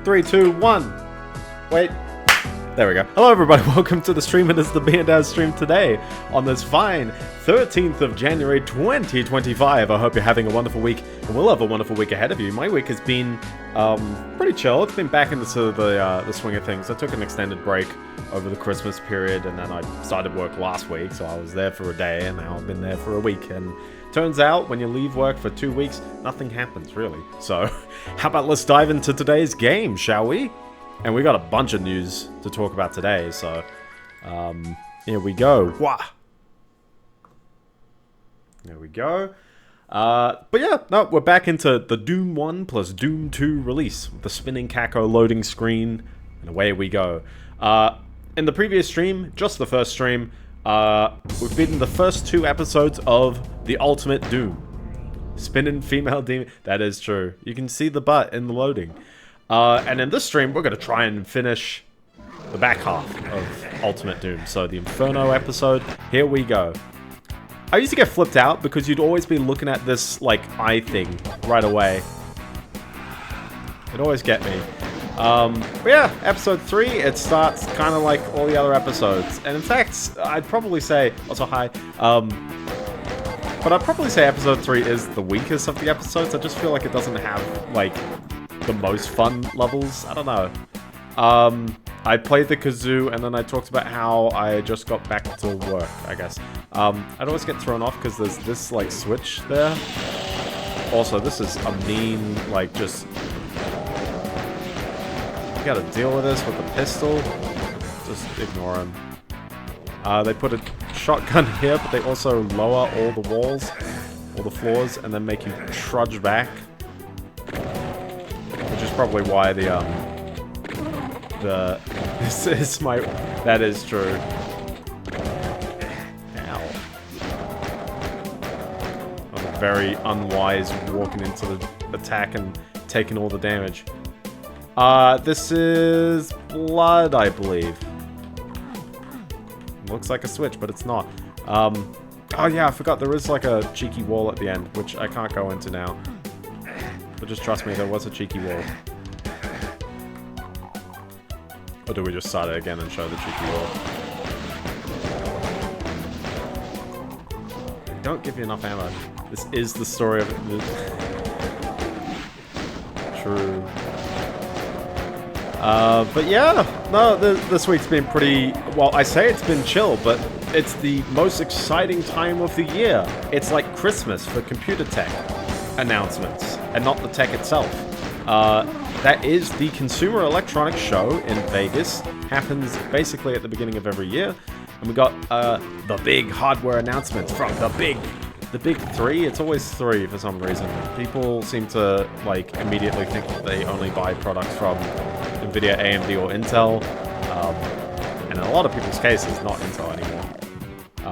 3, 2, 1. Wait. There we go. Hello everybody, welcome to the stream. It is the Biendeo stream today on this fine 13th of January 2025. I hope you're having a wonderful week, and we'll have a wonderful week ahead of you. My week has been pretty chill. It's been back into the swing of things. I took an extended break over the Christmas period, and then I started work last week, so I was there for a day, and now I've been there for a week. And turns out, when you leave work for 2 weeks, nothing happens, really. So, how about let's dive into today's game, shall we? And we got a bunch of news to talk about today, so here we go. Wah! There we go. But yeah, no, we're back into the Doom 1 plus Doom 2 release with the spinning caco loading screen, and away we go. In the previous stream, just the first stream, we've beaten the first 2 episodes of the Ultimate Doom. Spinning female demon. That is true. You can see the butt in the loading. And in this stream, we're going to try and finish the back half of Ultimate Doom. So the Inferno episode, here we go. I used to get flipped out because you'd always be looking at this, like, eye thing right away. It'd always get me. But yeah, episode 3, it starts kind of like all the other episodes. And in fact, I'd probably say, also hi, but I'd probably say episode 3 is the weakest of the episodes. I just feel like it doesn't have, like, the most fun levels. I don't know. I played the kazoo, and then I talked about how I just got back to work, I guess. I'd always get thrown off because there's this, like, switch there. Also, this is a mean, like, just... You gotta deal with this with a pistol. Just ignore him. They put a shotgun here, but they also lower all the walls, all the floors, and then make you trudge back. Which is probably why this is my, that is true. Ow. I'm very unwise walking into the attack and taking all the damage. This is blood, I believe. Looks like a switch, but it's not. Oh yeah, I forgot there is like a cheeky wall at the end, which I can't go into now. But just trust me, there was a cheeky wall. Or do we just start it again and show the cheeky wall? Don't give you enough ammo. This is the story of it. True. But yeah, no, this week's been pretty, well, I say it's been chill, but it's the most exciting time of the year. It's like Christmas for computer tech announcements, and not the tech itself. That is the Consumer Electronics Show in Vegas. Happens basically at the beginning of every year. And we got the big hardware announcements from the big 3. It's always 3 for some reason. People seem to, like, immediately think that they only buy products from Nvidia, AMD, or Intel. And in a lot of people's cases, not Intel anymore.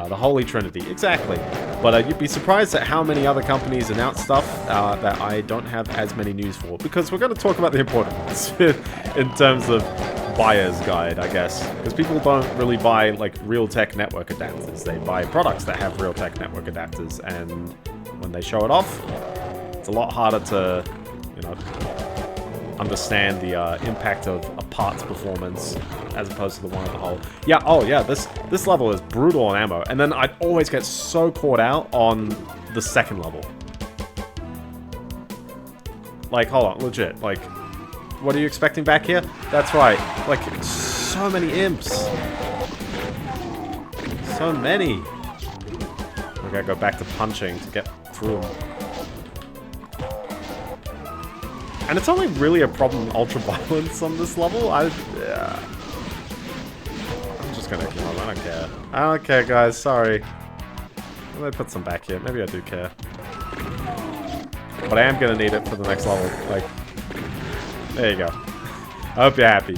The Holy Trinity, exactly. But you'd be surprised at how many other companies announce stuff that I don't have as many news for. Because we're going to talk about the important ones in terms of buyer's guide, I guess. Because people don't really buy, like, Realtek network adapters. They buy products that have Realtek network adapters. And when they show it off, it's a lot harder to, you know, understand the impact of a part's performance as opposed to the one at the whole. Yeah, oh yeah, this level is brutal on ammo. And then I'd always get so caught out on the second level. Like, hold on, legit, like, what are you expecting back here? That's right, like, so many imps. So many. We gotta go back to punching to get through them. And it's only really a problem in ultra violence on this level. I'm just gonna kill him. I don't care. I don't care, guys. Sorry. I'm gonna put some back here. Maybe I do care. But I am gonna need it for the next level. Like, there you go. I hope you're happy.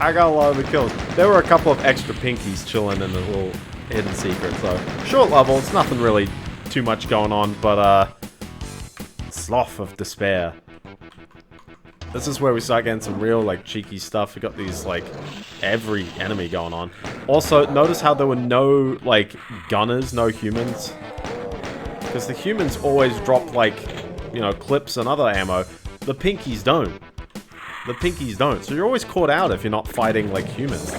I got a lot of the kills. There were a couple of extra pinkies chilling in the little hidden secret. So, short level. It's nothing really too much going on, but Slough of Despair. This is where we start getting some real, like, cheeky stuff. We got these, like, every enemy going on. Also, notice how there were no, like, gunners, no humans. Because the humans always drop, like, you know, clips and other ammo. The pinkies don't. The pinkies don't. So you're always caught out if you're not fighting like humans.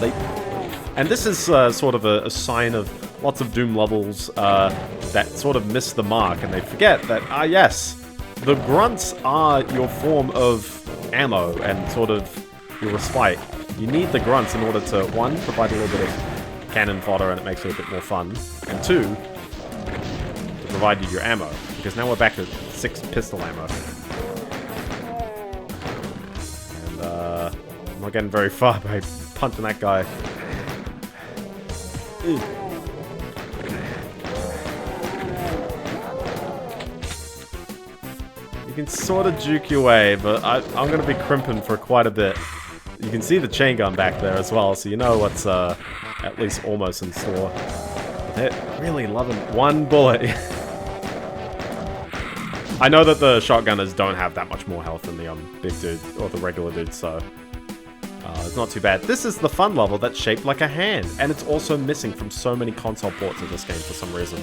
And this is sort of a sign of lots of Doom levels that sort of miss the mark, and they forget that, yes, the grunts are your form of ammo and sort of your respite. You need the grunts in order to, one, provide a little bit of cannon fodder and it makes it a bit more fun, and two, to provide you your ammo, because now we're back to 6 pistol ammo. And I'm not getting very far by punching that guy. Ew. You can sort of juke your way, but I'm going to be crimping for quite a bit. You can see the chain gun back there as well, so you know what's at least almost in store. They're really loving one bullet. I know that the shotgunners don't have that much more health than the big dude, or the regular dude, so it's not too bad. This is the fun level that's shaped like a hand, and it's also missing from so many console ports of this game for some reason.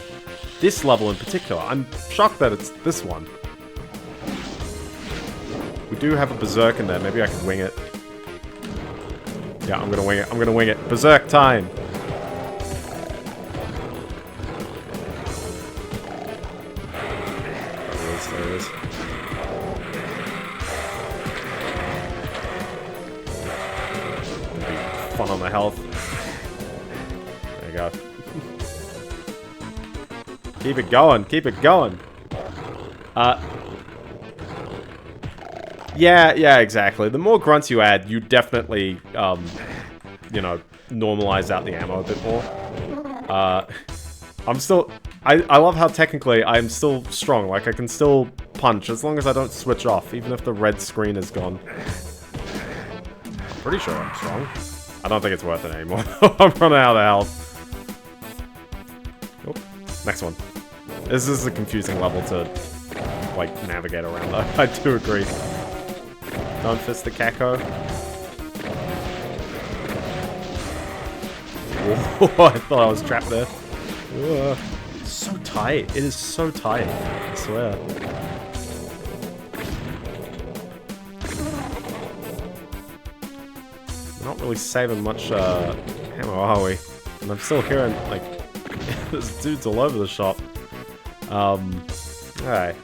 This level in particular, I'm shocked that it's this one. We do have a berserk in there, maybe I can wing it. Yeah, I'm gonna wing it, I'm gonna wing it. Berserk time! There it is. Fun on the health. There you go. Keep it going, keep it going. Yeah, exactly. The more grunts you add, you definitely, you know, normalize out the ammo a bit more. I'm still... I love how technically I'm still strong. Like, I can still punch as long as I don't switch off, even if the red screen is gone. I'm pretty sure I'm strong. I don't think it's worth it anymore. I'm running out of health. Oh, next one. This is a confusing level to, like, navigate around, though. I do agree. Don't fist the Kako. Whoa, I thought I was trapped there. It's so tight. It is so tight. I swear. We're not really saving much ammo, are we? And I'm still hearing, like, there's dudes all over the shop. Alright.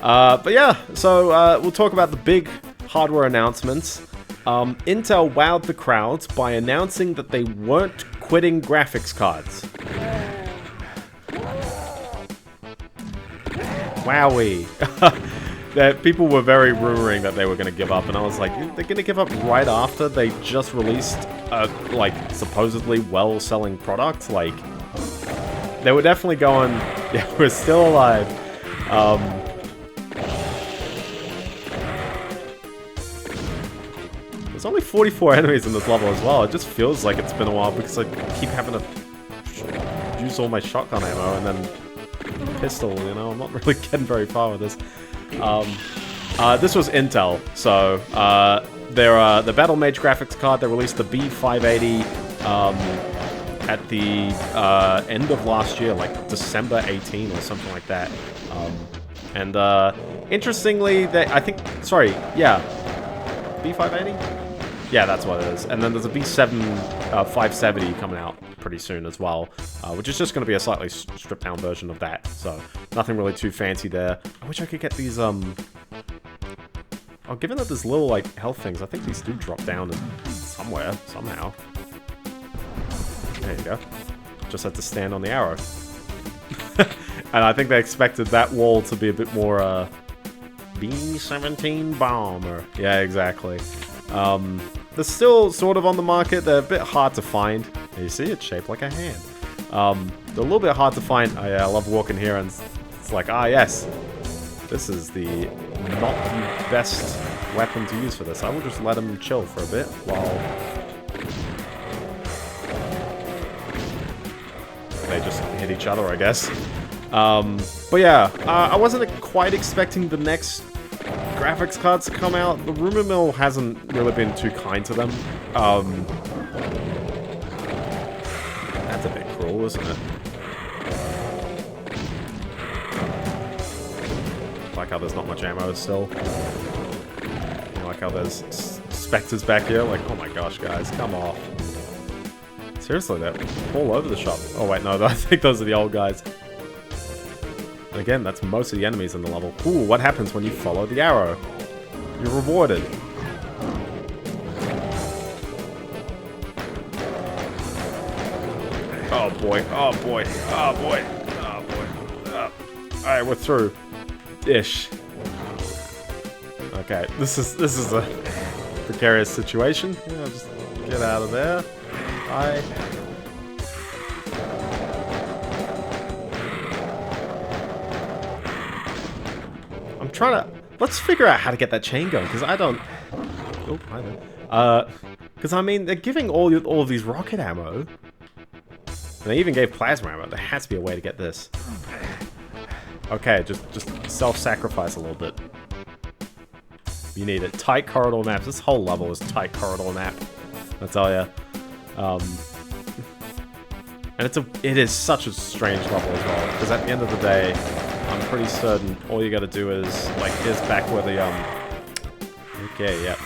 But yeah, so we'll talk about the big hardware announcements. Intel wowed the crowd by announcing that they weren't quitting graphics cards. Wowie. That people were very rumoring that they were going to give up, and I was like, they're going to give up right after they just released a, like, supposedly well-selling product? Like, they were definitely going, yeah, we're still alive. There's only 44 enemies in this level as well. It just feels like it's been a while because I keep having to use all my shotgun ammo and then pistol, you know? I'm not really getting very far with this. This was Intel, so their Battle Mage graphics card, they released the B580 at the end of last year, like December 18 or something like that. Interestingly, I think, sorry, yeah, B580? Yeah, that's what it is. And then there's a B7 570 coming out pretty soon as well, which is just going to be a slightly stripped down version of that. So nothing really too fancy there. I wish I could get these, oh, given that there's little, like, health things, I think these do drop down somewhere, somehow. There you go. Just had to stand on the arrow. And I think they expected that wall to be a bit more, B-17 bomber. Yeah, exactly. They're still sort of on the market. They're a bit hard to find. You see, it's shaped like a hand. They're a little bit hard to find. Oh, yeah, I love walking here and it's like, ah, yes. This is the not the best weapon to use for this. I will just let them chill for a bit while they just hit each other, I guess. But yeah, I wasn't quite expecting the next graphics cards to come out. The rumor mill hasn't really been too kind to them. That's a bit cruel, isn't it? like how there's not much ammo still. You know, like how there's specters back here. Like, oh my gosh, guys, come off. Seriously, they're all over the shop. Oh wait, no, I think those are the old guys. And again, that's most of the enemies in the level. Ooh, what happens when you follow the arrow? You're rewarded. Oh boy, oh boy, oh boy, oh boy. Alright, we're through. Ish. Okay, this is a precarious situation. Yeah, just get out of there. Bye. I'm trying to... Let's figure out how to get that chain going, because I don't... Oh, hi there. Because, I mean, they're giving all of these rocket ammo. And they even gave plasma ammo. There has to be a way to get this. Okay, just self-sacrifice a little bit. You need it. Tight corridor maps. This whole level is tight corridor map. I tell ya. And it is such a strange level as well. Because at the end of the day, I'm pretty certain all you gotta do is, like, here's back where the, Okay, yep.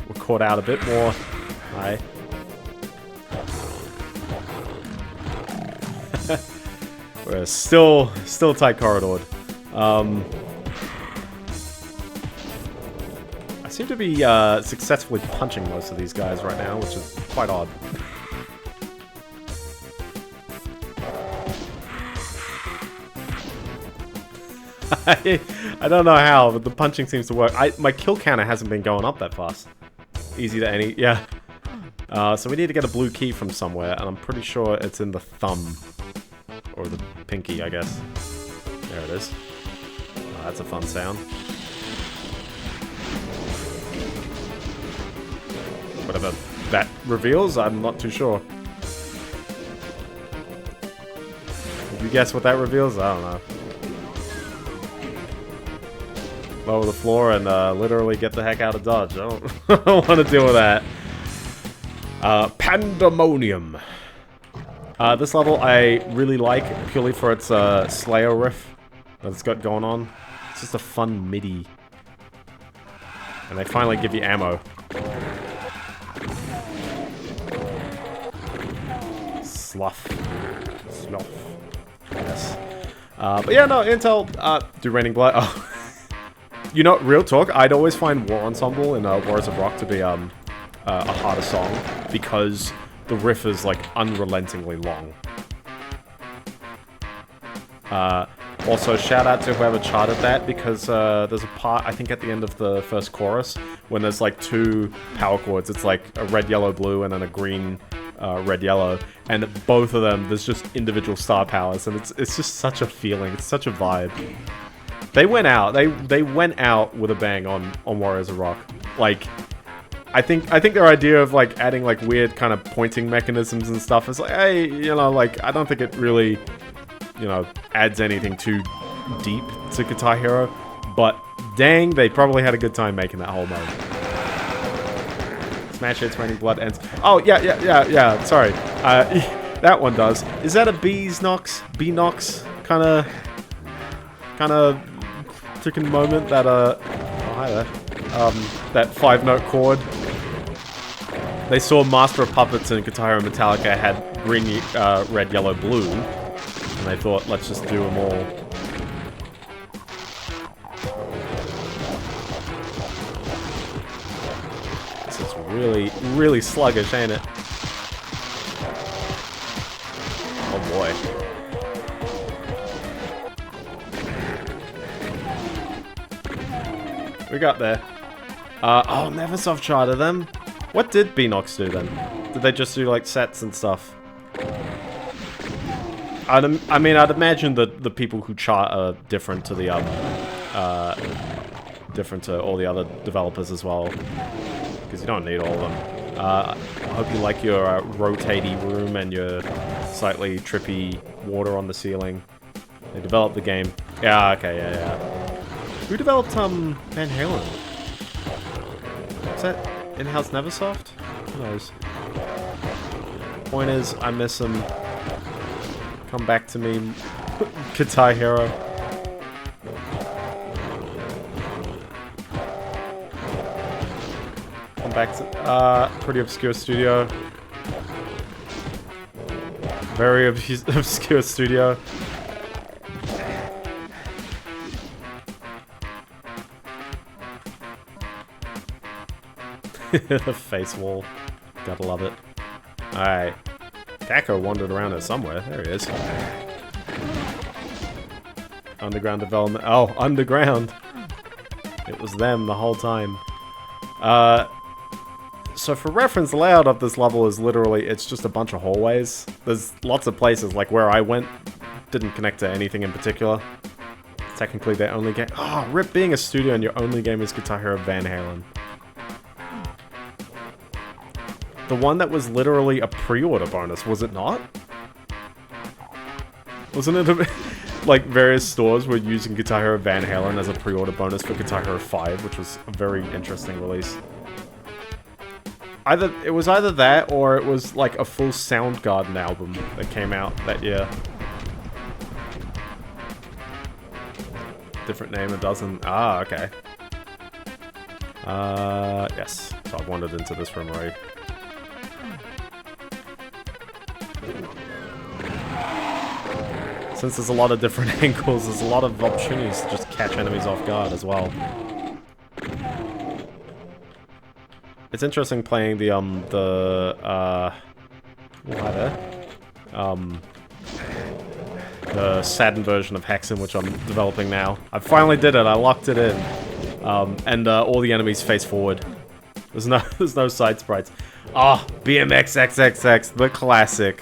We're caught out a bit more. Hi. We're still tight corridored. I seem to be successfully punching most of these guys right now, which is quite odd. I don't know how, but the punching seems to work. My kill counter hasn't been going up that fast. Easy to any, yeah. So we need to get a blue key from somewhere, and I'm pretty sure it's in the thumb. Or the pinky, I guess. There it is. Oh, that's a fun sound. Whatever that reveals, I'm not too sure. Did you guess what that reveals? I don't know. Lower the floor and literally get the heck out of Dodge. I don't want to deal with that. Pandemonium. This level I really like purely for its Slayer riff that it's got going on. It's just a fun MIDI. And they finally give you ammo. Slough. Yes. But yeah, no, Intel, do Raining Blood. Oh. You know, real talk, I'd always find War Ensemble in Warriors of Rock to be a harder song because the riff is like unrelentingly long. Also, shout out to whoever charted that because there's a part, I think at the end of the first chorus, when there's like two power chords. It's like a red, yellow, blue, and then a green, red, yellow. And both of them, there's just individual star powers, and it's just such a feeling. It's such a vibe. They went out. They went out with a bang on Warriors of Rock. Like, I think their idea of like adding like weird kind of pointing mechanisms and stuff is like, hey, you know, like I don't think it really, you know, adds anything too deep to Guitar Hero, but dang, they probably had a good time making that whole mode. Smash hits, Raining Blood ends. Oh yeah. Sorry, that one does. Is that a Beenox kind of chicken moment that oh hi there, that 5-note chord. They saw Master of Puppets and Guitar Hero Metallica had green, red, yellow, blue, and they thought, let's just do them all. This is really sluggish, ain't it? Oh boy. We got there. Oh, Neversoft charted them. What did Beenox do then? Did they just do like sets and stuff? I mean, I'd imagine that the people who chart are different to the different to all the other developers as well, because you don't need all of them. I hope you like your rotating room and your slightly trippy water on the ceiling. They developed the game. Yeah, okay, yeah. Who developed Van Halen? Is that in-house Neversoft? Who knows? Point is, I miss him. Come back to me, Guitar Hero. back to pretty obscure studio. Very obscure studio. The face wall. Gotta love it. Alright. Kako wandered around here somewhere. There he is. Underground development. Oh, underground. It was them the whole time. So for reference, the layout of this level is literally, it's just a bunch of hallways. There's lots of places, like where I went, didn't connect to anything in particular. Technically their only game. Oh, rip being a studio and your only game is Guitar Hero Van Halen. The one that was literally a pre-order bonus, was it not? Wasn't it a bit... Like, various stores were using Guitar Hero Van Halen as a pre-order bonus for Guitar Hero 5, which was a very interesting release. It was either that, or it was like a full Soundgarden album that came out that year. Different name, a dozen... Ah, okay. Yes. So I've wandered into this room already. Since there's a lot of different angles, there's a lot of opportunities to just catch enemies off guard as well. It's interesting playing the Saturn version of Hexen, which I'm developing now. I finally did it, I locked it in. And all the enemies face forward. There's no side sprites. Ah, BMX XXX, the classic.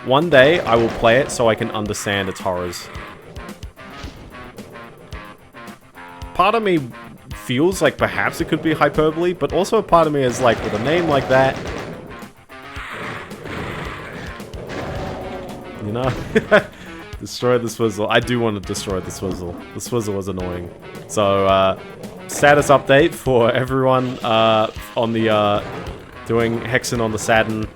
One day, I will play it so I can understand its horrors. Part of me feels like perhaps it could be hyperbole, but also a part of me is like, with a name like that... You know? Destroy the Swizzle. I do want to destroy the Swizzle. The Swizzle was annoying. So, status update for everyone on the doing Hexen on the Saturn.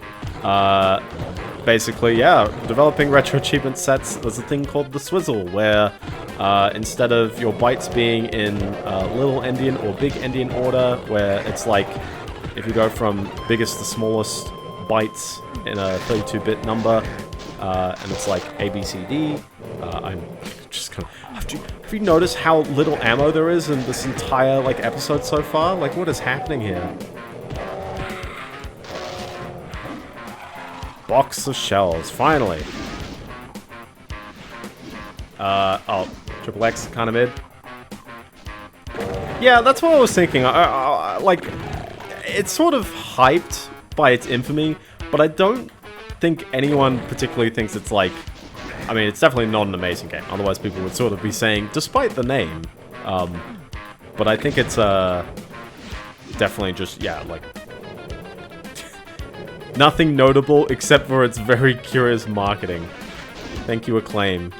Basically, yeah, developing retro achievement sets, there's a thing called the Swizzle, where instead of your bytes being in little endian or big endian order, where it's like, if you go from biggest to smallest bytes in a 32-bit number, and it's like A, B, C, D, I'm just kind of... Have you noticed how little ammo there is in this entire, like, episode so far? Like, what is happening here? Box of shells, finally. Oh, Triple X kind of mid. Yeah, that's what I was thinking. Like, it's sort of hyped by its infamy, but I don't think anyone particularly thinks it's like... I mean, it's definitely not an amazing game. Otherwise, people would sort of be saying, despite the name. But I think it's definitely just, yeah, like... Nothing notable except for its very curious marketing. Thank you, Acclaim.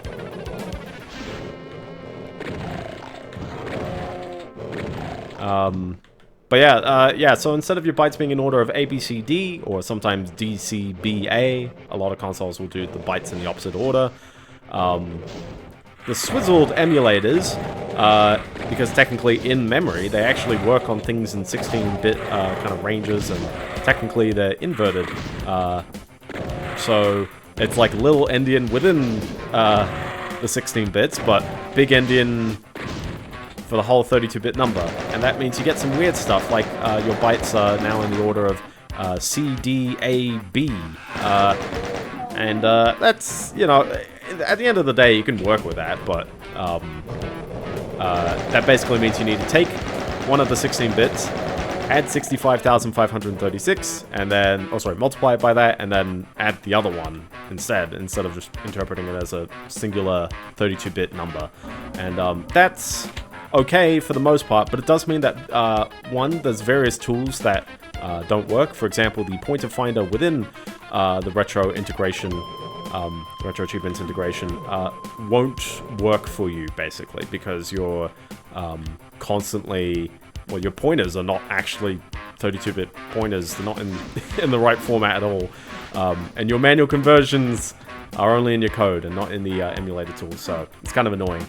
But yeah, yeah, so instead of your bytes being in order of A, B, C, D, or sometimes D, C, B, A, a lot of consoles will do the bytes in the opposite order. The swizzled emulators, because technically in memory, they actually work on things in 16-bit kind of ranges, and technically they're inverted. So it's like little endian within the 16 bits, but big endian for the whole 32-bit number. And that means you get some weird stuff, like your bytes are now in the order of C, D, A, B. And that's, you know, at the end of the day, you can work with that, but that basically means you need to take one of the 16 bits, add 65,536, and then, oh sorry, multiply it by that, and then add the other one instead of just interpreting it as a singular 32-bit number. And that's okay for the most part, but it does mean that, one, there's various tools that don't work. For example, the pointer finder within the retro integration, retro achievements integration, won't work for you, basically, because you're constantly... Well, your pointers are not actually 32-bit pointers. They're not in the right format at all. And your manual conversions are only in your code and not in the emulator tools, so it's kind of annoying.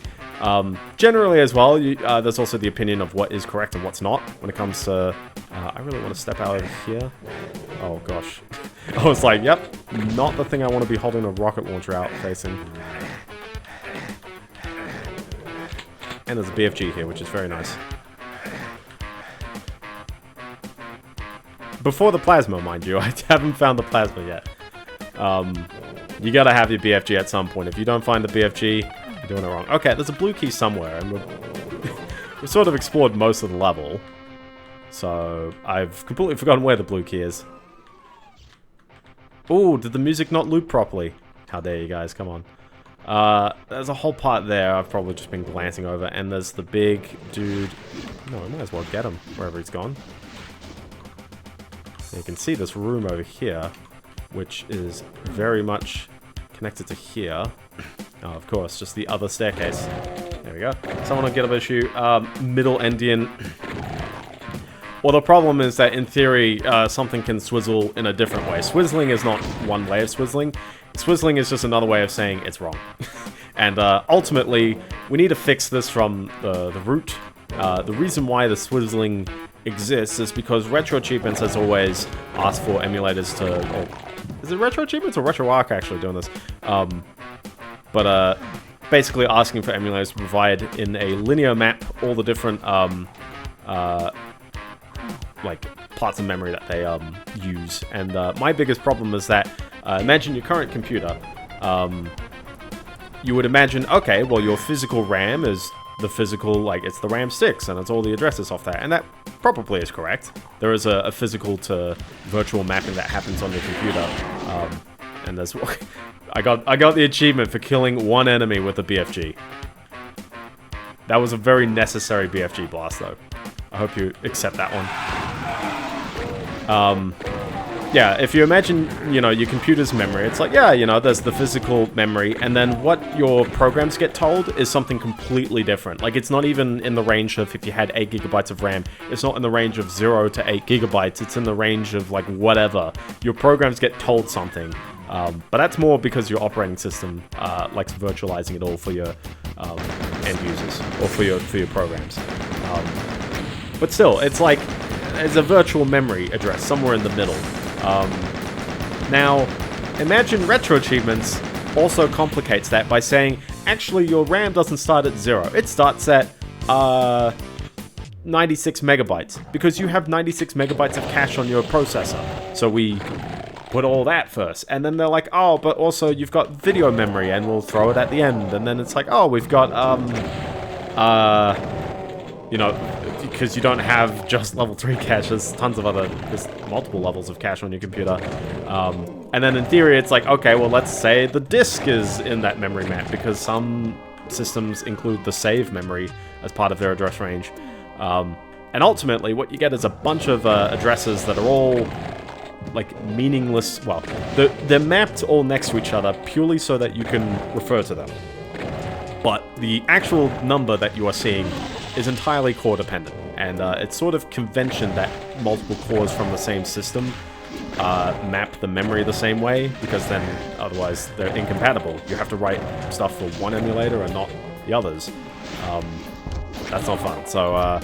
Generally as well, there's also the opinion of what is correct and what's not when it comes to I really want to step out of here. Oh gosh. I was like, yep, not the thing I want to be holding a rocket launcher out facing. And there's a BFG here, which is very nice. Before the plasma, mind you. I haven't found the plasma yet. You gotta have your BFG at some point. If you don't find the BFG, you're doing it wrong. Okay, there's a blue key somewhere, and we've sort of explored most of the level. So, I've completely forgotten where the blue key is. Ooh, did the music not loop properly? How dare you guys, come on. There's a whole part there I've probably just been glancing over, and there's the big dude. No, I might as well get him, wherever he's gone. You can see this room over here, which is very much connected to here. Oh, of course, just the other staircase. There we go. Someone will get a issue. Middle Endian. Well, the problem is that, in theory, something can swizzle in a different way. Swizzling is not one way of swizzling. Swizzling is just another way of saying it's wrong. And ultimately, we need to fix this from the root. The reason why the swizzling exists is because Retro Achievements has always asked for emulators to... Or, is it Retro Achievements or RetroArch actually doing this? Basically asking for emulators to provide in a linear map all the different like parts of memory that they use. And my biggest problem is that imagine your current computer. You would imagine, okay, well, your physical RAM is the physical, like, it's the RAM sticks, and it's all the addresses off that. And that probably is correct. There is a physical to virtual mapping that happens on your computer. And there's... I got the achievement for killing one enemy with a BFG. That was a very necessary BFG blast, though. I hope you accept that one. Yeah, if you imagine, you know, your computer's memory, it's like, yeah, you know, there's the physical memory, and then what your programs get told is something completely different. Like, it's not even in the range of, if you had 8 gigabytes of RAM, it's not in the range of 0 to 8 gigabytes, it's in the range of, like, whatever. Your programs get told something. But that's more because your operating system likes virtualizing it all for your end users, or for your programs. But still, it's like, there's a virtual memory address somewhere in the middle. Now, imagine Retro Achievements also complicates that by saying, actually, your RAM doesn't start at 0. It starts at 96 megabytes, because you have 96 megabytes of cache on your processor. So we put all that first, and then they're like, oh, but also you've got video memory, and we'll throw it at the end. And then it's like, oh, we've got, you know, because you don't have just level 3 cache, there's tons of there's multiple levels of cache on your computer. And then in theory, it's like, okay, well, let's say the disk is in that memory map, because some systems include the save memory as part of their address range. And ultimately, what you get is a bunch of addresses that are all, like, meaningless. Well, they're mapped all next to each other purely so that you can refer to them. But the actual number that you are seeing is entirely core dependent, and it's sort of convention that multiple cores from the same system map the memory the same way, because then otherwise they're incompatible. You have to write stuff for one emulator and not the others. That's not fun. So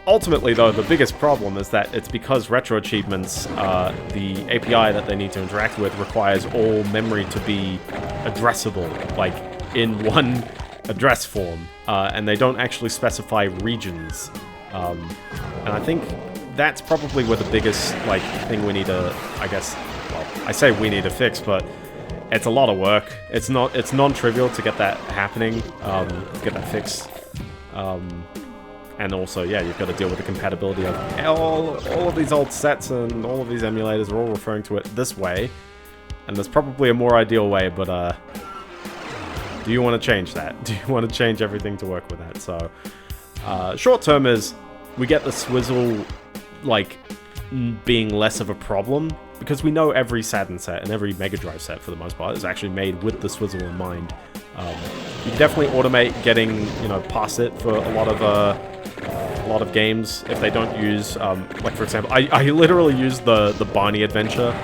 ultimately, though, the biggest problem is that it's because Retro Achievements, the API that they need to interact with requires all memory to be addressable, like in one address form, and they don't actually specify regions. And I think that's probably where the biggest, like, thing we need to, I guess, well, I say we need to fix, but it's a lot of work. It's non-trivial to get that happening, to get that fixed. And also, yeah, you've got to deal with the compatibility of all of these old sets, and all of these emulators are all referring to it this way. And there's probably a more ideal way, but do you want to change that? Do you want to change everything to work with that? So, short term is, we get the swizzle, like, being less of a problem, because we know every Saturn set and every Mega Drive set, for the most part, is actually made with the swizzle in mind. You can definitely automate getting, you know, past it for a lot of games if they don't use, like, for example, I literally used the Barney Adventure,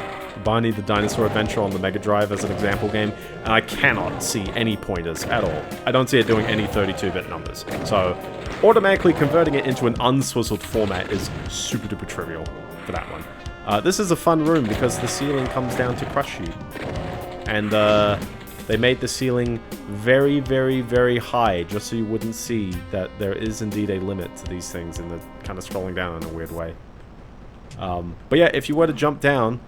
Barney the Dinosaur Adventure on the Mega Drive as an example game, and I cannot see any pointers at all. I don't see it doing any 32-bit numbers. So automatically converting it into an unswizzled format is super duper trivial for that one. This is a fun room because the ceiling comes down to crush you. And they made the ceiling very, very, very high just so you wouldn't see that there is indeed a limit to these things, and they're kind of scrolling down in a weird way. But yeah, if you were to jump down,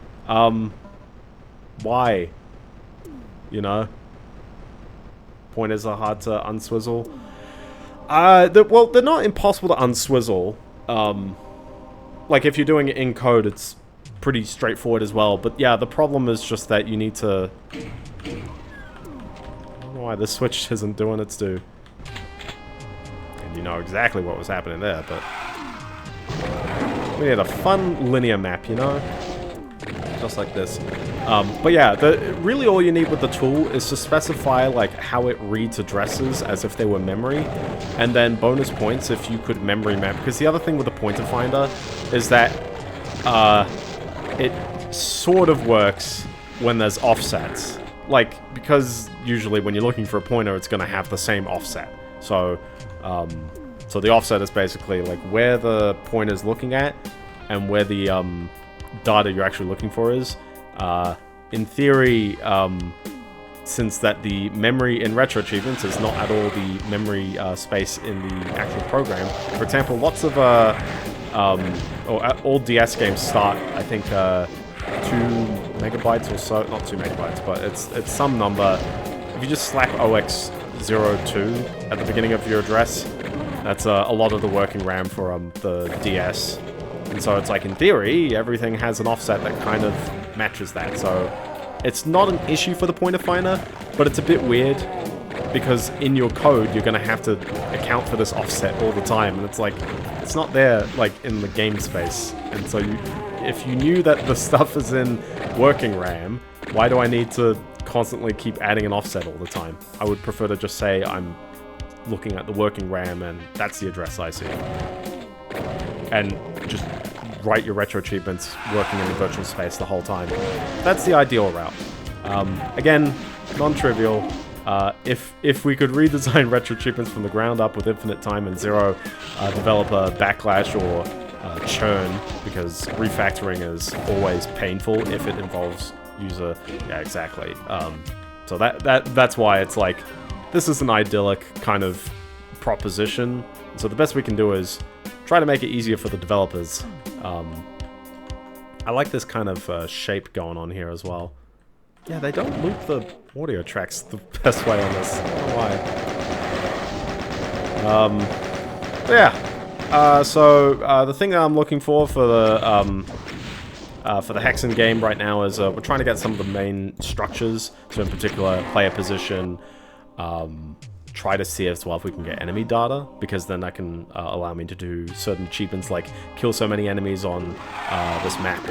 why? You know? Pointers are hard to unswizzle. Well, they're not impossible to unswizzle. Like, if you're doing it in code, it's pretty straightforward as well. But yeah, the problem is just that you need to... I don't know why this switch isn't doing its due. And you know exactly what was happening there, but... we need a fun linear map, you know? Just like this. But yeah, really all you need with the tool is to specify like how it reads addresses as if they were memory, and then bonus points if you could memory map. Because the other thing with the pointer finder is that it sort of works when there's offsets. Like, because usually when you're looking for a pointer, it's going to have the same offset. So, so the offset is basically like where the pointer's looking at and where the data you're actually looking for is. In theory, since that the memory in retro achievements is not at all the memory space in the actual program. For example, lots of all DS games start, I think, 2 megabytes or so. Not 2 megabytes, but it's some number. If you just slap OX02 at the beginning of your address, that's a lot of the working RAM for the DS. And so it's like, in theory, everything has an offset that kind of matches that. So it's not an issue for the pointer finder, but it's a bit weird because in your code, you're going to have to account for this offset all the time. And it's like, it's not there like in the game space. And so if you knew that the stuff is in working RAM, why do I need to constantly keep adding an offset all the time? I would prefer to just say I'm looking at the working RAM and that's the address I see. And just write your retro achievements working in the virtual space the whole time. That's the ideal route. Again, non-trivial. If we could redesign retro achievements from the ground up with infinite time and zero developer backlash or churn, because refactoring is always painful if it involves user... Yeah, exactly. So that's why it's like, this is an idyllic kind of proposition. So the best we can do is try to make it easier for the developers. I like this kind of shape going on here as well. Yeah, they don't loop the audio tracks the best way on this. I don't know why. Yeah. So the thing that I'm looking for the Hexen game right now is we're trying to get some of the main structures. So in particular, player position. Try to see as well if we can get enemy data, because then that can allow me to do certain achievements like kill so many enemies on this map,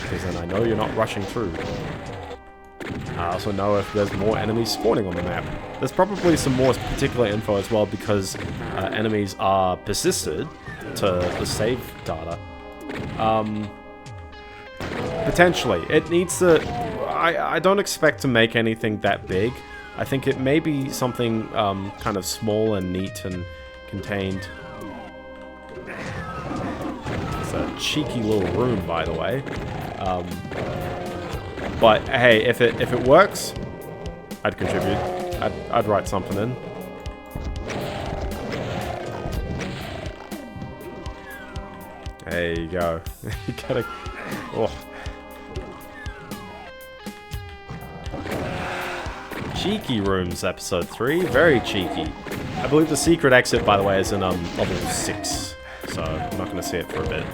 because then I know you're not rushing through. I also know if there's more enemies spawning on the map. There's probably some more particular info as well, because enemies are persisted to the save data. Potentially. It needs to... I don't expect to make anything that big. I think it may be something kind of small and neat and contained. It's a cheeky little room, by the way. But hey, if it works, I'd contribute. I'd write something in. There you go. You gotta... Oh. Cheeky Rooms, Episode 3. Very cheeky. I believe the secret exit, by the way, is in level 6. So, I'm not going to see it for a bit.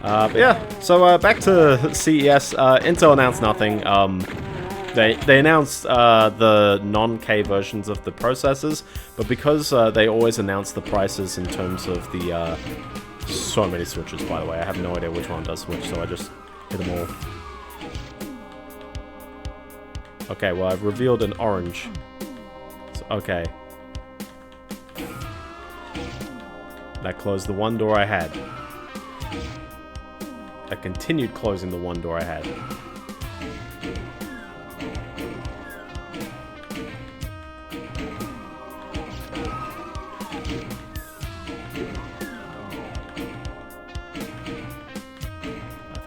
But yeah, so back to CES. Intel announced nothing. They announced the non-K versions of the processors, but because they always announce the prices in terms of the... so many switches, by the way. I have no idea which one does switch, so I just hit them all. Okay, well, I've revealed an orange. So, okay. That closed the one door I had. That continued closing the one door I had.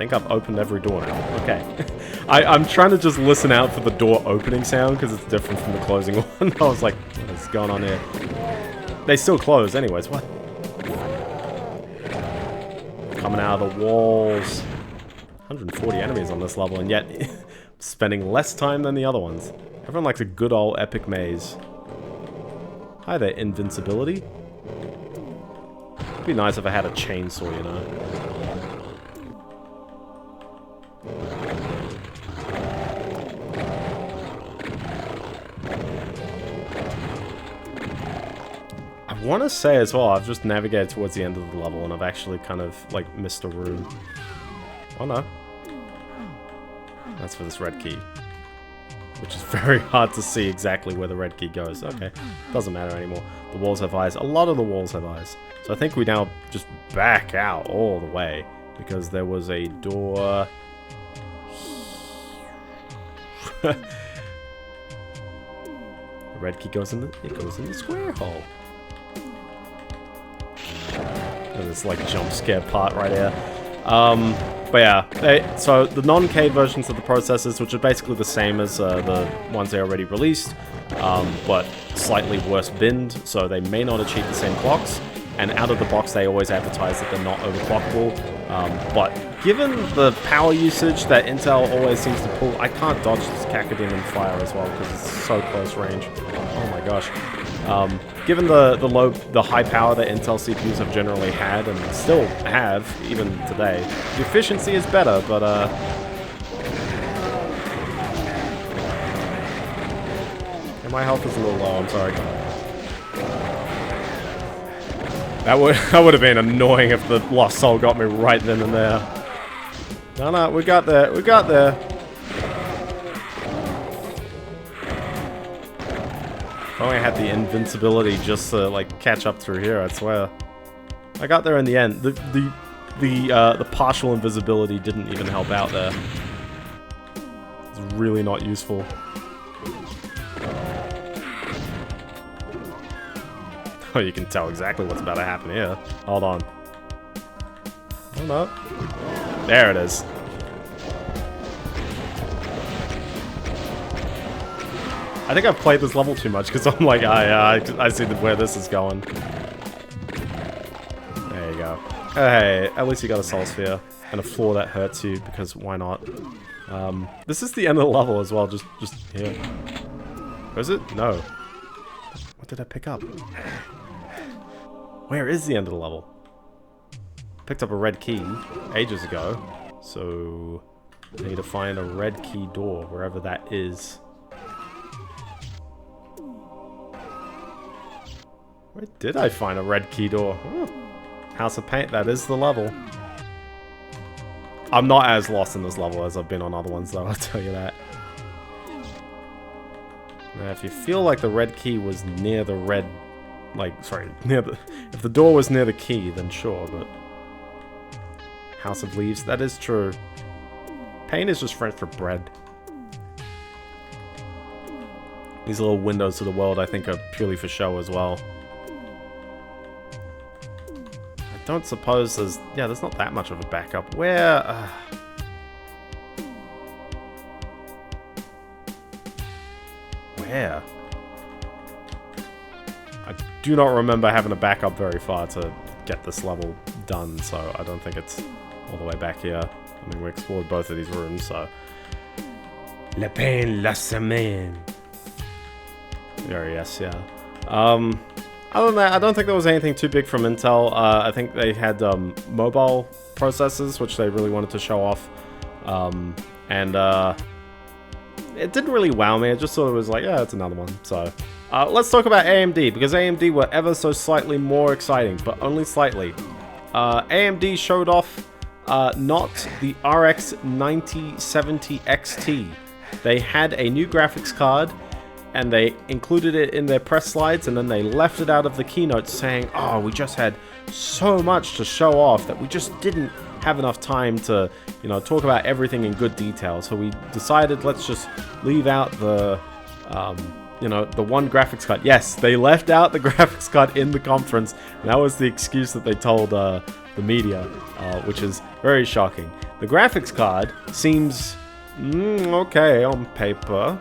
think I've opened every door now. Okay. I'm trying to just listen out for the door opening sound because it's different from the closing one. I was like, what's going on here? They still close anyways. What? Coming out of the walls. 140 enemies on this level, and yet spending less time than the other ones. Everyone likes a good old epic maze. Hi there, invincibility. It'd be nice if I had a chainsaw, you know. I want to say as well, I've just navigated towards the end of the level and I've actually kind of like missed a room. Oh no. That's for this red key. Which is very hard to see exactly where the red key goes. Okay, doesn't matter anymore. The walls have eyes. A lot of the walls have eyes. So I think we now just back out all the way. Because there was a door... the red key goes in the square hole. And this like jump scare part right here. But yeah, so the non-K versions of the processors, which are basically the same as the ones they already released, but slightly worse binned, so they may not achieve the same clocks. And out of the box, they always advertise that they're not overclockable. But given the power usage that Intel always seems to pull, I can't dodge this Cacodemon fire as well because it's so close range. Oh my gosh. Given the high power that Intel CPUs have generally had and still have even today, the efficiency is better, but and my health is a little low. I'm sorry. That would have been annoying if the Lost Soul got me right then and there. No, we got there. We got there. If only I had the invincibility just to like catch up through here, I swear. I got there in the end. The partial invisibility didn't even help out there. It's really not useful. Oh, you can tell exactly what's about to happen here. Hold on. Oh no. There it is. I think I've played this level too much because I'm like, I see where this is going. There you go. Hey, at least you got a soul sphere and a floor that hurts you because why not? This is the end of the level as well. Just here. Is it? No. What did I pick up? Where is the end of the level? Picked up a red key ages ago, so I need to find a red key door wherever that is. Where did I find a red key door? Oh, House of Paint, that is the level. I'm not as lost in this level as I've been on other ones though, I'll tell you that. Now if you feel like the red key was near the red... Like, sorry, near the... If the door was near the key, then sure, but... House of Leaves, that is true. Paint is just French for bread. These little windows to the world, I think, are purely for show as well. I don't suppose there's... Yeah, there's not that much of a backup. Where... Where? I do not remember having to back up very far to get this level done, so I don't think it's all the way back here. I mean, we explored both of these rooms, so... Le pain, la semaine. Very yes, yeah. Other than that, I don't think there was anything too big from Intel. I think they had mobile processors, which they really wanted to show off. It didn't really wow me. I just thought it was like, yeah, it's another one. So, let's talk about AMD, because AMD were ever so slightly more exciting, but only slightly. AMD showed off not the RX 9070 XT. They had a new graphics card, and they included it in their press slides, and then they left it out of the keynote saying, oh, we just had so much to show off that we just didn't have enough time to, you know, talk about everything in good detail. So we decided, let's just leave out the, you know, the one graphics card. Yes, they left out the graphics card in the conference, and that was the excuse that they told the media, which is very shocking. The graphics card seems okay on paper.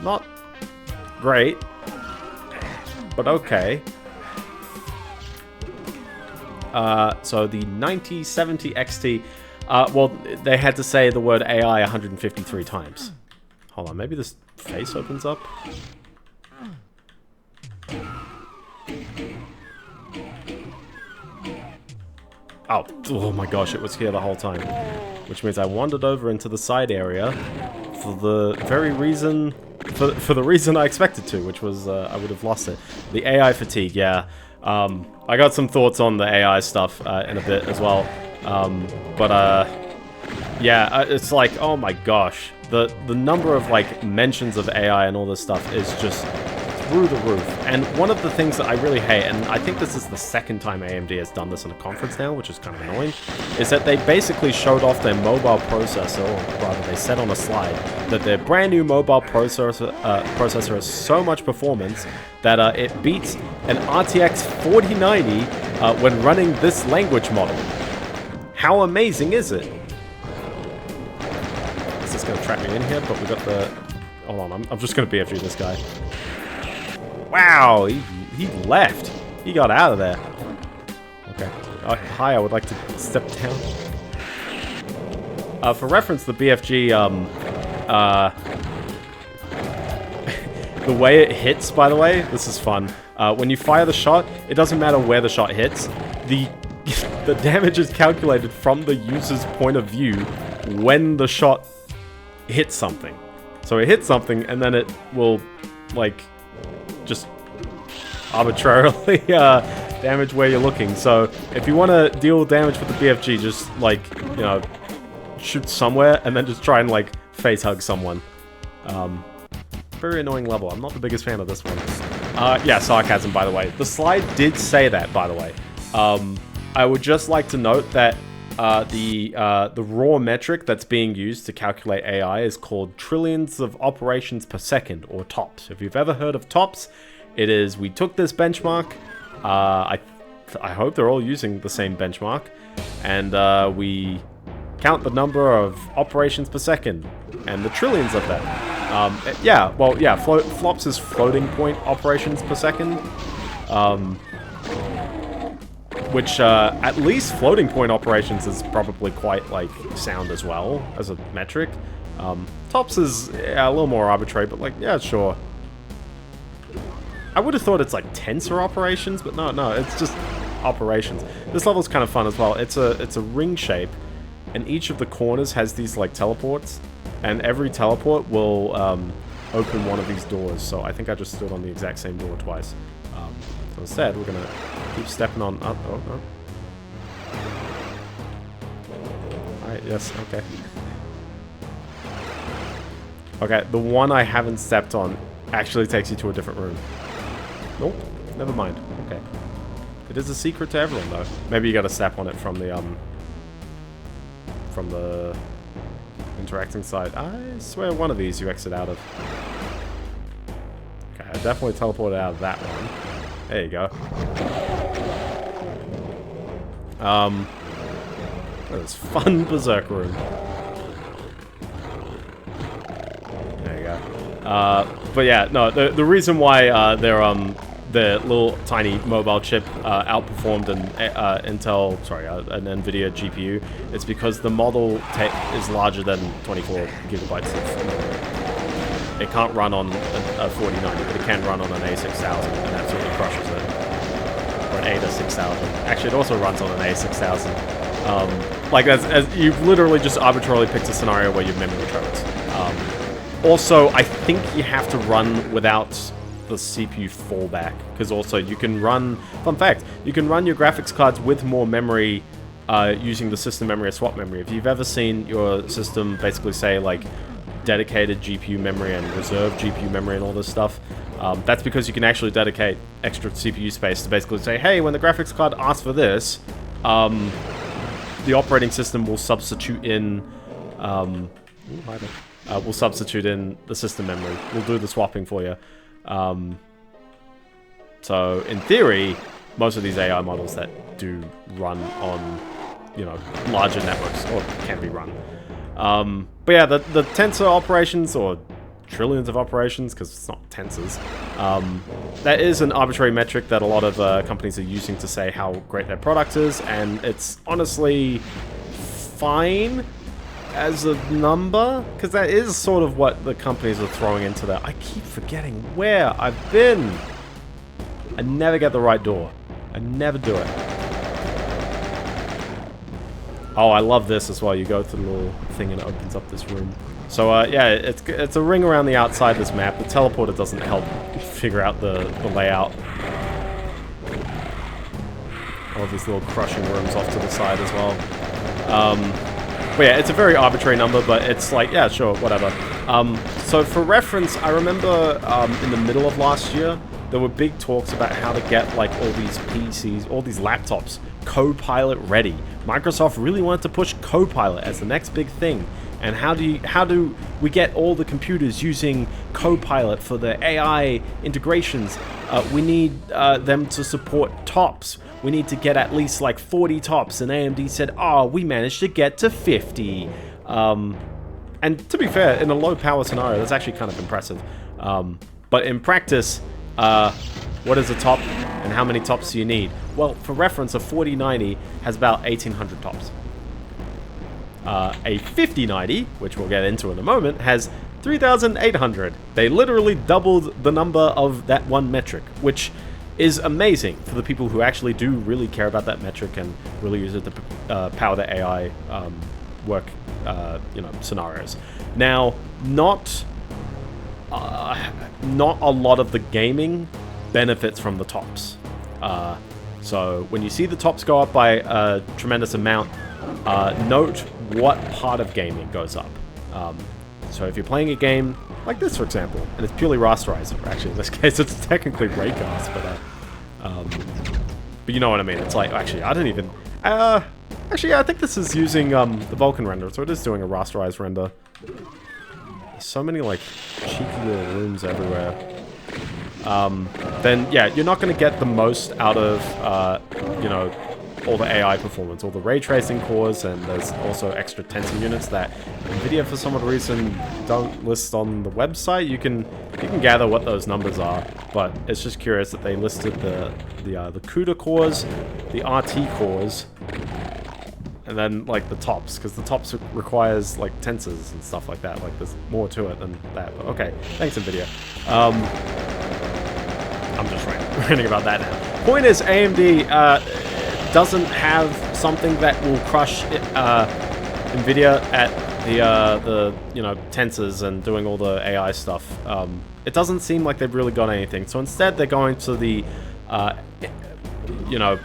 Not great, but okay. So the 9070 XT, well, they had to say the word AI 153 times. Hold on, maybe this face opens up? Oh my gosh, it was here the whole time. Which means I wandered over into the side area for the very reason, for the reason I expected to, which was I would have lost it. The AI fatigue, yeah. I got some thoughts on the AI stuff in a bit as well. Yeah, it's like, oh my gosh. The number of like mentions of AI and all this stuff is just through the roof. And one of the things that I really hate, and I think this is the second time AMD has done this in a conference now, which is kind of annoying, is that they basically showed off their mobile processor, or rather they said on a slide, that their brand new mobile processor has so much performance that it beats an RTX 4090 when running this language model. How amazing is it? Is this going to trap me in here? But we got the... Hold on, I'm just going to BFG this guy. Wow, he left. He got out of there. Okay. Hi, I would like to step down. For reference, the BFG, the way it hits, by the way, this is fun. When you fire the shot, it doesn't matter where the shot hits. The damage is calculated from the user's point of view when the shot hits something. So it hits something, and then it will, like, just arbitrarily damage where you're looking. So if you want to deal damage with the BFG, just, like, you know, shoot somewhere, and then just try and, like, face hug someone. Very annoying level. I'm not the biggest fan of this one. Yeah, sarcasm, by the way. The slide did say that, by the way. I would just like to note that the raw metric that's being used to calculate AI is called trillions of operations per second, or TOPS. If you've ever heard of TOPS, it is, we took this benchmark, I hope they're all using the same benchmark, and we count the number of operations per second, and the trillions of that. Yeah, well, yeah, FLOPS is floating point operations per second, which, at least floating point operations is probably quite, like, sound as well as a metric. TOPS is a little more arbitrary, but, like, yeah, sure. I would have thought it's, like, tensor operations, but no, it's just operations. This level's kind of fun as well. It's a ring shape, and each of the corners has these, like, teleports, and every teleport will, open one of these doors, so I think I just stood on the exact same door twice. So instead, we're gonna keep stepping on up. Oh, no. Alright, yes, okay. Okay, the one I haven't stepped on actually takes you to a different room. Nope, never mind. Okay. It is a secret to everyone, though. Maybe you gotta step on it from the interacting side. I swear one of these you exit out of. Okay, I definitely teleported out of that one. There you go. This fun berserk room. There you go. But yeah, no, the reason why the little tiny mobile chip outperformed an an Nvidia GPU is because the model is larger than 24 gigabytes of memory. It can't run on a 4090, but it can run on an A6000, and absolutely crushes it. Or an AIDA 6000. Actually, it also runs on an A6000. Like, as you've literally just arbitrarily picked a scenario where you've memory choked. Also, I think you have to run without the CPU fallback, because also you can run, fun fact, you can run your graphics cards with more memory using the system memory or swap memory. If you've ever seen your system basically say, like, dedicated GPU memory and reserve GPU memory and all this stuff, that's because you can actually dedicate extra CPU space to basically say, hey, when the graphics card asks for this, the operating system will substitute in we'll substitute in the system memory. We'll do the swapping for you. So in theory, most of these AI models that do run on you know, larger networks, or can be run. But yeah, the tensor operations, or trillions of operations, because it's not tensors, that is an arbitrary metric that a lot of companies are using to say how great their product is, and it's honestly fine as a number, because that is sort of what the companies are throwing into that. I keep forgetting where I've been. I never get the right door. I never do it. Oh, I love this as well. You go to the little thing and it opens up this room. So yeah, it's a ring around the outside of this map. The teleporter doesn't help figure out the layout. All of these little crushing rooms off to the side as well. But yeah, it's a very arbitrary number, but it's like, yeah, sure, whatever. So for reference, I remember in the middle of last year, there were big talks about how to get like all these PCs, all these laptops, Copilot ready. Microsoft really wanted to push Copilot as the next big thing. And how do we get all the computers using Copilot for the AI integrations? We need them to support TOPS. We need to get at least like 40 TOPS. And AMD said, oh, we managed to get to 50. And to be fair, in a low power scenario, that's actually kind of impressive. But in practice, what is a TOP and how many TOPS do you need? Well, for reference, a 4090 has about 1800 TOPS. A 5090, which we'll get into in a moment, has 3,800. They literally doubled the number of that one metric, which is amazing for the people who actually do really care about that metric and really use it to power the AI work, you know, scenarios. Now, not a lot of the gaming benefits from the TOPS. So when you see the TOPS go up by a tremendous amount, note what part of gaming goes up. So if you're playing a game like this, for example, and it's purely rasterized, or actually in this case it's technically raycast, but you know what I mean. It's like, actually, I didn't even... actually, yeah, I think this is using the Vulkan render, so it is doing a rasterized render. There's so many, like, cheeky little rooms everywhere. Then, yeah, you're not going to get the most out of, you know, all the AI performance, all the ray tracing cores, and there's also extra tensor units that Nvidia, for some odd reason, don't list on the website. You can gather what those numbers are, but it's just curious that they listed the CUDA cores, the RT cores, and then like the TOPS, because the TOPS requires like tensors and stuff like that. Like there's more to it than that. But okay, thanks Nvidia. I'm just ranting about that now. Point is, AMD doesn't have something that will crush Nvidia at the you know, tensors and doing all the AI stuff. It doesn't seem like they've really got anything. So instead, they're going to the you know,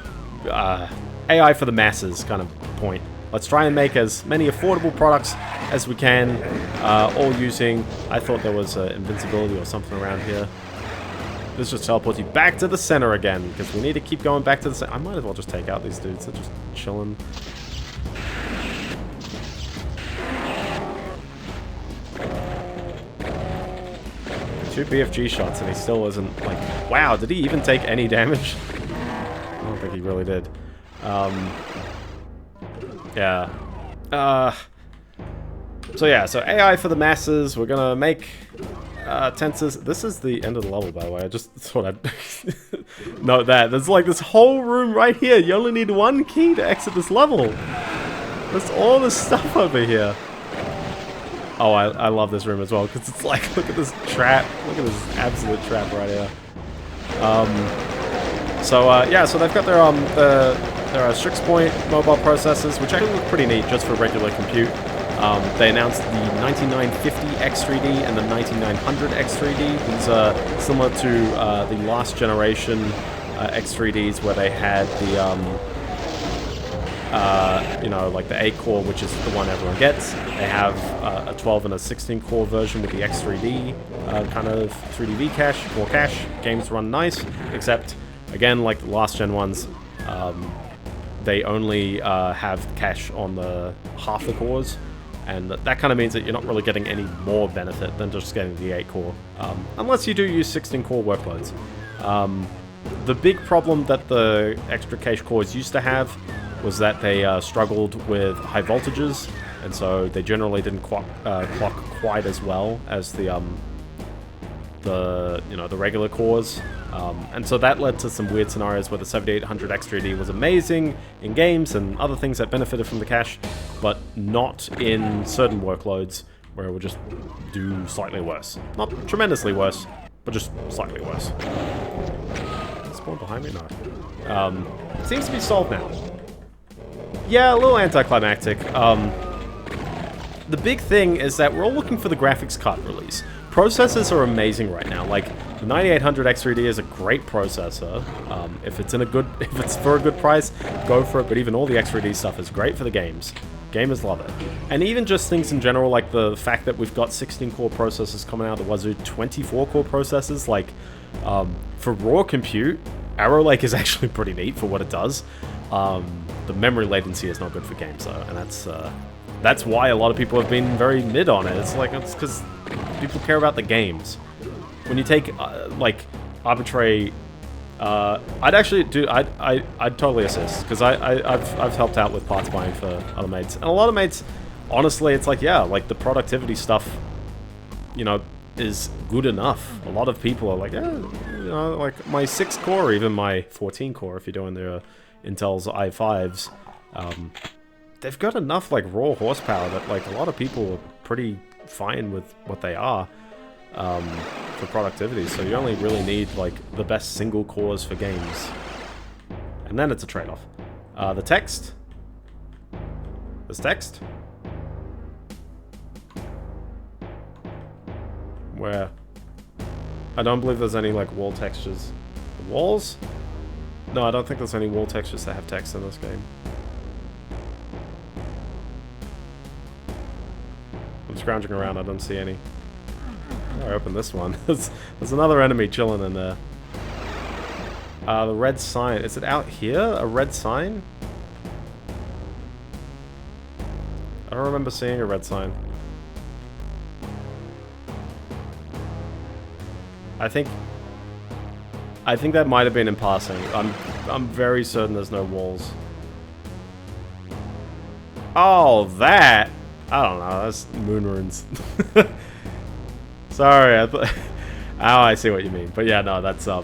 AI for the masses kind of point. Let's try and make as many affordable products as we can, all using... I thought there was invincibility or something around here. This just teleports you back to the center again, because we need to keep going back to the center. I might as well just take out these dudes. They're just chilling. Two BFG shots and he still isn't like... Wow, did he even take any damage? I don't think he really did. Yeah. So yeah, so AI for the masses. We're gonna make... tensors. This is the end of the level, by the way. I just thought I'd note that. There's like this whole room right here. You only need one key to exit this level. There's all this stuff over here. Oh, I love this room as well, because it's like, look at this trap. Look at this absolute trap right here. Yeah, so they've got their Strix Point mobile processors, which actually look pretty neat just for regular compute. They announced the 9950 X3D and the 9900 X3D. These are similar to the last generation X3Ds, where they had the, you know, like the 8-core, which is the one everyone gets. They have a 12 and a 16-core version with the X3D, kind of 3D cache, more cache. Games run nice, except, again, like the last gen ones, they only have cache on the half the cores. And that kind of means that you're not really getting any more benefit than just getting the 8-core, unless you do use 16-core workloads. The big problem that the extra cache cores used to have was that they struggled with high voltages, and so they generally didn't clock quite as well as the regular cores. And so that led to some weird scenarios where the 7800 X3D was amazing in games and other things that benefited from the cache, but not in certain workloads where it would just do slightly worse. Not tremendously worse, but just slightly worse. Spawn behind me? No. Seems to be solved now. Yeah, a little anticlimactic. The big thing is that we're all looking for the graphics card release. Processors are amazing right now. Like, the 9800 X3D is a great processor. If it's for a good price, go for it. But even all the X3D stuff is great for the games. Gamers love it. And even just things in general, like the fact that we've got 16-core processors coming out of the wazoo, 24-core processors, like, for raw compute, Arrow Lake is actually pretty neat for what it does. The memory latency is not good for games, though, and that's why a lot of people have been very mid on it. It's because people care about the games. When you take like arbitrary, I'd totally assist, because I've helped out with parts buying for other mates, and a lot of mates, honestly, it's like, yeah, like the productivity stuff, is good enough. A lot of people are like, yeah, like my 6-core, or even my 14-core, if you're doing the Intel's i5s, they've got enough like raw horsepower that like a lot of people are pretty fine with what they are for productivity. So you only really need like the best single cores for games, and then it's a trade-off. The text. There's text. Where? I don't believe there's any like wall textures. The walls? No, I don't think there's any wall textures that have text in this game. I'm scrounging around, I don't see any. Oh, I opened this one. There's another enemy chilling in there. The red sign. Is it out here? A red sign? I don't remember seeing a red sign. I think that might have been in passing. I'm very certain there's no walls. Oh, that! I don't know, that's moon runes. Sorry, I thought... Oh, I see what you mean. But yeah, no, that's, I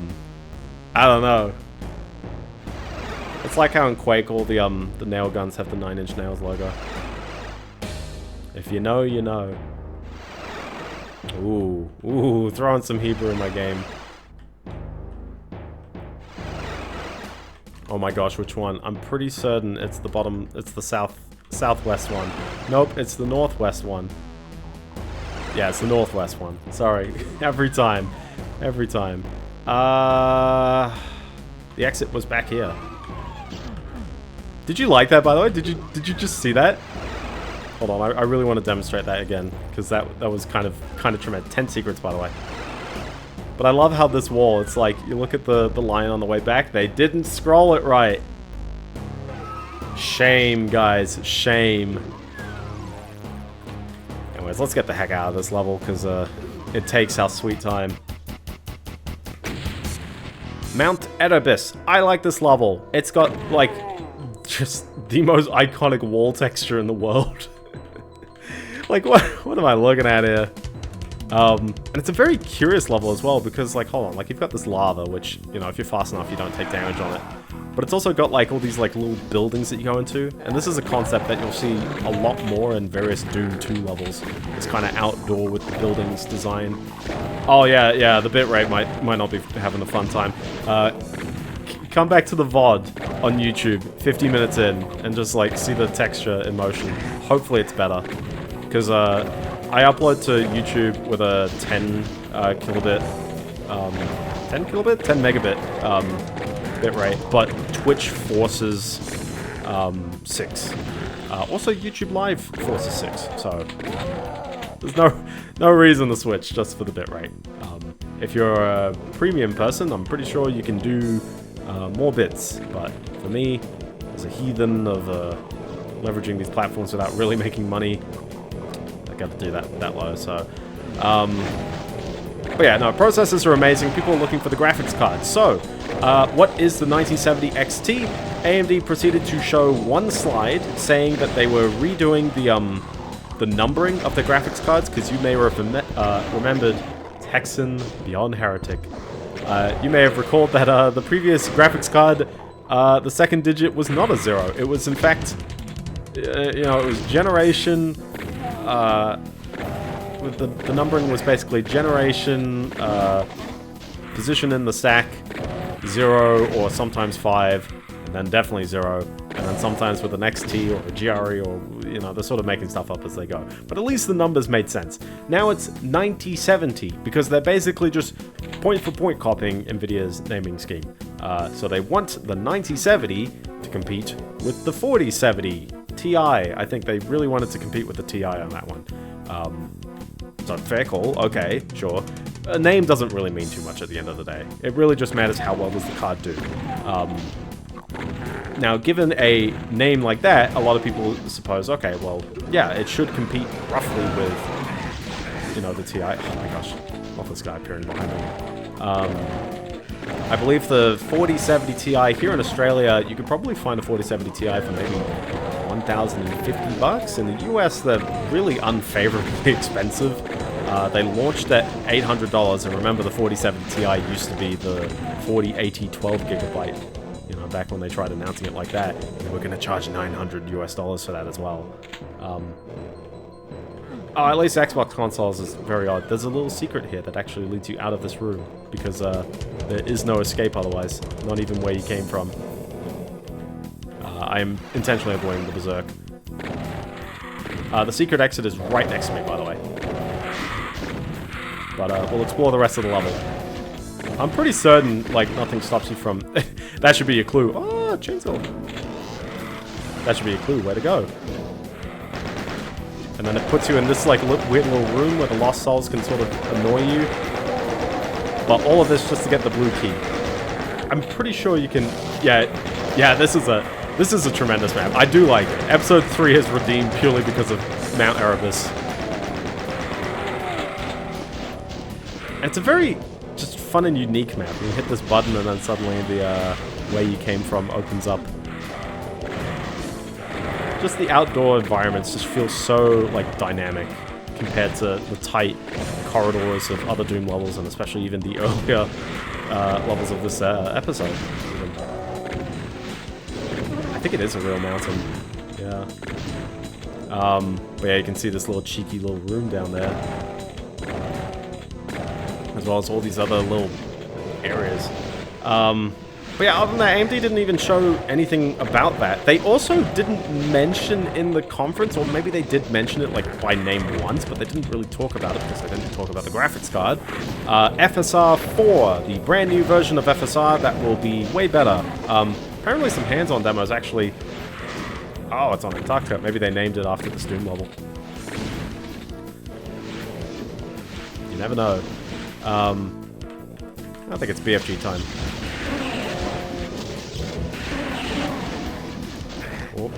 don't know. It's like how in Quake all the nail guns have the 9 Inch Nails logo. If you know, you know. Ooh, throwing some Hebrew in my game. Oh my gosh, which one? I'm pretty certain it's the bottom, it's the southwest one. Nope, it's the northwest one. Yeah, it's the northwest one. Sorry, every time. The exit was back here. Did you like that, by the way? Did you just see that? Hold on, I really want to demonstrate that again, because that was kind of tremendous. 10 secrets, by the way. But I love how this wall, it's like, you look at the line on the way back, they didn't scroll it right. Shame, guys, shame. Anyways, let's get the heck out of this level, because it takes our sweet time. Mount Erebus. I like this level. It's got, like, just the most iconic wall texture in the world. Like, what am I looking at here? And it's a very curious level as well, because, like, hold on, like, you've got this lava, which, if you're fast enough, you don't take damage on it. But it's also got, like, all these, like, little buildings that you go into, and this is a concept that you'll see a lot more in various Doom 2 levels. It's kind of outdoor with the buildings design. Oh, yeah, the bitrate might not be having a fun time. Come back to the VOD on YouTube, 50 minutes in, and just, like, see the texture in motion. Hopefully it's better. Because, I upload to YouTube with a 10 kilobit, 10 kilobit? 10 megabit bitrate, but Twitch forces 6. Also, YouTube Live forces 6, so there's no reason to switch just for the bitrate. If you're a premium person, I'm pretty sure you can do more bits, but for me, as a heathen of leveraging these platforms without really making money, got to do that low, so but yeah, no, processors are amazing. People are looking for the graphics card. So what is the 1970 XT? AMD proceeded to show one slide saying that they were redoing the numbering of the graphics cards, because you may have remembered Texan Beyond Heretic. You may have recalled that the previous graphics card, the second digit was not a 0. It was, in fact, it was generation. With the numbering was basically generation, position in the stack, 0 or sometimes 5, and then definitely 0, and then sometimes with an XT or a GRE, or they're sort of making stuff up as they go. But at least the numbers made sense. Now it's 9070, because they're basically just point-for-point copying Nvidia's naming scheme. So they want the 9070 to compete with the 4070 Ti. I think they really wanted to compete with the Ti on that one. So fair call, okay, sure. A name doesn't really mean too much at the end of the day. It really just matters how well does the card do. Now, given a name like that, a lot of people suppose, okay, well, yeah, it should compete roughly with, the Ti. Oh my gosh, not this guy appearing behind me. I believe the 4070 Ti here in Australia, you could probably find a 4070 Ti for maybe $1,050. In the US, they're really unfavorably expensive. They launched at $800, and remember the 4070 Ti used to be the 4080 12 gigabyte. Back when they tried announcing it like that, they were going to charge $900 for that as well. At least Xbox consoles is very odd. There's a little secret here that actually leads you out of this room, because there is no escape otherwise, not even where you came from. I am intentionally avoiding the berserk. The secret exit is right next to me, by the way. But we'll explore the rest of the level. I'm pretty certain, nothing stops you from... That should be a clue. Oh, chainsaw. That should be a clue. Where to go. And then it puts you in this, weird little room where the lost souls can sort of annoy you. But all of this just to get the blue key. I'm pretty sure you can... Yeah, this is a tremendous map. I do like it. Episode 3 is redeemed purely because of Mount Erebus. And it's a very... just fun and unique map. You hit this button and then suddenly the where you came from opens up. Just the outdoor environments just feel so dynamic compared to the tight corridors of other Doom levels, and especially even the earlier levels of this episode. I think it is a real mountain. Yeah. But yeah, you can see this little cheeky little room down there, as well as all these other little areas. But yeah, other than that, AMD didn't even show anything about that. They also didn't mention in the conference, or maybe they did mention it by name once, but they didn't really talk about it because they didn't talk about the graphics card. FSR 4, the brand new version of FSR that will be way better. Apparently some hands-on demos actually... Oh, it's on Antarctica. Maybe they named it after the Doom level. You never know. I think it's BFG time. Oh.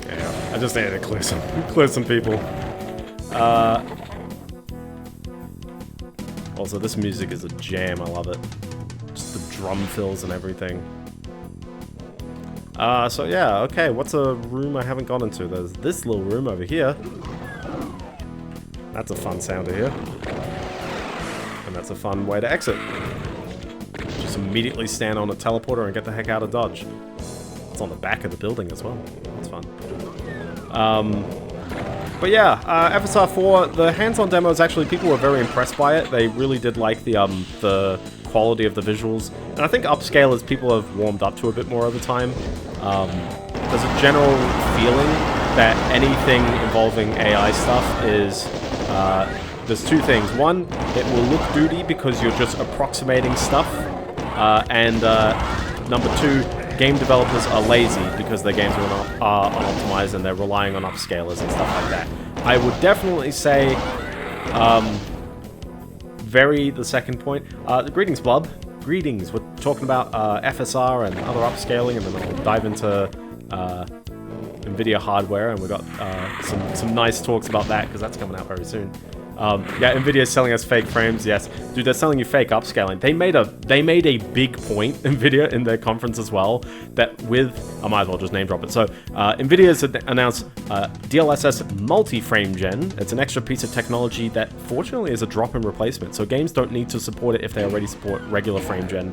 Yeah, I just needed to clear some people. Also, this music is a jam. I love it. Just the drum fills and everything. So yeah, okay. What's a room I haven't gone into? There's this little room over here. That's a fun sound to hear. And that's a fun way to exit. Just immediately stand on a teleporter and get the heck out of Dodge. It's on the back of the building as well. That's fun. But yeah, FSR 4, the hands-on demos, actually, people were very impressed by it. They really did like the quality of the visuals. And I think upscalers, people have warmed up to a bit more over time. There's a general feeling that anything involving AI stuff is... there's two things. One, it will look duty because you're just approximating stuff. And number two, game developers are lazy because their games are unoptimized and they're relying on upscalers and stuff like that. I would definitely say, the second point. Greetings, Blub. Greetings. We're talking about FSR and other upscaling, and then I'll dive into Nvidia hardware, and we've got some nice talks about that because that's coming out very soon. Yeah, Nvidia's selling us fake frames. Yes, dude, they're selling you fake upscaling. They made a big point, Nvidia, in their conference as well, that with I might as well just name drop it. So Nvidia's announced DLSS multi-frame gen. It's an extra piece of technology that fortunately is a drop-in replacement. So games don't need to support it if they already support regular frame gen.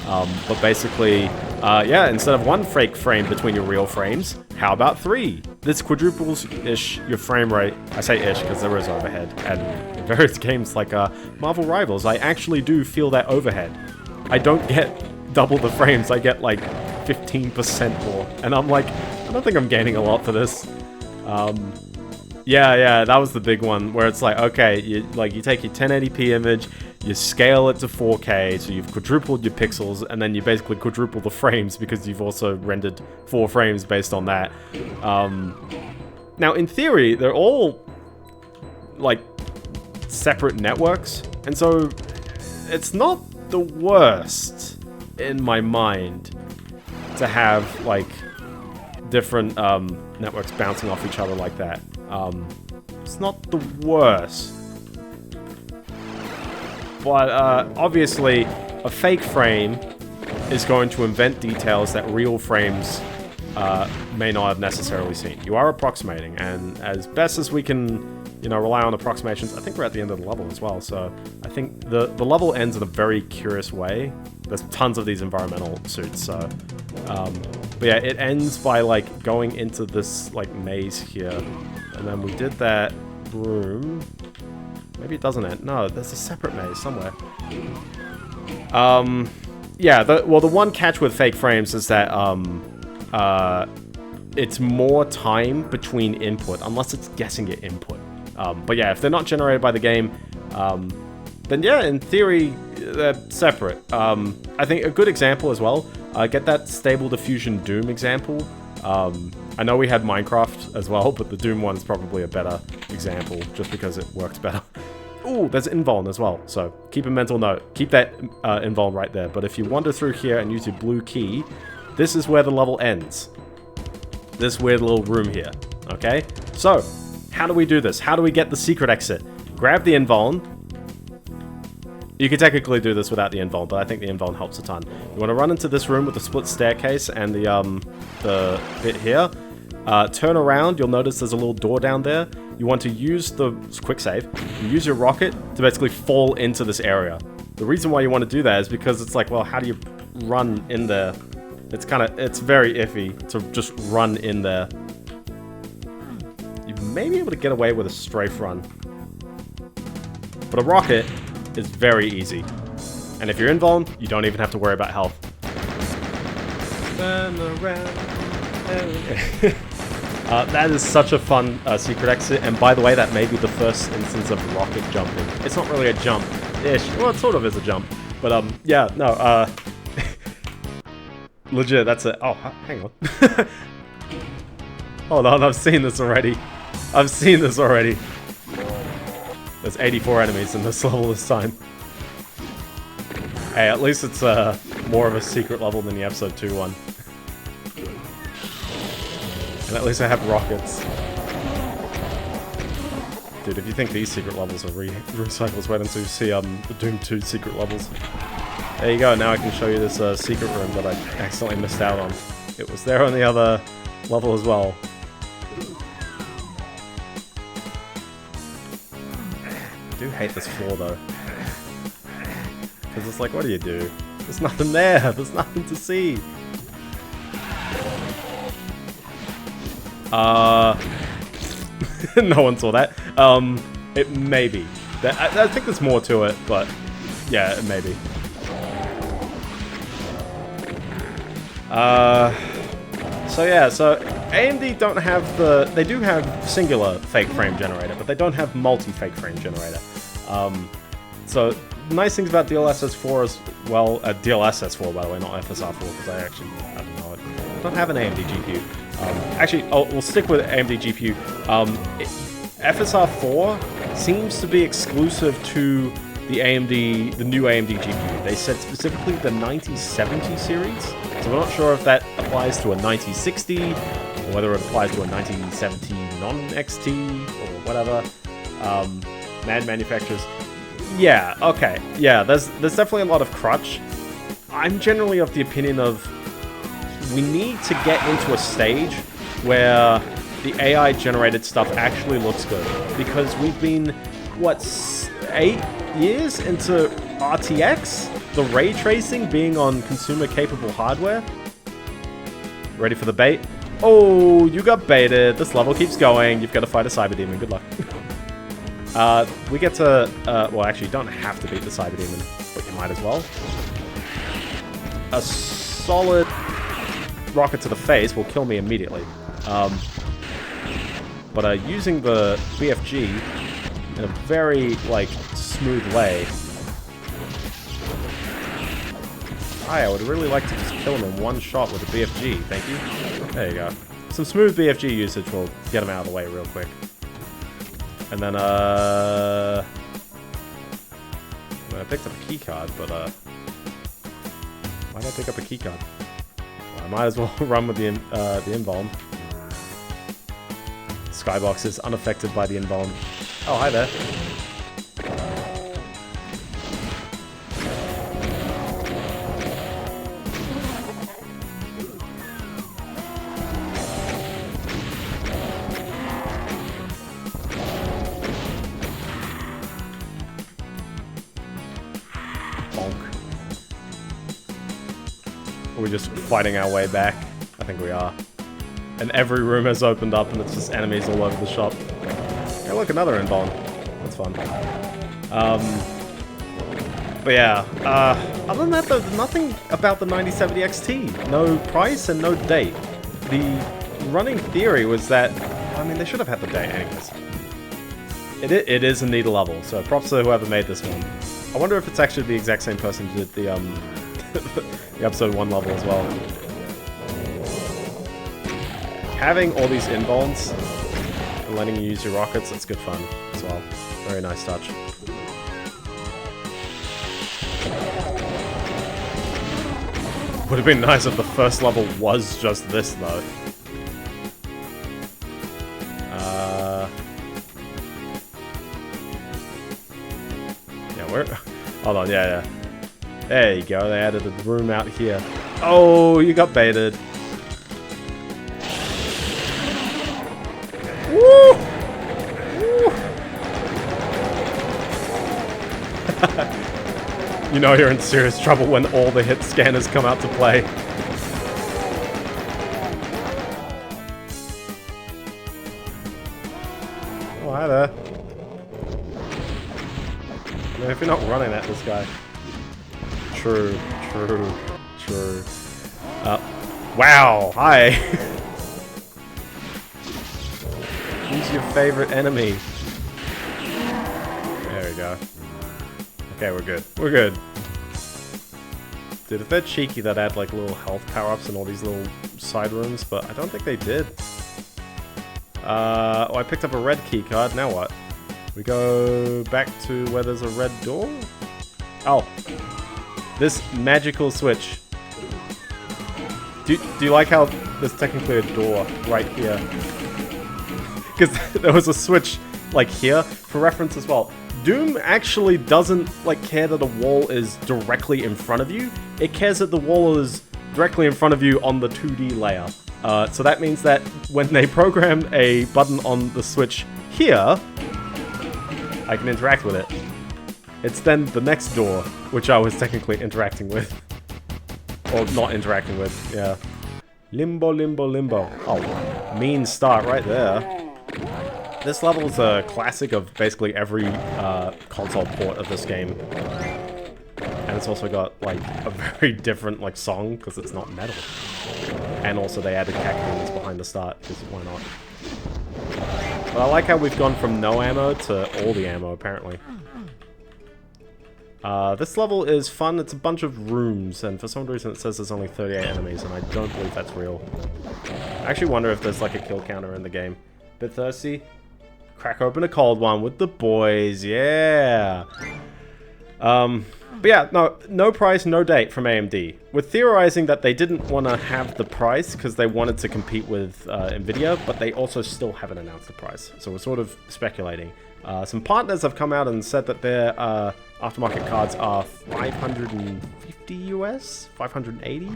But basically, yeah, instead of one fake frame between your real frames, how about 3? This quadruples-ish your frame rate. I say ish because there is overhead. And in various games like Marvel Rivals, I actually do feel that overhead. I don't get double the frames, I get like 15% more. And I'm like, I don't think I'm gaining a lot for this. Yeah, that was the big one, where it's like, okay, you take your 1080p image, you scale it to 4K, so you've quadrupled your pixels, and then you basically quadruple the frames because you've also rendered 4 frames based on that. Now, in theory, they're all, like, separate networks, and so it's not the worst, in my mind, to have, like, different networks bouncing off each other like that. It's not the worst. But obviously, a fake frame is going to invent details that real frames may not have necessarily seen. You are approximating, and as best as we can, you know, rely on approximations, I think we're at the end of the level as well, so I think the level ends in a very curious way. There's tons of these environmental suits, so... but yeah, it ends by, like, going into this, like, maze here, and then we did that room. Maybe it doesn't end. No, there's a separate maze somewhere. Yeah, the one catch with fake frames is that, it's more time between input, unless it's guessing your input. But yeah, if they're not generated by the game, then yeah, in theory, they're separate. I think a good example as well, get that Stable Diffusion Doom example. I know we had Minecraft as well, but the Doom one is probably a better example, just because it works better. Ooh, there's invuln as well, so keep a mental note. Keep that invuln right there, but if you wander through here and use your blue key, this is where the level ends. This weird little room here, okay? So, how do we do this? How do we get the secret exit? Grab the invuln. You could technically do this without the invuln, but I think the invuln helps a ton. You want to run into this room with the split staircase and the bit here. Turn around, you'll notice there's a little door down there. You want to use the quick save. You use your rocket to basically fall into this area. The reason why you want to do that is because it's like, well, how do you run in there? It's very iffy to just run in there. You may be able to get away with a strafe run. But a rocket is very easy. And if you're invuln, you don't even have to worry about health. That is such a fun secret exit, and by the way, that may be the first instance of rocket jumping. It's not really a jump-ish. Well, it sort of is a jump. But, yeah, no, legit, that's it. Oh, hang on. Hold on, I've seen this already. There's 84 enemies in this level this time. Hey, at least it's more of a secret level than the episode 2 one. And at least I have rockets. Dude, if you think these secret levels are recycles, wait until you see the Doom 2 secret levels. There you go, now I can show you this secret room that I accidentally missed out on. It was there on the other level as well. I do hate this floor though. Because it's like, what do you do? There's nothing there, there's nothing to see. No one saw that. It may be. I think there's more to it, but yeah, it may be. So yeah, so AMD don't have they do have singular fake frame generator, but they don't have multi-fake frame generator. So nice things about DLSS 4 as well, DLSS 4 by the way, not FSR 4, because I don't know it. I don't have an AMD GPU. Actually, we'll stick with AMD GPU. FSR 4 seems to be exclusive to the new AMD GPU. They said specifically the 9070 series, so we're not sure if that applies to a 9060, or whether it applies to a 9070 non-XT, or whatever. Mad manufacturers. Yeah, okay. Yeah, there's definitely a lot of crutch. I'm generally of the opinion of we need to get into a stage where the AI-generated stuff actually looks good. Because we've been, what, 8 years into RTX? The ray tracing being on consumer-capable hardware? Ready for the bait? Oh, you got baited. This level keeps going. You've got to fight a cyber demon. Good luck. We get to... well, actually, you don't have to beat the cyber demon, but you might as well. A solid rocket to the face will kill me immediately. But using the BFG in a very, like, smooth way... I would really like to just kill him in one shot with a BFG. Thank you. There you go. Some smooth BFG usage will get him out of the way real quick. And then, I picked up a keycard, but, why did I pick up a keycard? Well, I might as well run with the invuln. Skybox is unaffected by the invuln. Oh, hi there. Are we just fighting our way back? I think we are. And every room has opened up and it's just enemies all over the shop. Hey look, another invuln. That's fun. But yeah, other than that though, nothing about the 9070 XT. No price and no date. The running theory was that, I mean, they should have had the date anyways. It is a neat level, so props to whoever made this one. I wonder if it's actually the exact same person who did the, the episode 1 level as well. Having all these invulns and letting you use your rockets, that's good fun as well. Very nice touch. Would have been nice if the first level was just this though. Yeah, where? Hold on, yeah. There you go, they added a room out here. Oh, you got baited. Woo! Woo! You know you're in serious trouble when all the hit scanners come out to play. Oh, hi there. I mean, if you're not running at this guy. True. Wow, hi! Who's your favorite enemy? There we go. Okay, we're good. We're good. Dude, if they're cheeky, they'd add like little health power-ups in all these little side rooms, but I don't think they did. Oh, I picked up a red key card. Now what? We go back to where there's a red door? Oh. This magical switch. Do you like how there's technically a door right here? Because there was a switch like here for reference as well. Doom actually doesn't like care that a wall is directly in front of you. It cares that the wall is directly in front of you on the 2D layer. So that means that when they program a button on the switch here, I can interact with it. It's then the next door, which I was technically interacting with. Or not interacting with, yeah. Limbo. Oh, mean start right there. This level's a classic of basically every console port of this game. And it's also got, like, a very different, like, song, because it's not metal. And also they added cactus behind the start, because why not? But I like how we've gone from no ammo to all the ammo, apparently. This level is fun. It's a bunch of rooms, and for some reason it says there's only 38 enemies, and I don't believe that's real. I actually wonder if there's, like, a kill counter in the game. Bit thirsty? Crack open a cold one with the boys, yeah! But yeah, no price, no date from AMD. We're theorizing that they didn't want to have the price because they wanted to compete with Nvidia, but they also still haven't announced the price. So we're sort of speculating. Some partners have come out and said that their aftermarket cards are 550 US, 580.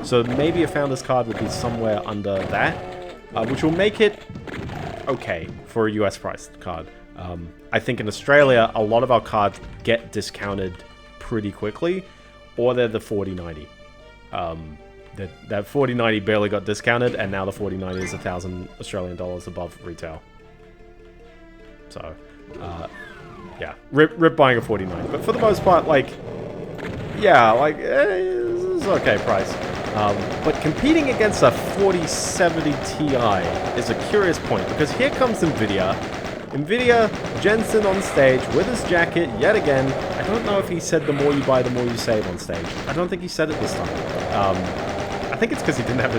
So maybe a founder's card would be somewhere under that, which will make it okay for a US priced card. I think in Australia, a lot of our cards get discounted pretty quickly, or they're the 4090. That 4090 barely got discounted, and now the 4090 is 1,000 Australian dollars above retail. So, yeah, rip buying a 4090. But for the most part, like, yeah, like, it's okay price. But competing against a 4070 Ti is a curious point, because here comes Nvidia. Nvidia, Jensen on stage with his jacket yet again. I don't know if he said the more you buy, the more you save on stage. I don't think he said it this time. I think it's because he didn't have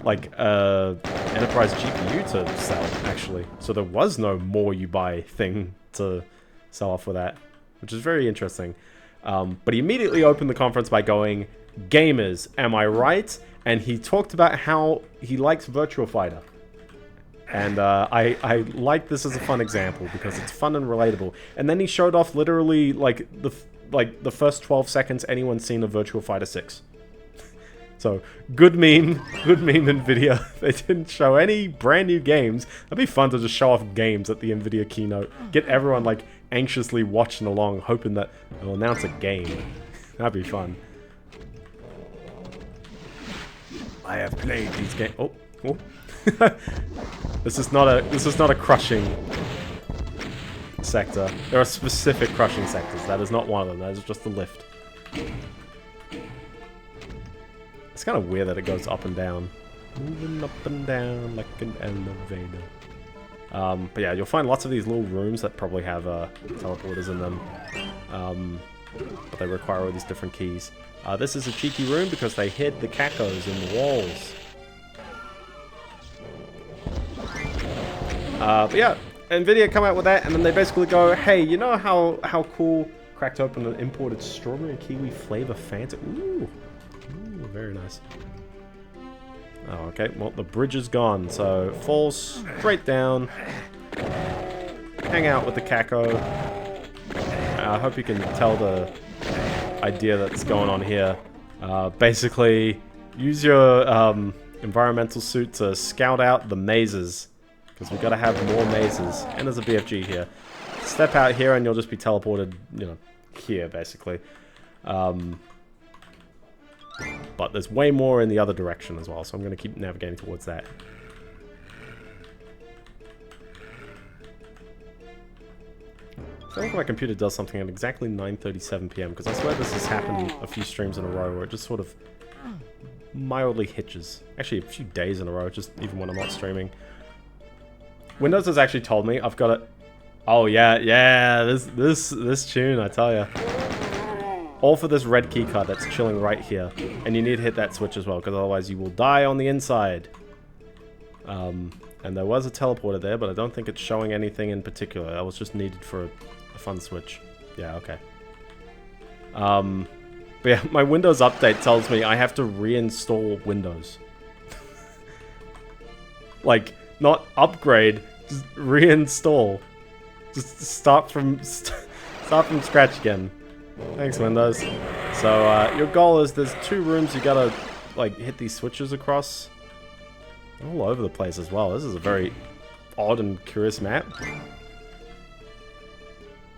a enterprise GPU to sell, actually. So there was no more you buy thing to sell off with that, which is very interesting. But he immediately opened the conference by going, "Gamers, am I right?" And he talked about how he likes Virtua Fighter. And I like this as a fun example because it's fun and relatable. And then he showed off literally like the first 12 seconds anyone's seen of Virtua Fighter 6. So good meme Nvidia. They didn't show any brand new games. That'd be fun to just show off games at the Nvidia keynote. Get everyone like anxiously watching along, hoping that they'll announce a game. That'd be fun. I have played these games. Oh. This is not a crushing sector. There are specific crushing sectors. That is not one of them. That is just the lift. It's kind of weird that it goes up and down. Moving up and down like an elevator. But yeah, you'll find lots of these little rooms that probably have teleporters in them. But they require all these different keys. This is a cheeky room because they hid the cacos in the walls. But yeah, Nvidia come out with that, and then they basically go, "Hey, you know how cool cracked open an imported strawberry and kiwi flavor Fanta? Ooh, very nice." Oh, okay. Well, the bridge is gone, so fall straight down. Hang out with the caco. I hope you can tell the idea that's going on here. Basically, use your environmental suit to scout out the mazes. Because we've got to have more mazes. And there's a BFG here. Step out here and you'll just be teleported, you know, here, basically. But there's way more in the other direction as well, so I'm going to keep navigating towards that. I feel like my computer does something at exactly 9:37 PM, because I swear this has happened a few streams in a row where it just sort of mildly hitches. Actually, a few days in a row, just even when I'm not streaming. Windows has actually told me I've got it. Oh yeah, this tune, I tell ya. All for this red keycard that's chilling right here, and you need to hit that switch as well, because otherwise you will die on the inside. And there was a teleporter there, but I don't think it's showing anything in particular. That was just needed for a fun switch. Yeah, okay. But yeah, my Windows update tells me I have to reinstall Windows. Like, not upgrade, just reinstall. Just start from scratch again. Thanks, Windows. So your goal is there's 2 rooms you gotta like hit these switches across. All over the place as well. This is a very odd and curious map,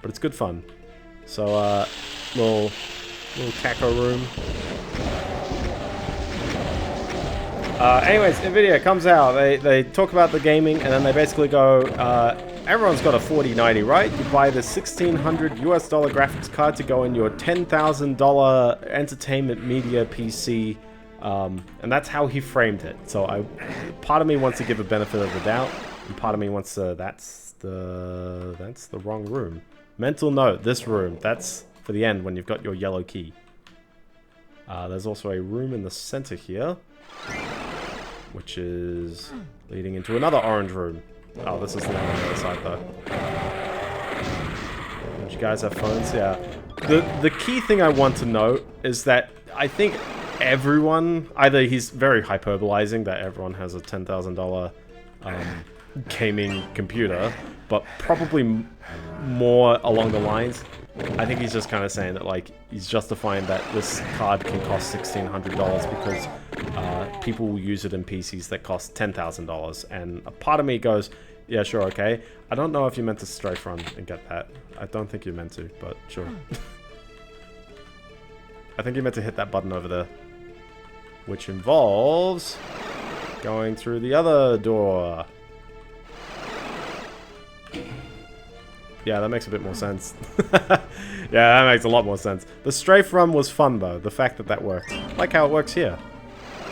but it's good fun. So little caco room. Anyways, Nvidia comes out, they talk about the gaming, and then they basically go, everyone's got a 4090, right? You buy the $1,600 US graphics card to go in your $10,000 entertainment media PC, and that's how he framed it. So part of me wants to give a benefit of the doubt, and part of me wants to, that's the wrong room. Mental note, this room, that's for the end when you've got your yellow key. There's also a room in the center here, which is leading into another orange room. Oh, this is the one on the other side, though. Did you guys have phones? Yeah. The key thing I want to note is that I think everyone, either he's very hyperbolizing that everyone has a $10,000 gaming computer, but probably more along the lines, I think he's just kind of saying that, like, he's justifying that this card can cost $1,600 because people will use it in PCs that cost $10,000. And a part of me goes, yeah, sure, okay. I don't know if you meant to strafe run and get that. I don't think you meant to, but sure. I think you meant to hit that button over there, which involves going through the other door. Yeah, that makes a bit more sense. Yeah, that makes a lot more sense. The strafe run was fun, though. The fact that that worked. Like how it works here.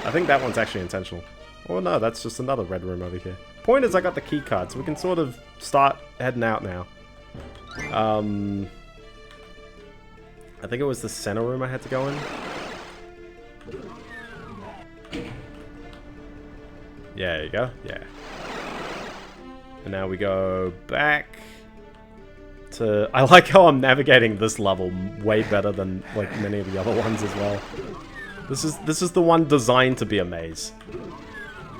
I think that one's actually intentional. Oh, no, that's just another red room over here. Point is, I got the key card, so we can sort of start heading out now. I think it was the center room I had to go in. Yeah, there you go. Yeah. And now we go back to... I like how I'm navigating this level way better than, like, many of the other ones as well. This is the one designed to be a maze.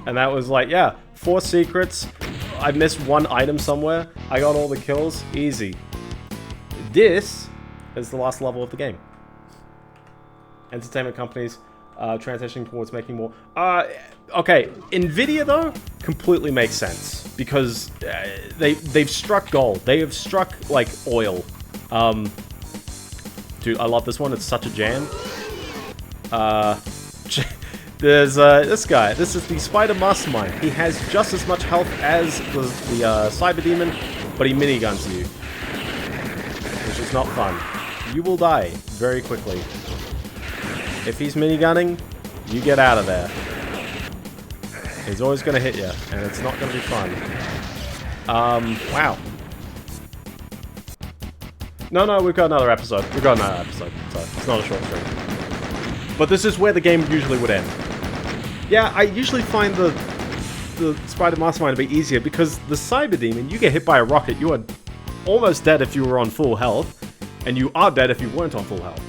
And that was like, yeah, 4 secrets. I missed one item somewhere. I got all the kills. Easy. This is the last level of the game. Entertainment companies transitioning towards making more... okay, Nvidia, though, completely makes sense. Because they've struck gold. They have struck, like, oil. Dude, I love this one. It's such a jam. There's this guy. This is the Spider Mastermind. He has just as much health as the Cyber Demon, but he miniguns you. Which is not fun. You will die very quickly. If he's minigunning, you get out of there. He's always going to hit you, and it's not going to be fun. Wow. No, we've got another episode. So it's not a short stream. But this is where the game usually would end. Yeah, I usually find the Spider Mastermind to be easier because the Cyber Demon, you get hit by a rocket, you are almost dead if you were on full health, and you are dead if you weren't on full health.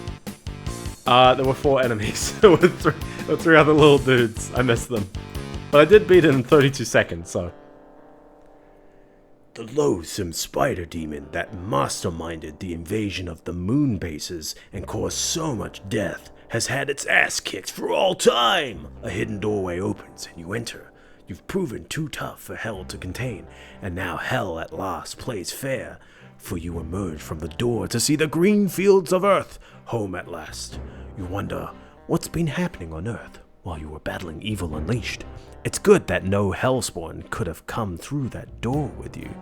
There were 4 enemies. There were 3 other little dudes. I missed them. But I did beat it in 32 seconds, so... The loathsome spider demon that masterminded the invasion of the moon bases and caused so much death has had its ass kicked for all time! A hidden doorway opens and you enter. You've proven too tough for hell to contain, and now hell at last plays fair. For you emerge from the door to see the green fields of Earth, home at last. You wonder, what's been happening on Earth while you were battling evil unleashed? It's good that no hellspawn could have come through that door with you.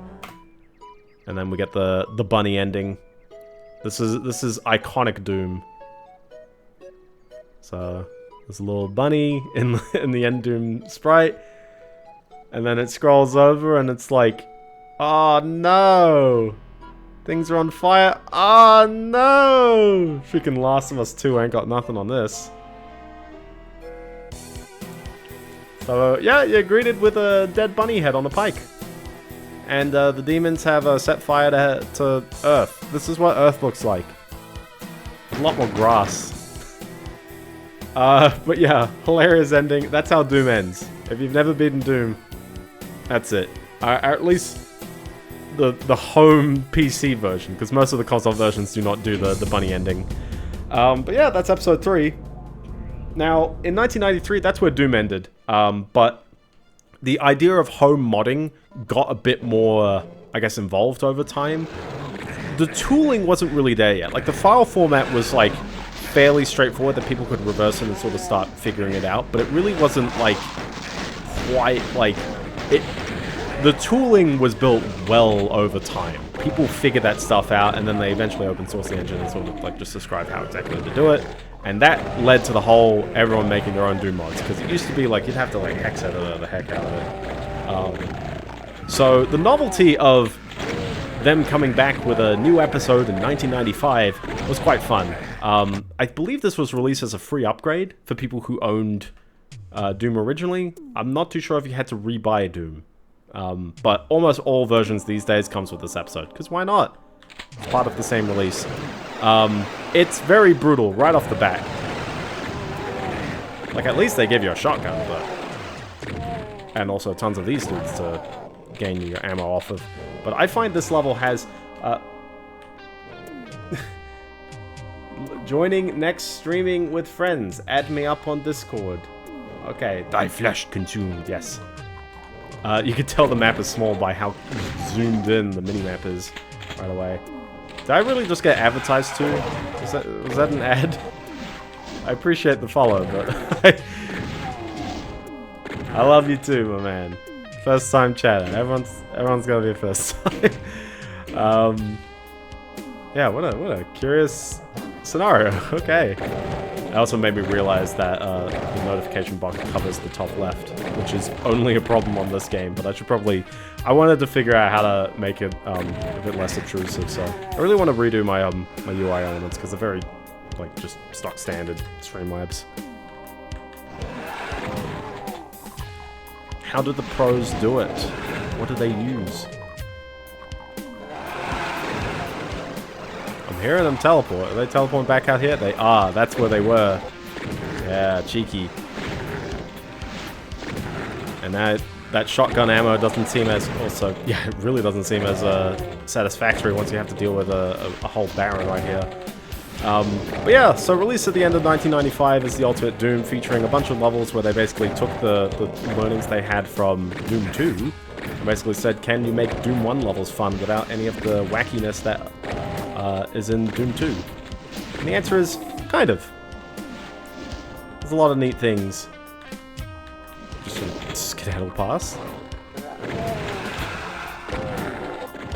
And then we get the bunny ending. This is iconic Doom. So there's a little bunny in the end Doom sprite, and then it scrolls over and it's like, oh no, things are on fire. Oh no, freaking Last of Us 2 ain't got nothing on this. So yeah, you're greeted with a dead bunny head on a pike. And the demons have set fire to Earth. This is what Earth looks like. A lot more grass. But yeah, hilarious ending. That's how Doom ends. If you've never beaten Doom, that's it. Or at least the home PC version, because most of the console versions do not do the bunny ending. But yeah, that's episode 3. Now, in 1993, that's where Doom ended. But the idea of home modding got a bit more, I guess, involved over time. The tooling wasn't really there yet. Like, the file format was, like, fairly straightforward that people could reverse it and sort of start figuring it out. But it really wasn't, like, quite, like... The tooling was built well over time. People figured that stuff out, and then they eventually open sourced the engine and sort of, like, just described how exactly to do it. And that led to the whole everyone making their own Doom mods, because it used to be like you'd have to like hex editor the heck out of it. So the novelty of them coming back with a new episode in 1995 was quite fun. I believe this was released as a free upgrade for people who owned Doom originally. I'm not too sure if you had to rebuy Doom, but almost all versions these days comes with this episode, because why not? It's part of the same release. It's very brutal right off the bat. Like, at least they give you a shotgun, but... And also tons of these dudes to gain your ammo off of. But I find this level has... Joining next streaming with friends. Add me up on Discord. Okay. Thy flesh consumed. Yes. You can tell the map is small by how zoomed in the minimap is right away. Did I really just get advertised to? Was that an ad? I appreciate the follow, but I love you too, my man. First time chatting. Everyone's gonna be a first time. Yeah, what a curious scenario. Okay. It also made me realize that the notification box covers the top left, which is only a problem on this game, but I should probably... I wanted to figure out how to make it a bit less obtrusive, so... I really want to redo my my UI elements, because they're very, like, just stock standard Streamlabs. How do the pros do it? What do they use? I'm hearing them teleport. Are they teleporting back out here? They are. That's where they were. Yeah, cheeky. And that shotgun ammo doesn't seem as... Also, yeah, it really doesn't seem as satisfactory once you have to deal with a whole barrel right here. But yeah, so released at the end of 1995 is the Ultimate Doom, featuring a bunch of levels where they basically took the learnings they had from Doom 2 and basically said, can you make Doom 1 levels fun without any of the wackiness that is in Doom 2? And the answer is, kind of. There's a lot of neat things. Just a skedaddle pass.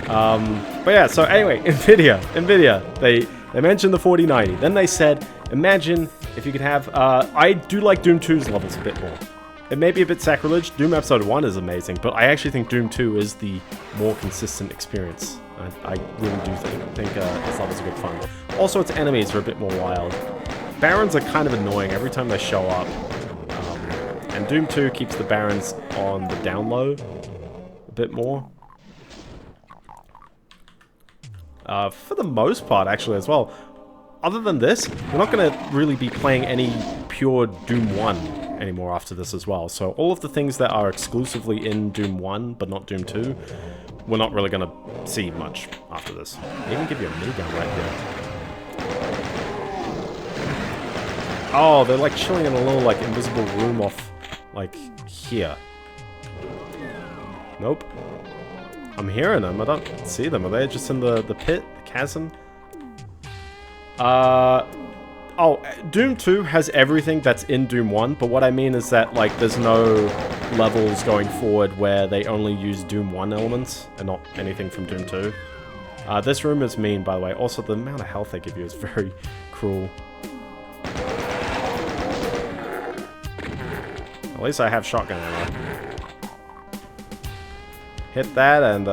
But yeah, so anyway, Nvidia, they mentioned the 4090. Then they said, imagine if you could have... I do like Doom 2's levels a bit more. It may be a bit sacrilege. Doom Episode 1 is amazing, but I actually think Doom 2 is the more consistent experience. I really do think this level's a good fun. Also, its enemies are a bit more wild. Barons are kind of annoying every time they show up. And Doom 2 keeps the Barons on the down low a bit more. For the most part, actually, as well. Other than this, we're not going to really be playing any pure Doom 1 anymore after this as well. So all of the things that are exclusively in Doom 1, but not Doom 2, we're not really going to see much after this. They even give you a minigun right here. Oh, they're like chilling in a little like invisible room off, like, here. Nope. I'm hearing them. I don't see them. Are they just in the pit? The chasm? Oh, Doom 2 has everything that's in Doom 1, but what I mean is that, like, there's no levels going forward where they only use Doom 1 elements and not anything from Doom 2. This room is mean, by the way. Also, the amount of health they give you is very cruel. At least I have shotgun ammo. Hit that and,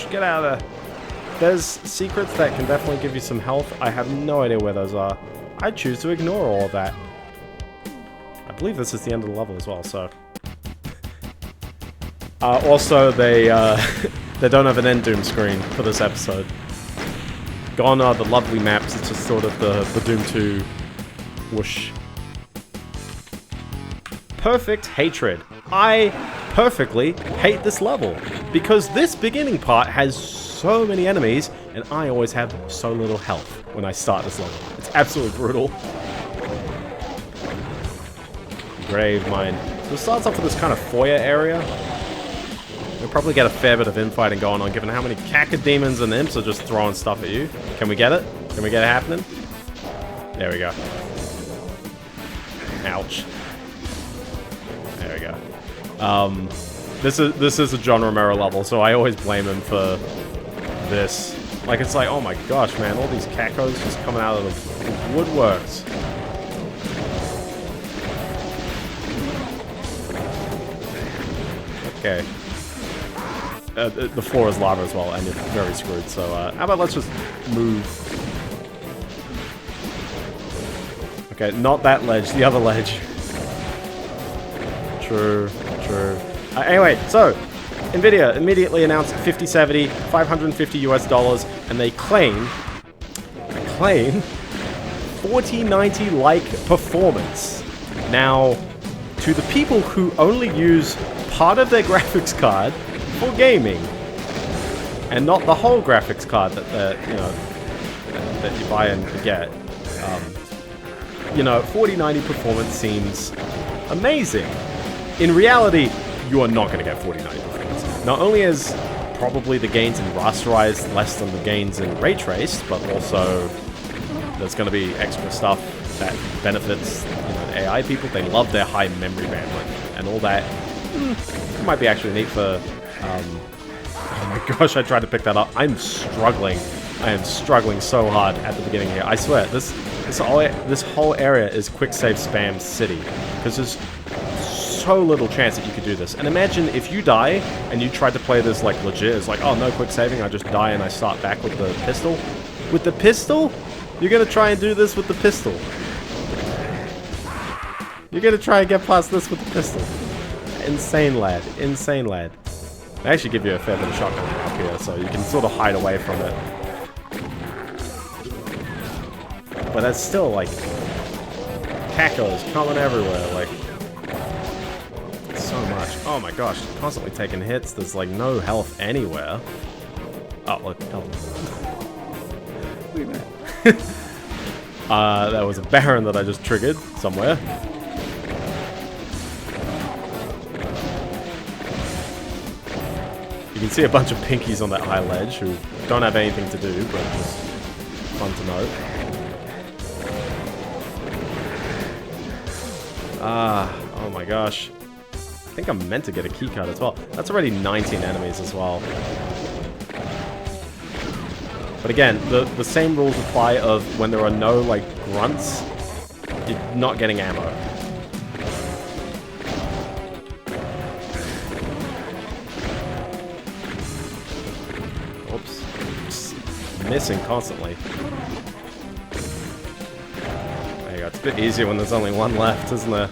get out of there. There's secrets that can definitely give you some health. I have no idea where those are. I choose to ignore all of that. I believe this is the end of the level as well, so... also, they don't have an end Doom screen for this episode. Gone are the lovely maps, it's just sort of the Doom 2 whoosh. Perfect hatred. I perfectly hate this level, because this beginning part has so many enemies, and I always have so little health when I start this level. It's absolutely brutal. Grave mine. So it starts off with this kind of foyer area. We'll probably get a fair bit of infighting going on, given how many cacodemons and imps are just throwing stuff at you. Can we get it? Can we get it happening? There we go. Ouch. There we go. This is a John Romero level, so I always blame him for this. Like, it's like, oh my gosh, man, all these cacos just coming out of the woodworks. Okay. The floor is lava as well, and you're very screwed, so how about let's just move. Okay, not that ledge, the other ledge. True, true. Anyway, so, Nvidia immediately announced 5070, $550 US, and they claim 4090-like performance. Now, to the people who only use part of their graphics card for gaming, and not the whole graphics card that you buy and get, 4090 performance seems amazing. In reality, you are not going to get 4090 performance. Not only is probably the gains in rasterized less than the gains in ray traced, but also there's going to be extra stuff that benefits the AI people. They love their high memory bandwidth and all that. It might be actually neat for... oh my gosh, I tried to pick that up. I'm struggling. I am struggling so hard at the beginning here. I swear, this whole area is quick save spam city. Because there's so little chance that you could do this. And imagine if you die and you tried to play this like legit. It's like, oh, no quick saving. I just die and I start back with the pistol. With the pistol? You're going to try and do this with the pistol. You're going to try and get past this with the pistol. Insane, lad. Insane, lad. They actually give you a fair bit of shotgun up here, so you can sort of hide away from it. But that's still, like, cacos coming everywhere, like, so much. Oh my gosh, constantly taking hits. There's, like, no health anywhere. Oh, look, health. Look at that. That was a Baron that I just triggered somewhere. You can see a bunch of pinkies on that high ledge who don't have anything to do, but just fun to note. Oh my gosh. I think I'm meant to get a keycard as well. That's already 19 enemies as well. But again, the same rules apply of when there are no, like, grunts, you're not getting ammo. Oops. Just missing constantly. There you go. It's a bit easier when there's only one left, isn't there?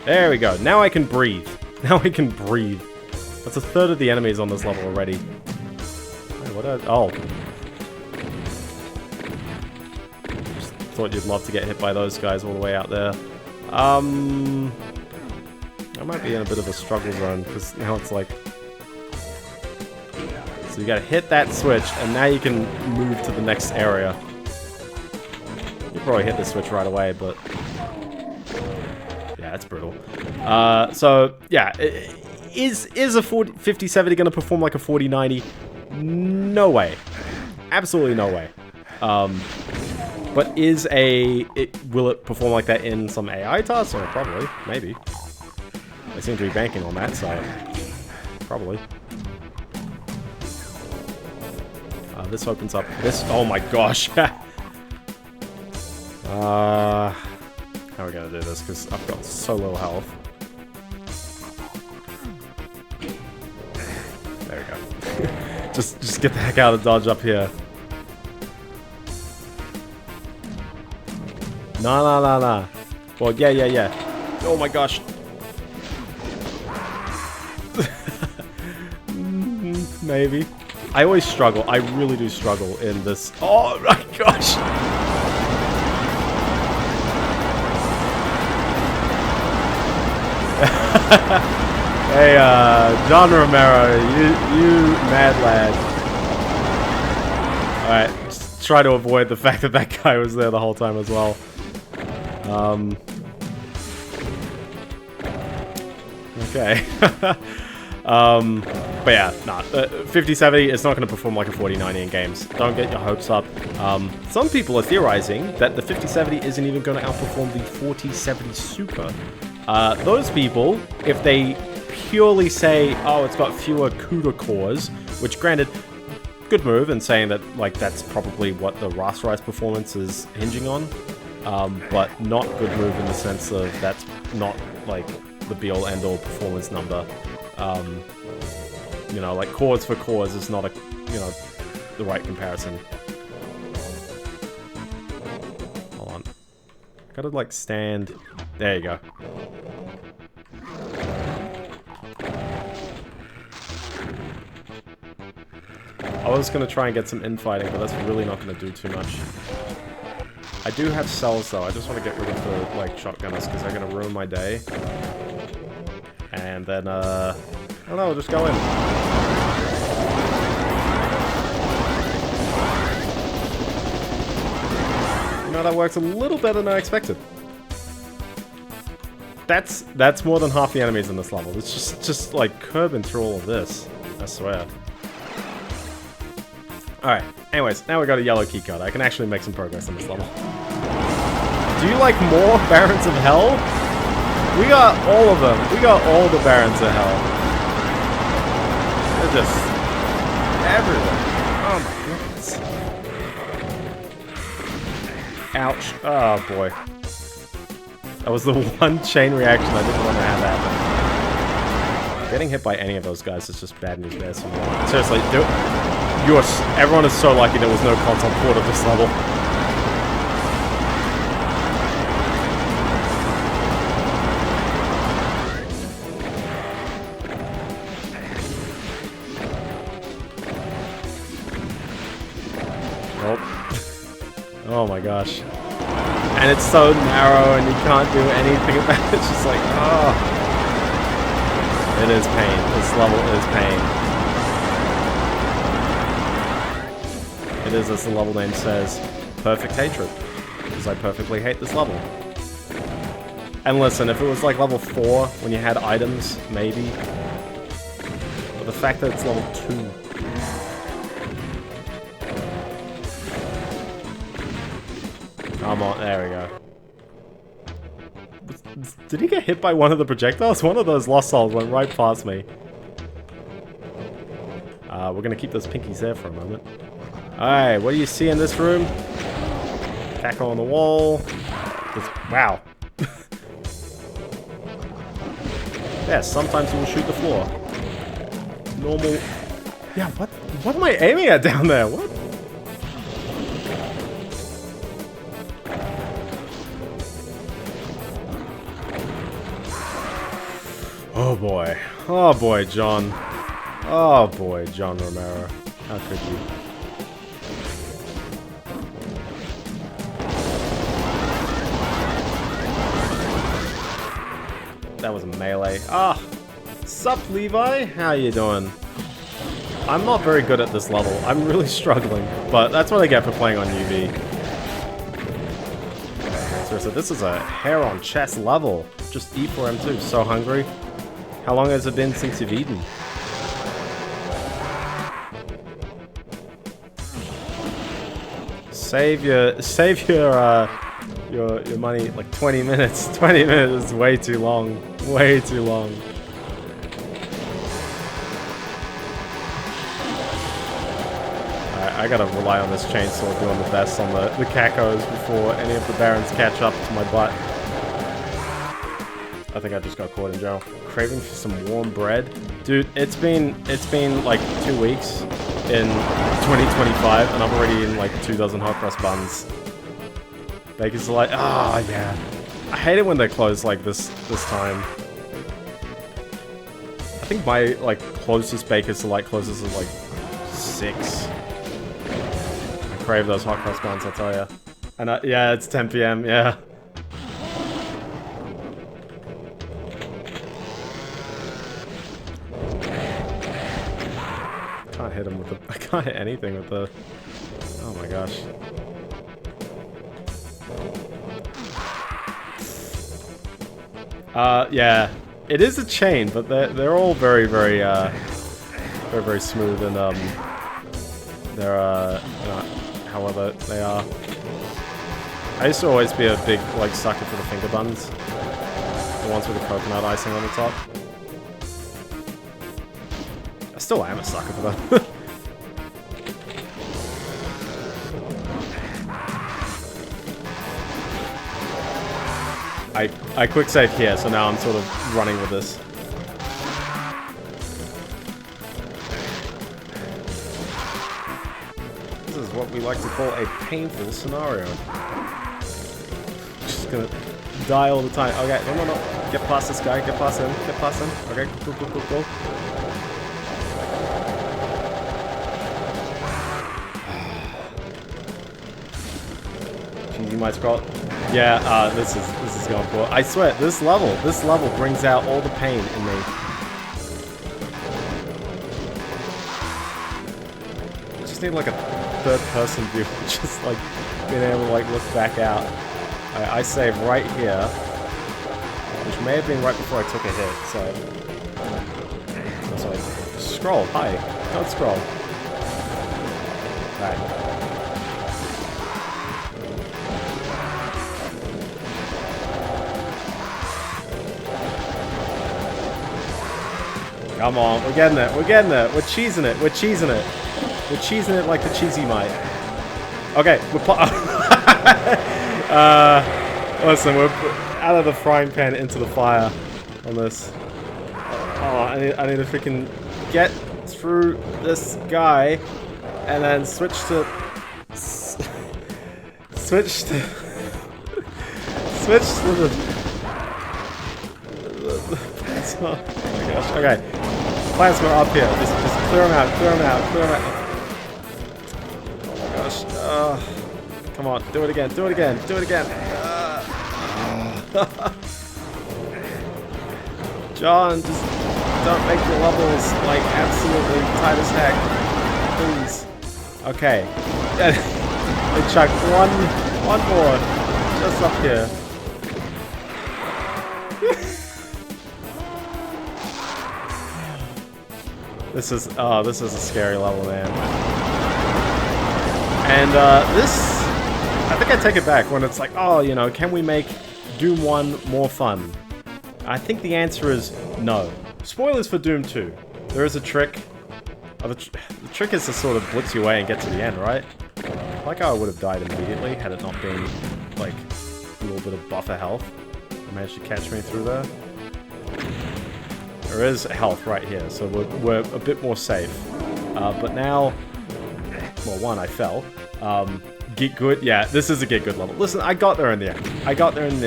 There we go. Now I can breathe. Now I can breathe. That's a third of the enemies on this level already. Wait, what? Oh. Just thought you'd love to get hit by those guys all the way out there. I might be in a bit of a struggle zone, because now it's like... So you gotta hit that switch, and now you can move to the next area. You'll probably hit the switch right away, but... Yeah, that's brutal. So, yeah. Is a 5070 gonna perform like a 4090? No way. Absolutely no way. But will it perform like that in some AI tasks? Or probably, maybe. They seem to be banking on that, so probably. This opens up this. Oh my gosh! How are we gonna do this? Because I've got so low health. There we go. just get the heck out of dodge up here. Nah. Well, yeah. Oh my gosh. Maybe. I always struggle. I really do struggle in this. Oh my gosh. Hey, John Romero, you mad lad. Alright, just try to avoid the fact that that guy was there the whole time as well. Okay. But yeah, nah, 5070 is not going to perform like a 4090 in games. Don't get your hopes up. Some people are theorizing that the 5070 isn't even going to outperform the 4070 Super. Those people, if they purely say, oh, it's got fewer CUDA cores, which granted, good move in saying that, like, that's probably what the rasterized performance is hinging on, but not good move in the sense of that's not, like, the be-all end-all performance number. You know, like, cores for cores is not a, you know, the right comparison. Hold on. Gotta, like, stand. There you go. I was gonna try and get some infighting, but that's really not gonna do too much. I do have cells though. I just want to get rid of the like shotgunners because they're gonna ruin my day. And then I don't know, we'll just go in. You know, that works a little better than I expected. That's more than half the enemies in this level. It's just like curbing through all of this. I swear. Alright, anyways, now we got a yellow keycard. I can actually make some progress on this level. Do you like more Barons of Hell? We got all of them. We got all the Barons of Hell. They're just everywhere. Oh my goodness. Ouch. Oh boy. That was the one chain reaction I didn't want to have happen. Getting hit by any of those guys is just bad news there. So seriously, everyone is so lucky there was no console port of this level. Oh my gosh. And it's so narrow and you can't do anything about it. It's just like, oh. It is pain. This level is pain. It is, as the level name says, perfect hatred. Because I perfectly hate this level. And listen, if it was like level 4, when you had items, maybe. But the fact that it's level 2... Come on, there we go. Did he get hit by one of the projectiles? One of those lost souls went right past me. We're gonna keep those pinkies there for a moment. Alright, what do you see in this room? Tackle on the wall. Wow. Yeah, sometimes he will shoot the floor. Normal... Yeah, what am I aiming at down there? What? Oh boy. Oh boy, John. Oh boy, John Romero. How could you? That was a melee. Ah! Sup, Levi? How you doing? I'm not very good at this level. I'm really struggling. But that's what I get for playing on UV. Seriously, this is a hair-on-chest level. Just eat for him too. So hungry. How long has it been since you've eaten? Save your money like 20 minutes. 20 minutes is way too long. Way too long. I gotta rely on this chainsaw doing the best on the cacos before any of the barons catch up to my butt. I think I just got caught in jail. Craving for some warm bread? Dude, it's been like 2 weeks in 2025 and I'm already in like 2 dozen hot cross buns. Baker's like, oh yeah. I hate it when they close like this time. I think my like closest Baker's Delight closes at like 6. I crave those hot cross buns, I'll tell ya. And yeah, it's 10 PM, yeah. Hit him with the... I can't hit anything with the... Oh my gosh. Yeah. It is a chain, but they're all very, very, very smooth and, they're, however they are. I used to always be a big, like, sucker for the finger buns. The ones with the coconut icing on the top. I still am a sucker for them. I quick save here, so now I'm sort of running with this. This is what we like to call a painful scenario. Just gonna die all the time. Okay, no. Get past this guy, get past him, get past him. Okay, cool. might scroll. Yeah, this is going for it. I swear, this level brings out all the pain in me. I just need like a third-person view, just like being able to like look back out. I save right here, which may have been right before I took a hit. So sorry. Scroll. Hi. Don't scroll. Right. Come on, we're getting it, we're getting it, we're cheesing it, we're cheesing it. We're cheesing it like the cheesy might. Okay, we're listen, we're out of the frying pan into the fire on this. Oh, I need to freaking get through this guy and then switch to the plasma. Oh my gosh. Okay. Plasma up here. Just clear him out, clear him out, clear him out. Oh my gosh. Come on, do it again, do it again, do it again. John, just don't make your levels like absolutely tight as heck. Please. Okay. They chuck one more. Just up here. This is a scary level, man. And this, I think I take it back when it's like, oh, you know, can we make Doom 1 more fun? I think the answer is no. Spoilers for Doom 2. There is a trick. The trick is to sort of blitz your way and get to the end, right? Like I would have died immediately had it not been like a little bit of buffer health. It managed to catch me through there. There is health right here, so we're a bit more safe. But now, well, one, I fell. Get good, yeah, this is a get good level. Listen, I got there in the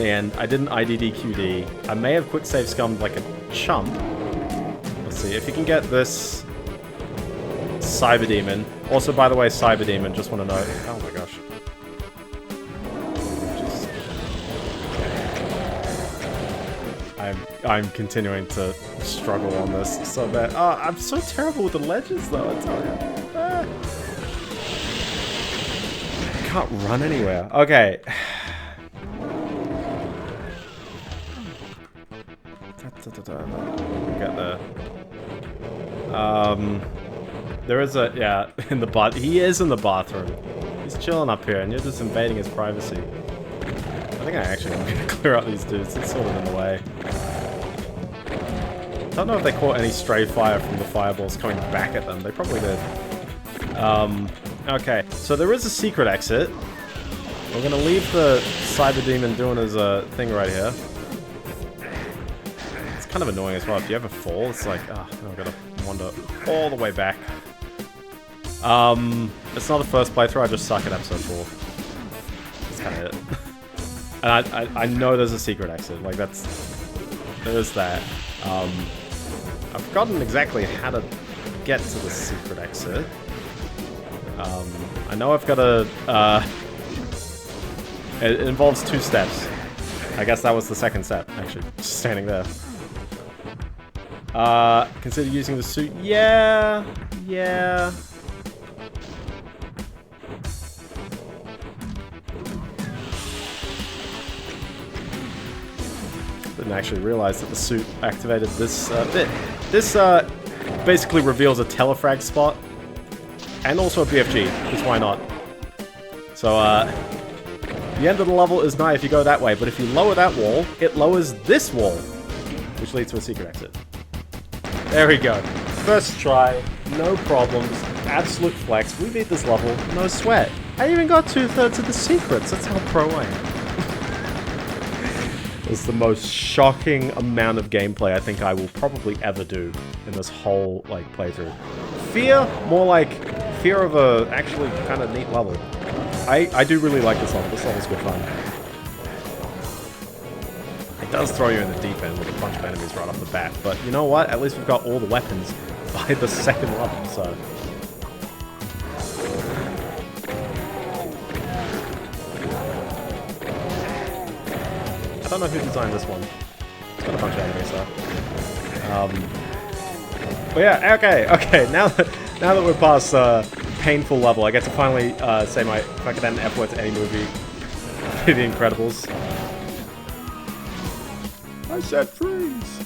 end. I didn't IDD-QD. I may have quick save scummed like a chump. Let's see, if you can get this Cyber Demon. Also, by the way, Cyber Demon, just want to know. Oh my gosh. I'm continuing to struggle on this so bad. Oh, I'm so terrible with the ledges, though, I tell you. I can't run anywhere. Okay. Get there. There is a, yeah, in the bath. He is in the bathroom. He's chilling up here, and you're just invading his privacy. I think I actually am gonna clear out these dudes. It's sort of in the way. I don't know if they caught any stray fire from the fireballs coming back at them. They probably did. Okay, so there is a secret exit. We're gonna leave the Cyber Demon doing his thing right here. It's kind of annoying as well. If you ever fall, it's like, ah, oh, I've gotta wander all the way back. It's not the first playthrough, I just suck at episode 4. That's kind of it. And I know there's a secret exit, like there's that. I've forgotten exactly how to get to the secret exit. I know I've got to, it involves 2 steps. I guess that was the second step, actually, just standing there. Consider using the suit. Yeah. Didn't actually realize that the suit activated this bit. This basically reveals a telefrag spot and also a BFG, because why not? So the end of the level is nice if you go that way, but if you lower that wall, it lowers this wall, which leads to a secret exit. There we go. First try, no problems, absolute flex. We beat this level, no sweat. I even got 2/3 of the secrets. That's how pro I am. It's the most shocking amount of gameplay I think I will probably ever do in this whole, like, playthrough. Fear? More like fear of a actually kind of neat level. I do really like this level. This level's good fun. It does throw you in the deep end with a bunch of enemies right off the bat, but you know what? At least we've got all the weapons by the second level, so... don't know who designed this one. It's got a bunch of anime stuff. But yeah, okay. Now that we're past painful level, I get to finally say if I could add an F word to any movie, The Incredibles. I said freeze.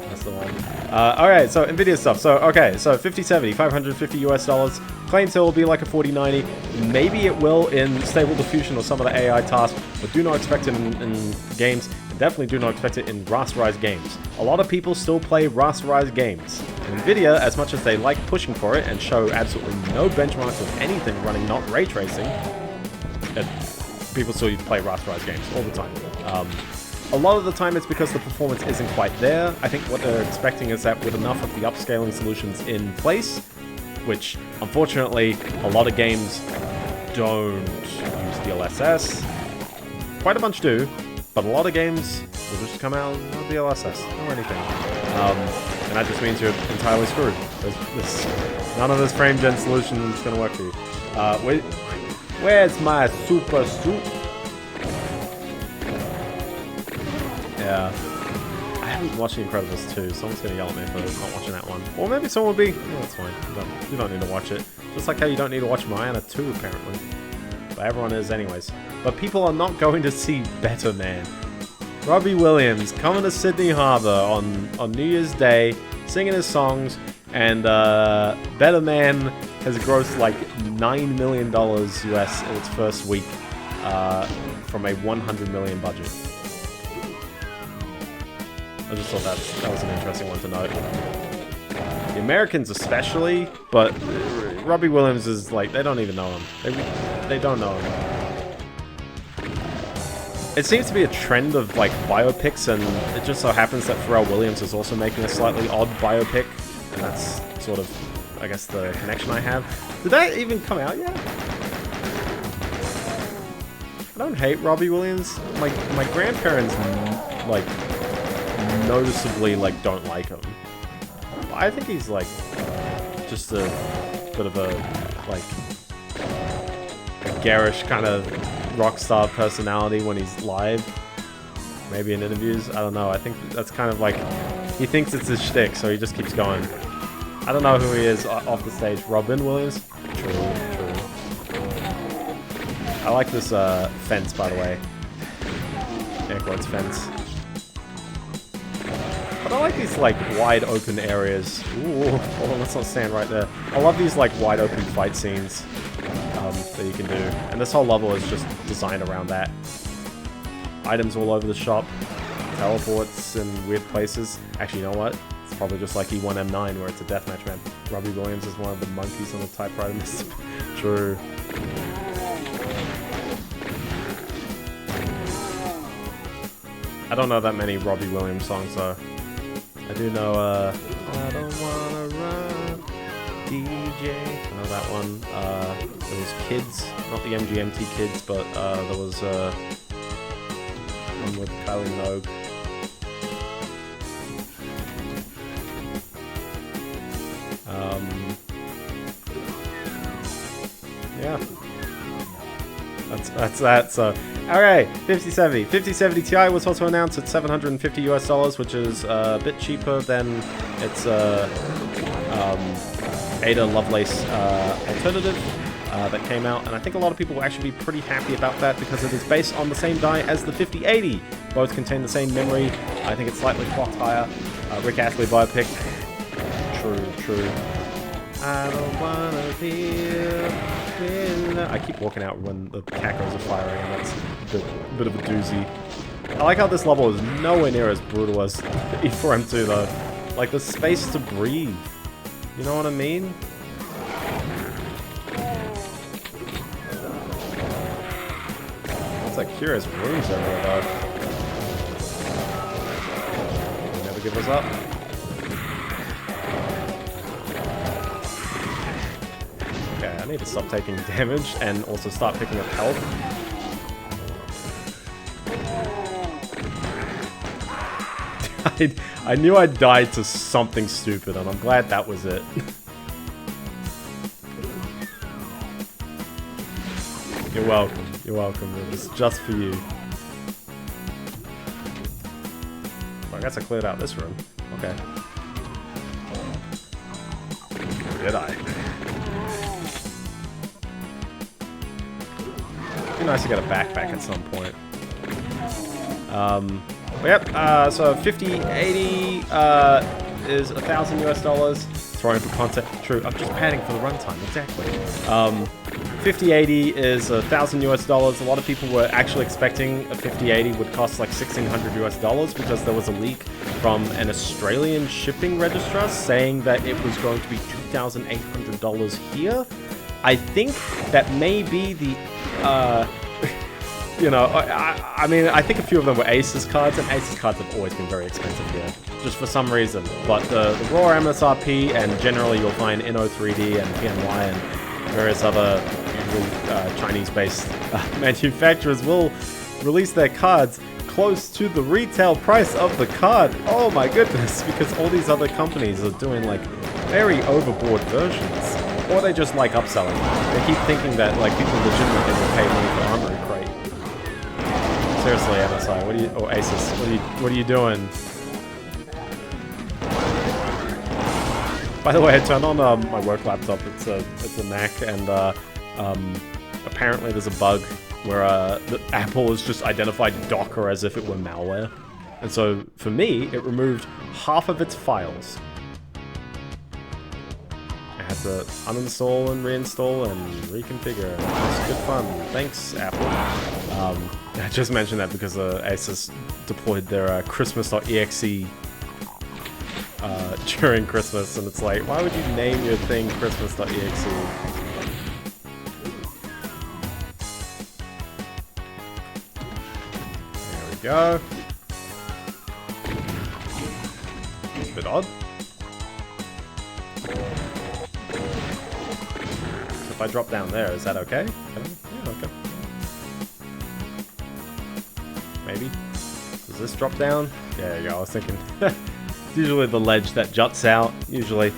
That's the one. Alright, so Nvidia stuff. So, okay, so 5070, $550 US. Claims it will be like a 4090. Maybe it will in Stable Diffusion or some of the AI tasks, but do not expect it in games. And definitely do not expect it in rasterized games. A lot of people still play rasterized games. And Nvidia, as much as they like pushing for it and show absolutely no benchmarks of anything running not ray tracing, people still play rasterized games all the time. A lot of the time it's because the performance isn't quite there. I think what they're expecting is that with enough of the upscaling solutions in place, which unfortunately a lot of games don't use DLSS. Quite a bunch do, but a lot of games will just come out no DLSS, no anything. And that just means you're entirely screwed. None of this frame gen solution is going to work for you. Where's my super soup? Yeah. I haven't watched The Incredibles 2. Someone's going to yell at me for not watching that one. Or maybe someone will be. No, that's fine. You don't need to watch it. Just like how you don't need to watch Moana 2, apparently. But everyone is anyways. But people are not going to see Better Man. Robbie Williams coming to Sydney Harbour on New Year's Day, singing his songs, and Better Man has grossed like $9 million US in its first week from a $100 million budget. I just thought that was an interesting one to note. The Americans especially, but Robbie Williams is like, they don't even know him. They don't know him. It seems to be a trend of like biopics, and it just so happens that Pharrell Williams is also making a slightly odd biopic, and that's sort of, I guess, the connection I have. Did that even come out yet? I don't hate Robbie Williams. My grandparents like noticeably like don't like him. I think he's like just a bit of a like a garish kind of rock star personality when he's live, maybe in interviews. I don't know. I think that's kind of like he thinks it's his shtick, so he just keeps going. I don't know who he is off the stage. Robin Williams? True. I like this fence, by the way. Air quotes fence. But I like these like wide open areas. Ooh, hold on, let's not stand right there. I love these like wide open fight scenes that you can do. And this whole level is just designed around that. Items all over the shop. Teleports in weird places. Actually, you know what? It's probably just like E1M9 where it's a deathmatch map. Robbie Williams is one of the monkeys on the typewriter. True. I don't know that many Robbie Williams songs though. I do know, I don't wanna run, DJ. I know that one. There was Kids, not the MGMT Kids, but there was one with Kylie Minogue. Yeah. That's that, so. Alright, 5070. 5070 Ti was also announced at $750 US, which is a bit cheaper than its Ada Lovelace alternative that came out, and I think a lot of people will actually be pretty happy about that because it is based on the same die as the 5080. Both contain the same memory. I think it's slightly clocked higher. Rick Astley biopic. True. I don't wanna feel. I keep walking out when the cacos are firing, and that's a bit of a doozy. I like how this level is nowhere near as brutal as E4M2 though. Like, the space to breathe. You know what I mean? It's like curious rooms everywhere though. Never give us up. I need to stop taking damage and also start picking up health. I knew I died to something stupid, and I'm glad that was it. You're welcome. You're welcome. It was just for you. Well, I guess I cleared out this room. Okay. Did I? It'd be nice to get a backpack at some point. Yep, so 5080 is $1,000 US. Throwing for content. True, I'm just padding for the runtime, exactly. 5080 is $1,000 US. A lot of people were actually expecting a 5080 would cost like $1,600 US because there was a leak from an Australian shipping registrar saying that it was going to be $2,800 here. I think that may be the, you know, I mean, I think a few of them were Asus cards, and Asus cards have always been very expensive here, just for some reason. But the raw MSRP, and generally you'll find Inno3D and PNY and various other Chinese-based manufacturers will release their cards close to the retail price of the card. Oh my goodness, because all these other companies are doing like very overboard versions. Or they just like upselling. They keep thinking that like people legitimately will pay money for Armory Crate. Seriously, MSI, what are you, or Asus, what are you doing? By the way, I turned on my work laptop. It's a Mac, and apparently there's a bug where Apple has just identified Docker as if it were malware, and so for me, it removed half of its files. I had to uninstall and reinstall and reconfigure. It was good fun. Thanks, Apple. I just mentioned that because Asus deployed their Christmas.exe during Christmas, and it's like, why would you name your thing Christmas.exe? There we go. It's a bit odd. So if I drop down there, is that okay? Yeah, okay. Maybe. Does this drop down? Yeah, there you go. I was thinking. Usually the ledge that juts out, usually.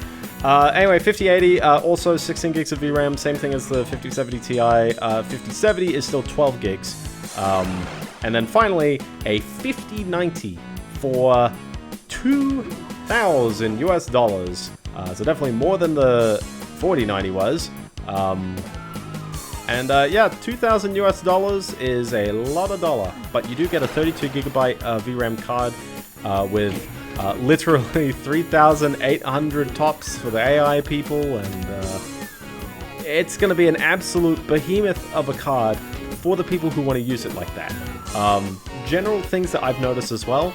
Anyway, 5080, also 16 gigs of VRAM, same thing as the 5070 Ti. 5070 is still 12 gigs. And then finally, a 5090 for $2,000 US. So definitely more than the 4090 was. Yeah, $2,000 US is a lot of dollar, but you do get a 32 gigabyte VRAM card with literally 3,800 tops for the AI people, and it's going to be an absolute behemoth of a card for the people who want to use it like that. General things that I've noticed as well,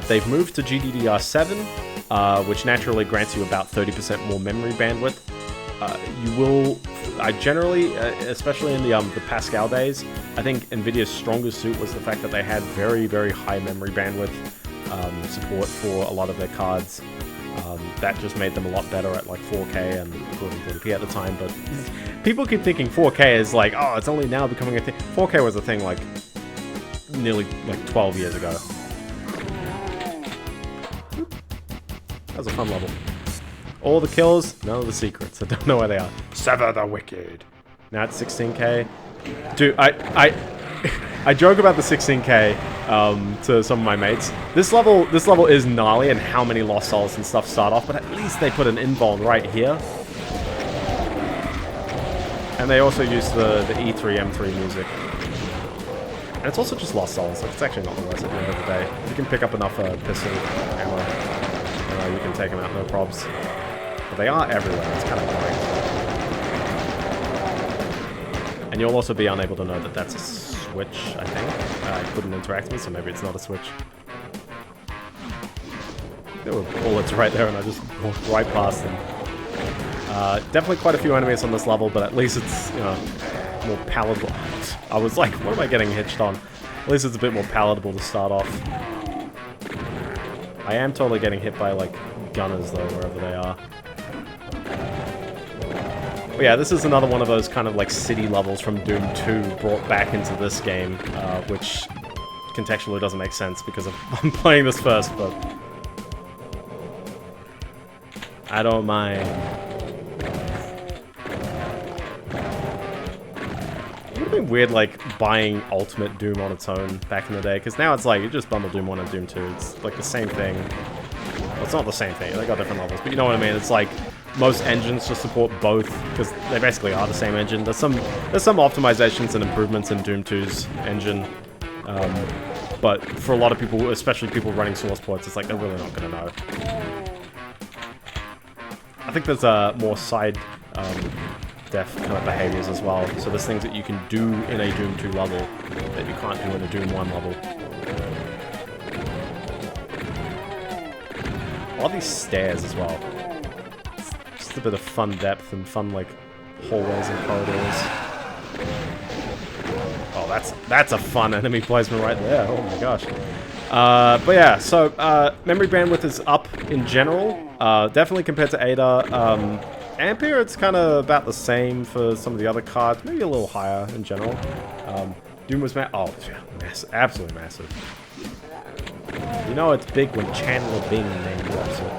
they've moved to GDDR7, which naturally grants you about 30% more memory bandwidth. You will, I generally, especially in the Pascal days, I think Nvidia's strongest suit was the fact that they had very, very high memory bandwidth support for a lot of their cards. That just made them a lot better at like 4K and 1440p at the time, but people keep thinking 4K is like, oh, it's only now becoming a thing. 4K was a thing like nearly like 12 years ago. That was a fun level. All the kills, none of the secrets. I don't know where they are. Sever the wicked. Now it's 16K. Dude, I joke about the 16K to some of my mates. This level is gnarly, and how many lost souls and stuff start off, but at least they put an invuln right here. And they also use the E3 M3 music. And it's also just lost souls. It's actually not the worst at the end of the day. If you can pick up enough pistol ammo, you can take them out, no probs. But they are everywhere. It's kind of annoying. And you'll also be unable to know that that's a switch, I think. It couldn't interact with me, so maybe it's not a switch. There were bullets right there, and I just walked right past them. Definitely quite a few enemies on this level, but at least it's, you know, more palatable. I was like, what am I getting hitched on? At least it's a bit more palatable to start off. I am totally getting hit by, like, gunners, though, wherever they are. But yeah, this is another one of those kind of, like, city levels from Doom 2 brought back into this game, which contextually doesn't make sense because I'm playing this first, but I don't mind. been weird, like, buying Ultimate Doom on its own back in the day, because now it's like, you just bundle Doom 1 and Doom 2. It's like the same thing. Well, it's not the same thing, they got different levels, but you know what I mean? It's like, most engines just support both, because they basically are the same engine. There's some optimizations and improvements in Doom 2's engine, but for a lot of people, especially people running source ports, it's like, they're really not going to know. I think there's more side def kind of behaviors as well. So there's things that you can do in a Doom 2 level that you can't do in a Doom 1 level. A lot of these stairs as well. It's just a bit of fun depth and fun like hallways and corridors. Oh, that's a fun enemy placement right there. Oh my gosh. But yeah, so memory bandwidth is up in general. Definitely compared to Ada. Ampere, it's kind of about the same for some of the other cards, maybe a little higher in general. Doom was massive, absolutely massive. You know it's big when Chandler Bing name drops it.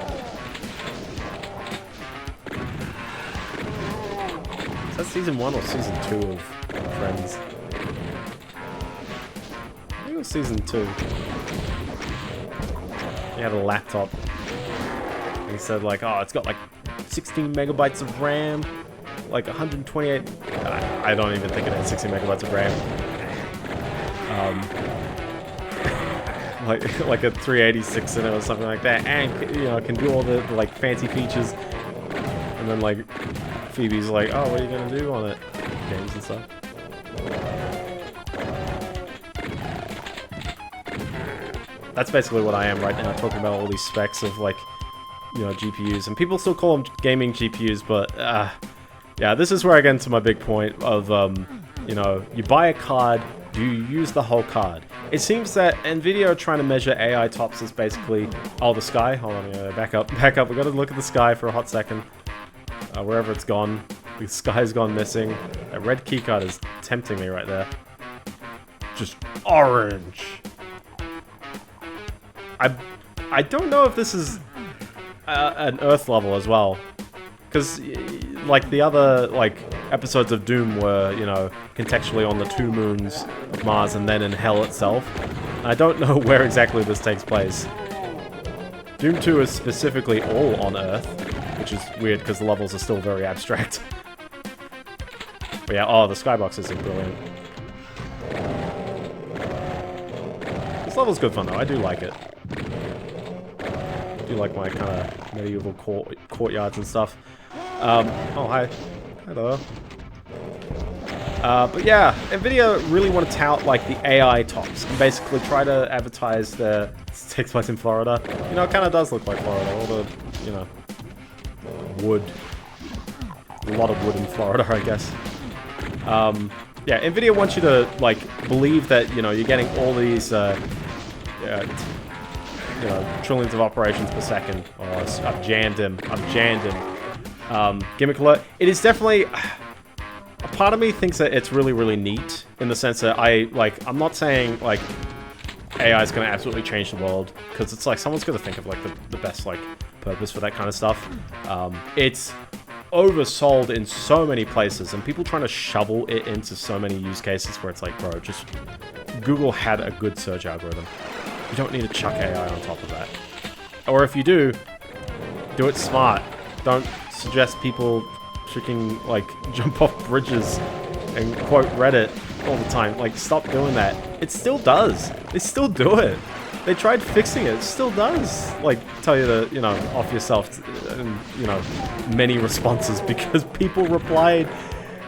Is that season 1 or season 2 of Friends? I think it was season 2. He had a laptop. And he said like, oh, it's got like 16 megabytes of RAM, like 128. I don't even think it had 16 megabytes of RAM. like a 386 in it or something like that, and you know can do all the like fancy features. And then like Phoebe's like, oh, what are you gonna do on it? Games and stuff. That's basically what I am right now, talking about all these specs of like, you know, GPUs, and people still call them gaming GPUs, but yeah, this is where I get into my big point of, you know, you buy a card, do you use the whole card? It seems that Nvidia are trying to measure AI tops as basically, oh, the sky, hold on, back up, we gotta look at the sky for a hot second, wherever it's gone, the sky's gone missing, that red keycard is tempting me right there, just orange. I don't know if this is an Earth level as well, because like the other like episodes of Doom were, you know, contextually on the 2 moons of Mars and then in Hell itself. I don't know where exactly this takes place. Doom 2 is specifically all on Earth, which is weird because the levels are still very abstract. But yeah, oh, the skyboxes are brilliant. This level's good fun though, I do like it. I do like my kind of medieval courtyards and stuff. Oh, hi. Hello. But yeah, Nvidia really want to tout like the AI tops and basically try to advertise the it takes place in Florida. You know, it kind of does look like Florida. All the, you know, wood. A lot of wood in Florida, I guess. Yeah, Nvidia wants you to like believe that, you know, you're getting all these you know, trillions of operations per second. Oh, I've jammed him. Gimmick alert. It is definitely... A part of me thinks that it's really, really neat in the sense that I'm not saying, like, AI is going to absolutely change the world, because it's like, someone's going to think of, like, the best, like, purpose for that kind of stuff. It's oversold in so many places, and people trying to shovel it into so many use cases where it's like, bro, just... Google had a good search algorithm. You don't need to chuck AI on top of that. Or if you do it smart. Don't suggest people freaking, like, jump off bridges and quote Reddit all the time. Like, stop doing that. It still does. They still do it. They tried fixing it. It still does. Like, tell you to, you know, off yourself and, you know, many responses because people replied,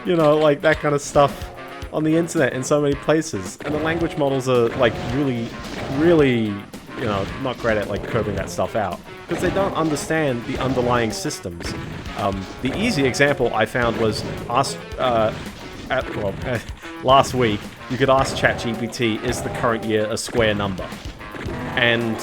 you know, like that kind of stuff on the internet in so many places. And the language models are, like, really, really, you know, not great at, like, curbing that stuff out. Because they don't understand the underlying systems. The easy example I found was last week, you could ask ChatGPT, is the current year a square number? And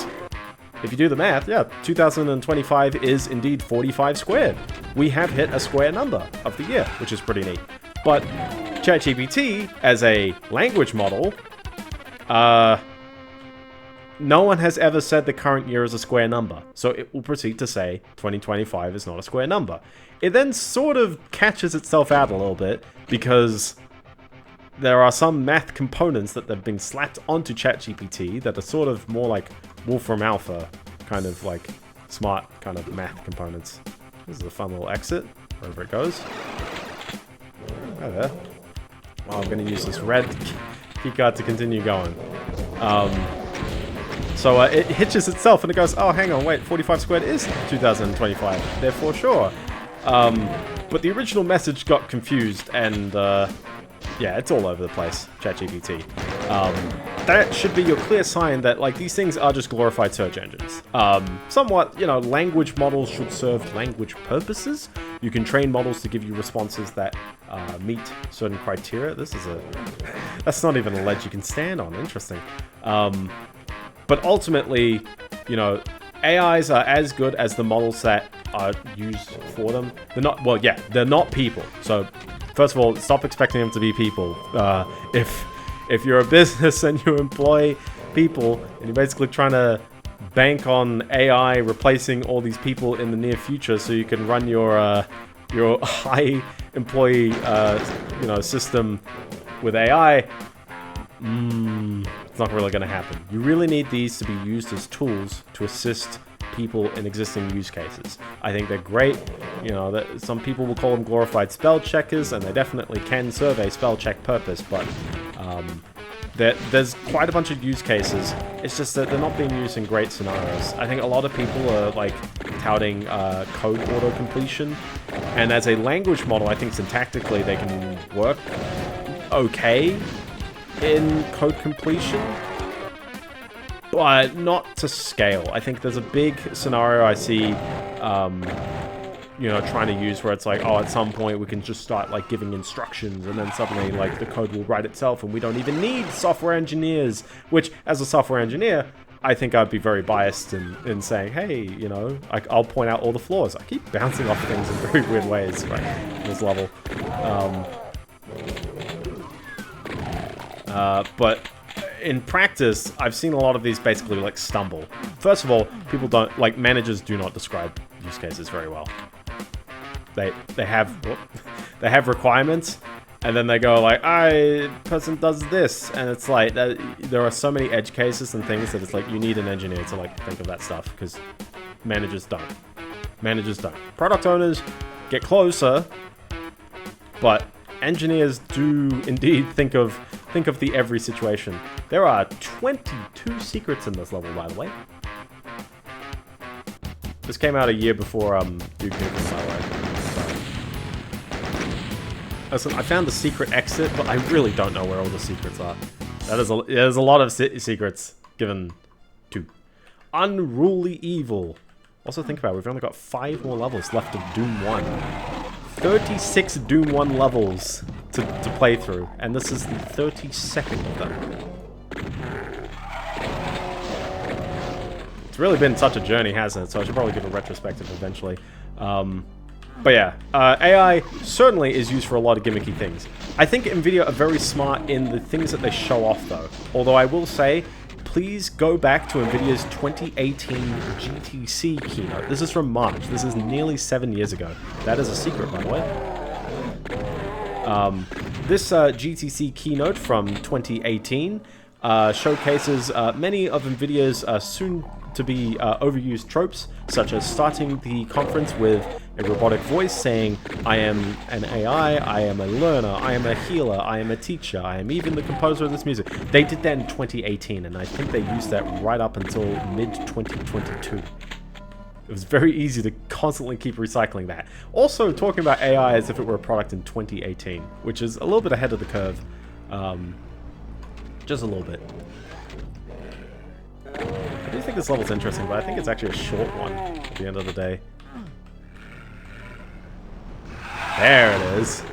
if you do the math, yeah, 2025 is indeed 45 squared. We have hit a square number of the year, which is pretty neat. But ChatGPT, as a language model, no one has ever said the current year is a square number, so it will proceed to say 2025 is not a square number. It then sort of catches itself out a little bit, because there are some math components that have been slapped onto ChatGPT that are sort of more like Wolfram Alpha, kind of like smart kind of math components. This is a fun little exit, wherever it goes. Hi there. Well, I'm going to use this red keycard to continue going. So it hitches itself and it goes, oh, hang on, wait, 45 squared is 2025, therefore sure. But the original message got confused and, yeah, it's all over the place, ChatGPT. That should be your clear sign that, like, these things are just glorified search engines. Somewhat, you know, language models should serve language purposes. You can train models to give you responses that meet certain criteria. That's not even a ledge you can stand on. Interesting. But ultimately, you know, AIs are as good as the models that are used for them. They're not, well, yeah, they're not people. So, first of all, stop expecting them to be people. If you're a business and you employ people, and you're basically trying to bank on AI replacing all these people in the near future so you can run your high employee, you know, system with AI, it's not really going to happen. You really need these to be used as tools to assist people in existing use cases. I think they're great. You know, that some people will call them glorified spell checkers, and they definitely can serve a spell check purpose, but there's quite a bunch of use cases. It's just that they're not being used in great scenarios. I think a lot of people are like touting code auto-completion, and as a language model, I think syntactically they can work okay in code completion, but not to scale. I think there's a big scenario I see, you know, trying to use where it's like, oh, at some point we can just start like giving instructions and then suddenly like the code will write itself and we don't even need software engineers, which as a software engineer, I think I'd be very biased in saying, hey, you know, I'll point out all the flaws. I keep bouncing off things in very weird ways, right, in this level. But in practice, I've seen a lot of these basically like stumble. First of all, people don't, like, managers do not describe use cases very well. They have requirements, and then they go like, person does this, and it's like, there are so many edge cases and things that it's like, you need an engineer to like think of that stuff, because managers don't. Product owners get closer, but engineers do indeed think of the every situation. There are 22 secrets in this level, by the way. This came out a year before Duke Nukem, by the way. Listen, I found the secret exit, but I really don't know where all the secrets are. There's a lot of secrets given to Unruly Evil. Also think about it, we've only got 5 more levels left of Doom 1. 36 Doom 1 levels to play through, and this is the 32nd of them. It's really been such a journey, hasn't it? So I should probably give a retrospective eventually. But yeah, AI certainly is used for a lot of gimmicky things. I think Nvidia are very smart in the things that they show off, though. Although I will say, please go back to Nvidia's 2018 GTC keynote. This is from March. This is nearly 7 years ago. That is a secret, by the way. This GTC keynote from 2018 showcases many of Nvidia's soon-to-be overused tropes, such as starting the conference with a robotic voice saying, I am an AI, I am a learner, I am a healer, I am a teacher, I am even the composer of this music. They did that in 2018, and I think they used that right up until mid-2022. It was very easy to constantly keep recycling that. Also, talking about AI as if it were a product in 2018, which is a little bit ahead of the curve. Just a little bit. I do think this level's interesting, but I think it's actually a short one at the end of the day. There it is.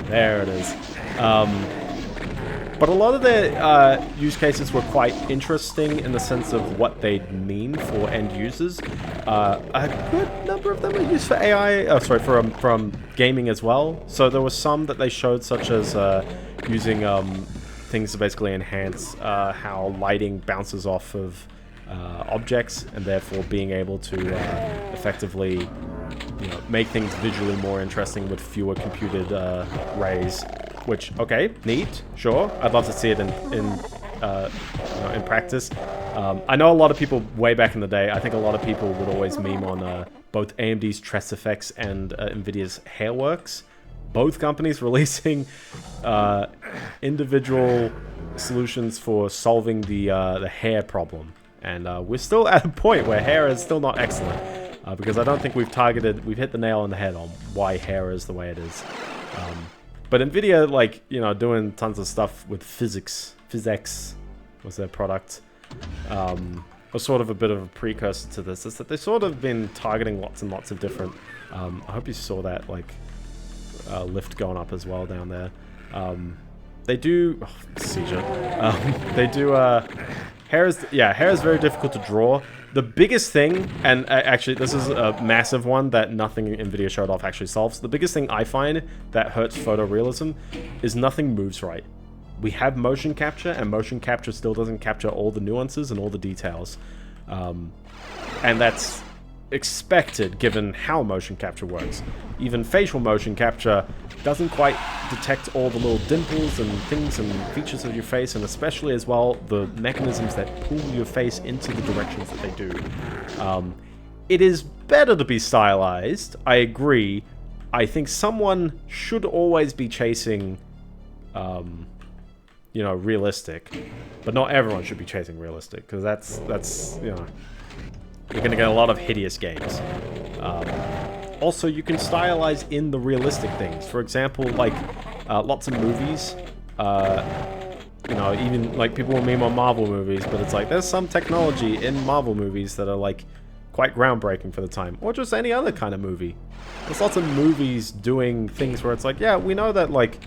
There it is. But a lot of the use cases were quite interesting in the sense of what they'd mean for end users. A good number of them are used for AI, from gaming as well. So there were some that they showed, such as using things to basically enhance how lighting bounces off of objects, and therefore being able to effectively, you know, make things visually more interesting with fewer computed rays. which, okay, neat, sure. I'd love to see it in practice. I know a lot of people way back in the day, I think a lot of people would always meme on both AMD's TressFX and Nvidia's Hairworks. Both companies releasing individual solutions for solving the hair problem. And we're still at a point where hair is still not excellent. Because I don't think we've hit the nail on the head on why hair is the way it is. But Nvidia, like, you know, doing tons of stuff with physics was their product. Was sort of a bit of a precursor to this, is that they've sort of been targeting lots and lots of different, I hope you saw that, like, lift going up as well down there. They do, seizure, they do, hair is very difficult to draw. The biggest thing, and actually this is a massive one that nothing Nvidia showed off actually solves, the biggest thing I find that hurts photorealism is nothing moves right. We have motion capture, and motion capture still doesn't capture all the nuances and all the details. And that's expected given how motion capture works. Even facial motion capture doesn't quite detect all the little dimples and things and features of your face, and especially as well the mechanisms that pull your face into the directions that they do. It is better to be stylized, I agree. I think someone should always be chasing you know, realistic, but not everyone should be chasing realistic, because that's you know, you're gonna get a lot of hideous games. Also, you can stylize in the realistic things. For example, like lots of movies. You know, even like people will meme on Marvel movies, but it's like there's some technology in Marvel movies that are like quite groundbreaking for the time, or just any other kind of movie. There's lots of movies doing things where it's like, yeah, we know that like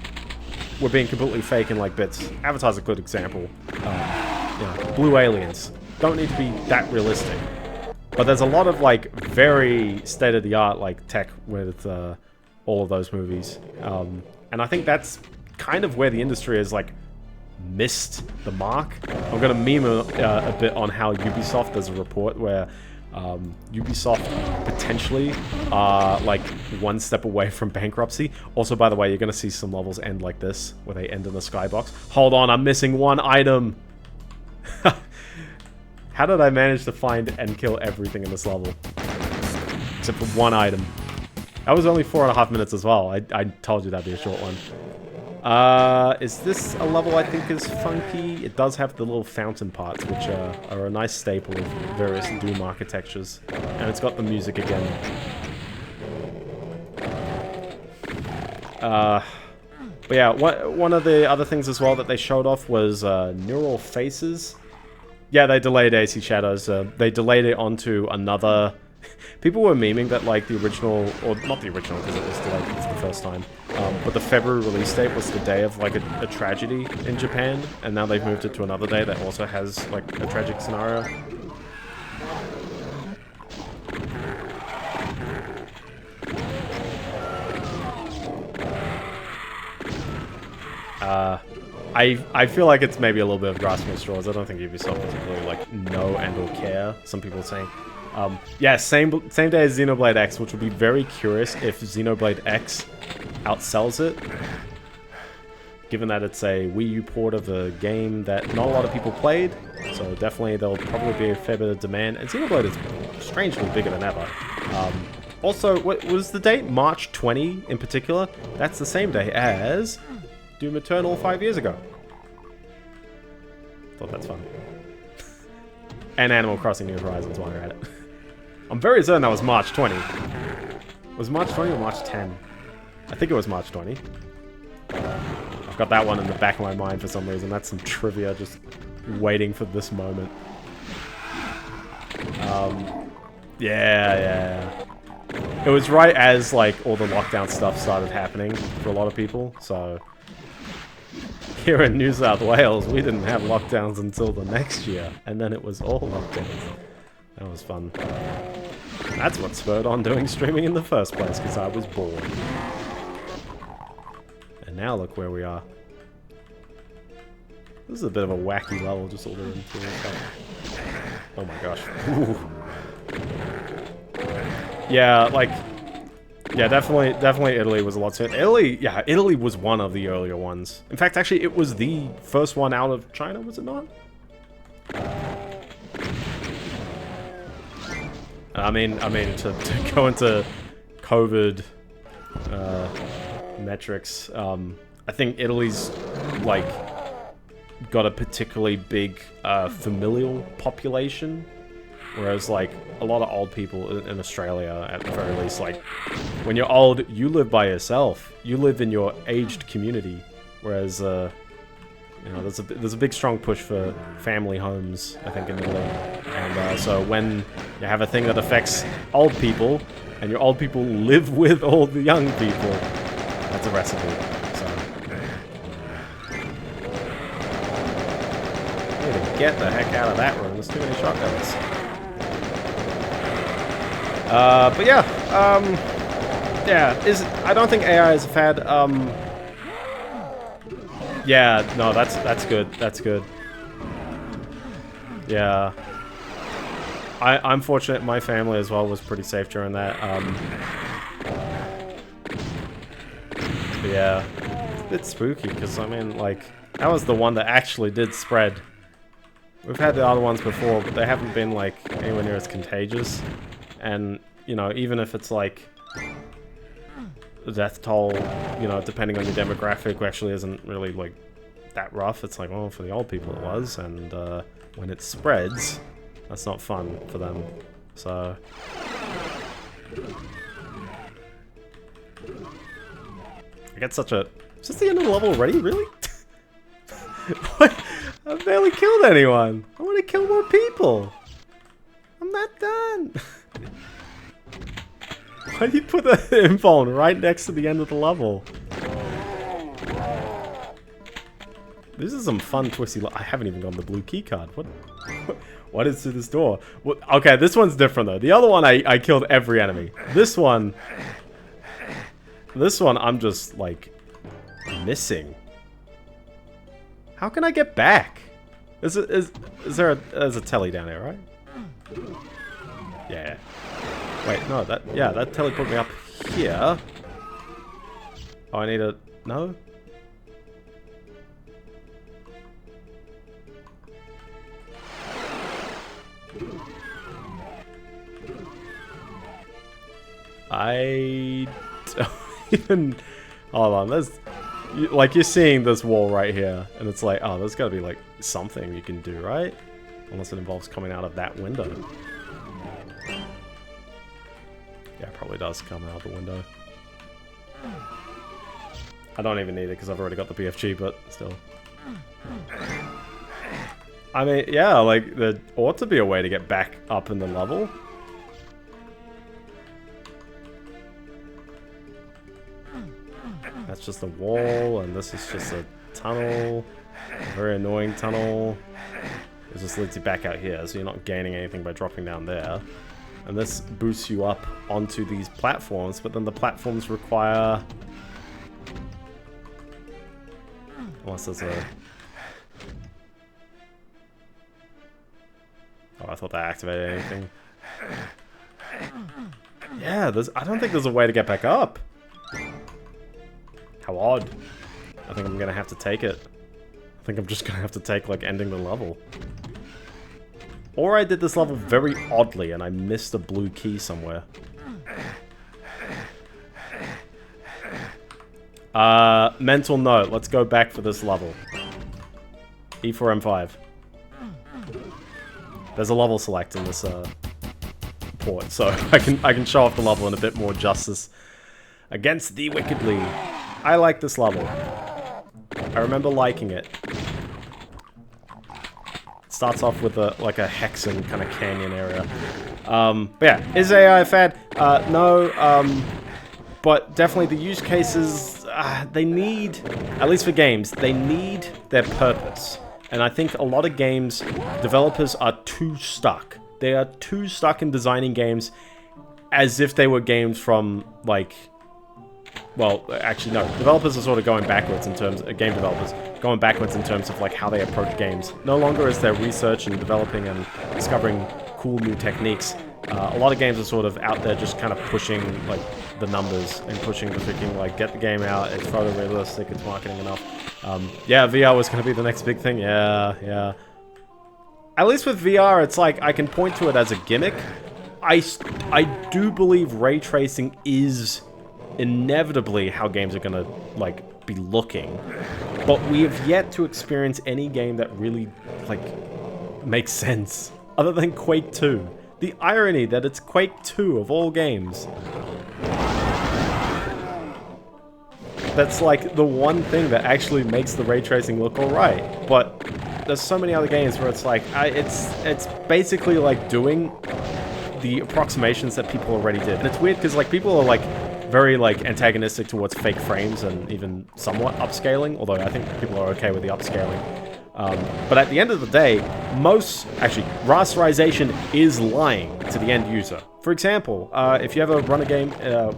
we're being completely fake in like bits. Avatar's a good example. You know, Blue Aliens don't need to be that realistic. But there's a lot of, like, very state-of-the-art, like, tech with all of those movies. And I think that's kind of where the industry has, like, missed the mark. I'm going to meme a bit on how Ubisoft does a report where Ubisoft potentially are, like, one step away from bankruptcy. Also, by the way, you're going to see some levels end like this, where they end in the skybox. Hold on, I'm missing one item! How did I manage to find and kill everything in this level? Except for one item. That was only 4.5 minutes as well. I told you that'd be a short one. Is this a level I think is funky? It does have the little fountain parts, which are a nice staple of various Doom architectures. And it's got the music again. But yeah, one of the other things as well that they showed off was neural faces. Yeah, they delayed AC Shadows. They delayed it onto another... People were memeing that, like, the original... Or, not the original, because it was delayed for the first time. But the February release date was the day of, like, a tragedy in Japan. And now they've moved it to another day that also has, like, a tragic scenario. I feel like it's maybe a little bit of grasping at straws. I don't think Ubisoft particularly like know and or care. Some people are saying, yeah, same day as Xenoblade X, which will be very curious if Xenoblade X outsells it, given that it's a Wii U port of a game that not a lot of people played. So definitely there'll probably be a fair bit of demand. And Xenoblade is strangely bigger than ever. Also, what was the date? March 20 in particular. That's the same day as Doom Eternal 5 years ago. Thought that's fun. And Animal Crossing New Horizons while you're at it. I'm very certain that was March 20. Was March 20 or March 10? I think it was March 20. I've got that one in the back of my mind for some reason. That's some trivia just waiting for this moment. Yeah. It was right as, like, all the lockdown stuff started happening for a lot of people, so... Here in New South Wales, we didn't have lockdowns until the next year, and then it was all lockdowns. That was fun. That's what spurred on doing streaming in the first place, because I was bored. And now look where we are. This is a bit of a wacky level, just all the interior stuff. Oh my gosh. Ooh. Yeah, like, Yeah, definitely Italy was a lot sooner. Italy was one of the earlier ones. In fact, actually, it was the first one out of China, was it not? I mean, to go into COVID metrics, I think Italy's, like, got a particularly big familial population. Whereas, like, a lot of old people in Australia, at the very least, like, when you're old, you live by yourself. You live in your aged community. Whereas, you know, there's a big, strong push for family homes, I think, in Italy. And so when you have a thing that affects old people, and your old people live with all the young people, that's a recipe. So, I need to get the heck out of that room. There's too many shotguns. But yeah, I don't think AI is a fad. Yeah, no, that's good. That's good. Yeah, I'm fortunate. My family as well was pretty safe during that. But yeah, it's a bit spooky because I mean, like, that was the one that actually did spread. We've had the other ones before, but they haven't been like anywhere near as contagious. And, you know, even if it's like the death toll, you know, depending on your demographic, actually isn't really like that rough. It's like, well, for the old people it was, and when it spreads, that's not fun for them. So I get such a... Is this the end of the level already? Really? What? I've barely killed anyone. I want to kill more people. I'm not done. Why do you put the info right next to the end of the level? This is some fun twisty... I haven't even gotten the blue key card. What is to this door? What, okay, this one's different though. The other one, I killed every enemy. This one, I'm just like missing. How can I get back? Is there there's a telly down there, right? Yeah. Wait, no, that telly put me up here. Oh, I need a... No? I don't even... Hold on, there's... Like, you're seeing this wall right here, and it's like, oh, there's gotta be, like, something you can do, right? Unless it involves coming out of that window. Yeah, it probably does come out of the window. I don't even need it, because I've already got the BFG, but still. I mean, yeah, like, there ought to be a way to get back up in the level. That's just a wall, and this is just a tunnel. A very annoying tunnel. It just leads you back out here, so you're not gaining anything by dropping down there. And this boosts you up onto these platforms, but then the platforms require... Unless there's a... Oh, I thought that activated anything. Yeah, I don't think there's a way to get back up. How odd. I think I'm gonna have to take it. I think I'm just gonna have to take, like, ending the level. Or I did this level very oddly and I missed a blue key somewhere. Mental note, let's go back for this level. E4M5. There's a level select in this port, so I can show off the level in a bit more justice. Against the Wickedly. I like this level. I remember liking it. It starts off with like a hexen kind of canyon area. But yeah, is AI a fad? No, but definitely the use cases, they need, at least for games, they need their purpose. And I think a lot of games, developers are too stuck. They are too stuck in designing games as if they were games from, like... Well, actually, no. Developers are sort of going backwards in terms of... Game developers going backwards in terms of, like, how they approach games. No longer is there research and developing and discovering cool new techniques. A lot of games are sort of out there just kind of pushing like the numbers and pushing the freaking like get the game out. It's photorealistic. It's marketing enough. Yeah, VR was going to be the next big thing. Yeah. At least with VR, it's like I can point to it as a gimmick. I do believe ray tracing is inevitably how games are gonna like be looking, but we have yet to experience any game that really like makes sense other than Quake 2. The irony that it's Quake 2 of all games. That's like the one thing that actually makes the ray tracing look alright, but there's so many other games where it's like it's basically like doing the approximations that people already did. And it's weird because like people are like very like antagonistic towards fake frames and even somewhat upscaling, although I think people are okay with the upscaling. But at the end of the day, rasterization is lying to the end user. For example, if you ever run a game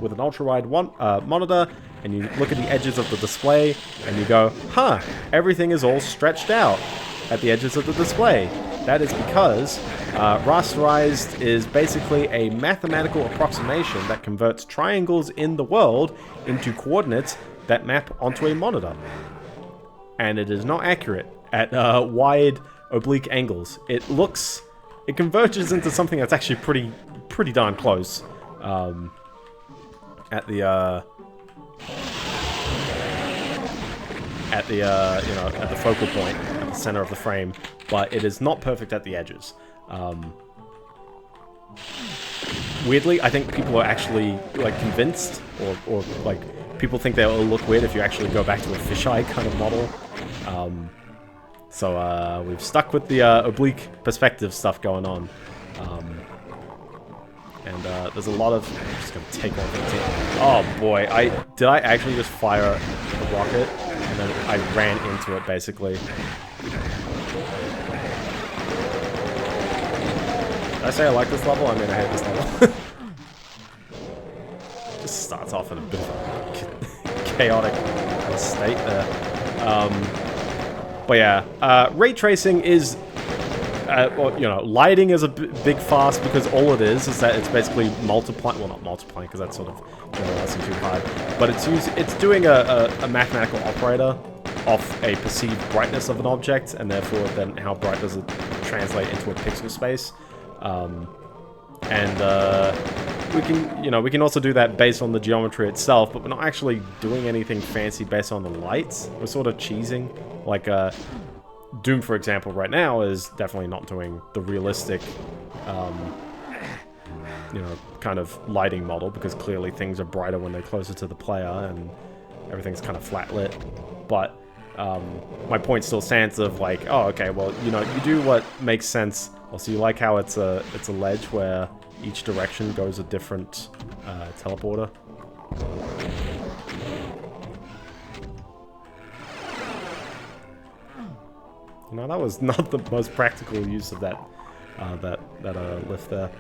with an ultra-wide monitor and you look at the edges of the display and you go, huh, everything is all stretched out at the edges of the display. That is because rasterized is basically a mathematical approximation that converts triangles in the world into coordinates that map onto a monitor. And it is not accurate at wide oblique angles. It converges into something that's actually pretty darn close at the focal point, at the center of the frame, but it is not perfect at the edges. Weirdly, I think people are actually like convinced, or like people think they'll look weird if you actually go back to a fisheye kind of model. So we've stuck with the oblique perspective stuff going on. And there's a lot of... I'm just going to take off the team. Oh boy, did I actually just fire a rocket? And then I ran into it, basically. Did I say I like this level? I mean, I hate this level. Just starts off in a bit of a chaotic state there. But yeah, ray tracing is... well, you know, lighting is a big farce because all it is that it's basically multiplying, well not multiplying because that's sort of generalizing too hard, but it's doing a mathematical operator off a perceived brightness of an object, and therefore then how bright does it translate into a pixel space. We can also do that based on the geometry itself, but we're not actually doing anything fancy based on the lights. We're sort of cheesing, like Doom, for example, right now is definitely not doing the realistic, kind of lighting model, because clearly things are brighter when they're closer to the player and everything's kind of flat lit. But my point still stands of like, oh, okay, well, you do what makes sense. Also, you like how it's a ledge where each direction goes a different teleporter. No, that was not the most practical use of that lift there.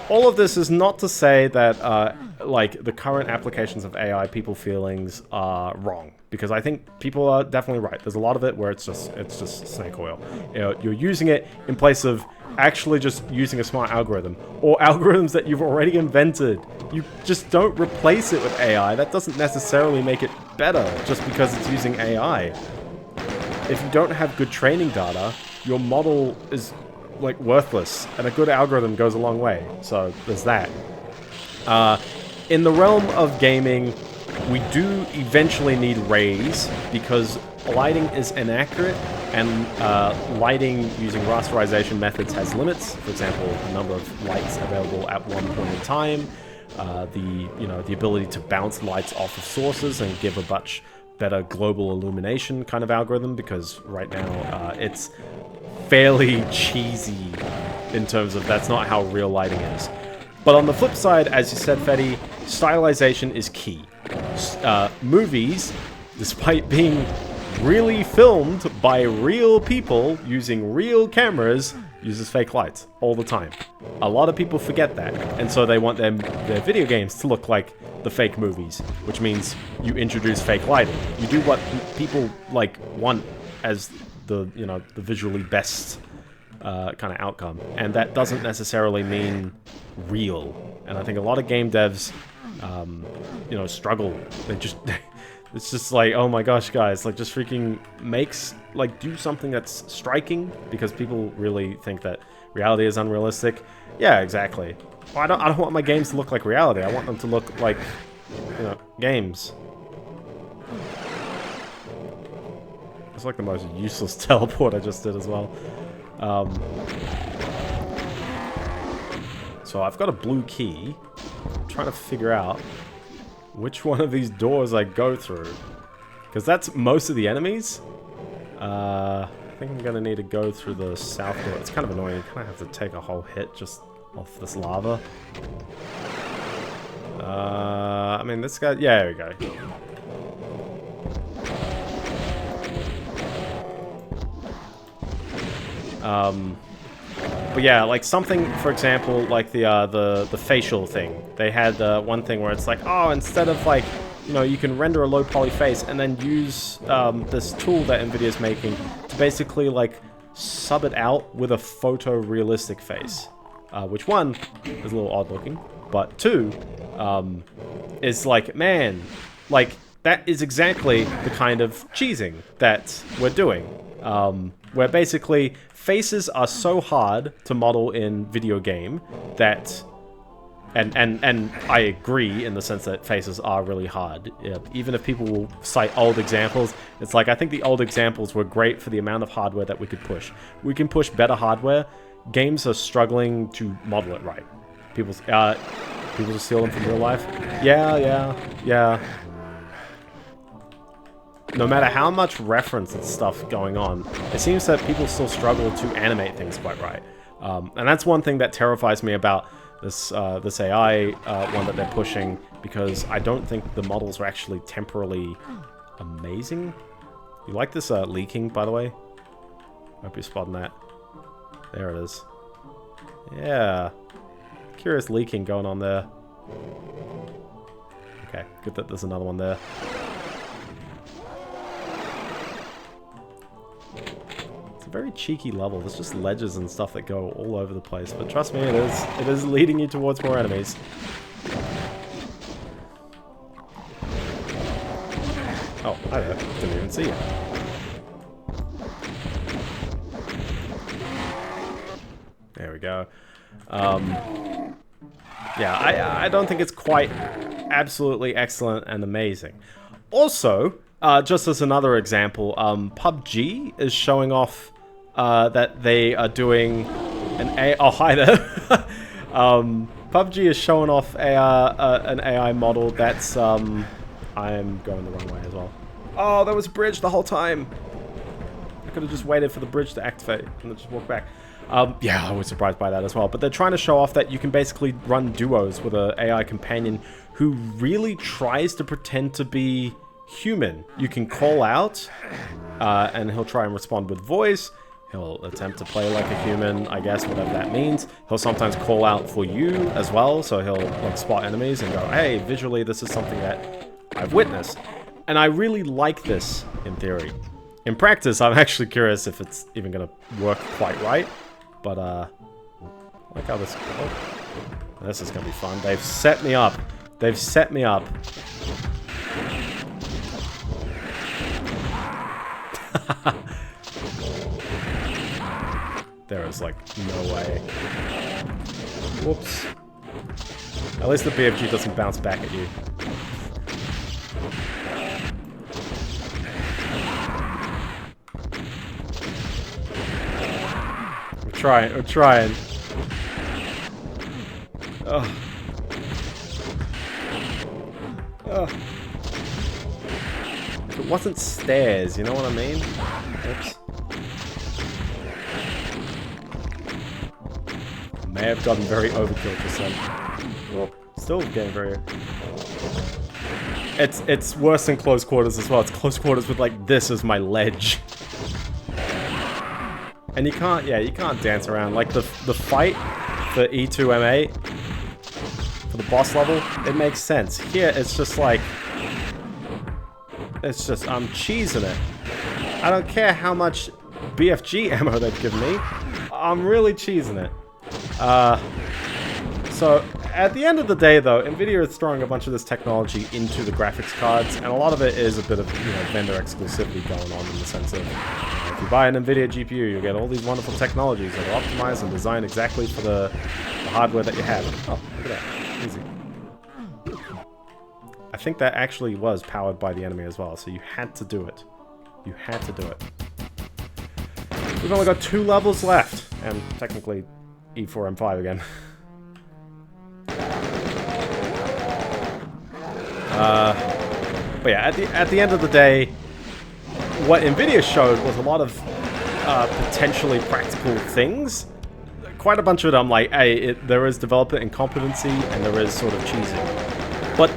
All of this is not to say that like the current applications of AI people feelings are wrong, because I think people are definitely right. There's a lot of it where it's just snake oil. You're using it in place of actually just using a smart algorithm, or algorithms that you've already invented. You just don't replace it with AI. That doesn't necessarily make it better just because it's using AI. If you don't have good training data, your model is like worthless, and a good algorithm goes a long way. So there's that. In the realm of gaming, we do eventually need rays because lighting is inaccurate, and lighting using rasterization methods has limits. For example, the number of lights available at one point in time, the ability to bounce lights off of sources and give a much better global illumination kind of algorithm, because right now it's fairly cheesy in terms of that's not how real lighting is. But on the flip side, as you said, Fetty, stylization is key. Movies, despite being really filmed by real people using real cameras, uses fake lights all the time. A lot of people forget that, and so they want their video games to look like the fake movies, which means you introduce fake lighting. You do what people like want as the visually best kind of outcome. And that doesn't necessarily mean real. And I think a lot of game devs, you know, struggle. They just... It's just like, oh my gosh, guys, like, just freaking do something that's striking, because people really think that reality is unrealistic. Yeah, exactly. Well, I don't want my games to look like reality. I want them to look like, you know, games. It's like the most useless teleport I just did as well. So I've got a blue key. I'm trying to figure out which one of these doors I go through. Because that's most of the enemies. I think I'm going to need to go through the south door. It's kind of annoying. You kind of have to take a whole hit just off this lava. I mean, this guy... Yeah, there we go. But yeah, like something, for example, like the facial thing. They had one thing where it's like, oh, instead of like, you know, you can render a low poly face and then use this tool that Nvidia's making to basically like sub it out with a photorealistic face. Which one is a little odd looking, but two is like, man, like that is exactly the kind of cheesing that we're doing. Where basically faces are so hard to model in video game that, and I agree in the sense that faces are really hard. Even if people will cite old examples, it's like, I think the old examples were great for the amount of hardware that we could push. We can push better hardware. Games are struggling to model it right. People just steal them from real life. Yeah. No matter how much reference and stuff going on, it seems that people still struggle to animate things quite right. And that's one thing that terrifies me about this this AI one that they're pushing, because I don't think the models are actually temporally amazing. You like this leaking, by the way? Hope you're spotting that. There it is. Yeah. Curious leaking going on there. Okay, good that there's another one there. A very cheeky level. There's just ledges and stuff that go all over the place, but trust me, it is leading you towards more enemies. Oh, I didn't even see you. There we go. Yeah, I don't think it's quite absolutely excellent and amazing. Also, just as another example, PUBG is showing off that they are doing an AI... Oh, hi there. PUBG is showing off an AI model that's... I'm going the wrong way as well. Oh, there was a bridge the whole time. I could have just waited for the bridge to activate and then just walk back. Yeah, I was surprised by that as well. But they're trying to show off that you can basically run duos with an AI companion who really tries to pretend to be human. You can call out, and he'll try and respond with voice. He'll attempt to play like a human, I guess, whatever that means. He'll sometimes call out for you as well, so he'll like spot enemies and go, hey, visually this is something that I've witnessed. And I really like this in theory. In practice, I'm actually curious if it's even going to work quite right. But, like how this... Oh, this is going to be fun. They've set me up. They've set me up. There is, like, no way. Whoops. At least the BFG doesn't bounce back at you. We're trying. Ugh. Ugh. It wasn't stairs, you know what I mean? Oops. May have gotten very overkill just then. Well, still getting very... It's worse than close quarters as well. It's close quarters with like this as my ledge. And you can't, yeah, you can't dance around. Like the fight for E2M8 for the boss level, it makes sense. Here, it's just like, it's just, I'm cheesing it. I don't care how much BFG ammo they've given me. I'm really cheesing it. So, at the end of the day, though, Nvidia is throwing a bunch of this technology into the graphics cards, and a lot of it is a bit of, vendor exclusivity going on in the sense of, if you buy an Nvidia GPU, you'll get all these wonderful technologies that are optimized and designed exactly for the hardware that you have. Oh, look at that. Easy. I think that actually was powered by the enemy as well, so you had to do it. You had to do it. We've only got 2 levels left, and technically E4 M5 again. But yeah, at the end of the day, what Nvidia showed was a lot of potentially practical things. Quite a bunch of it, I'm like, hey, there is developer incompetency and there is sort of cheesing. But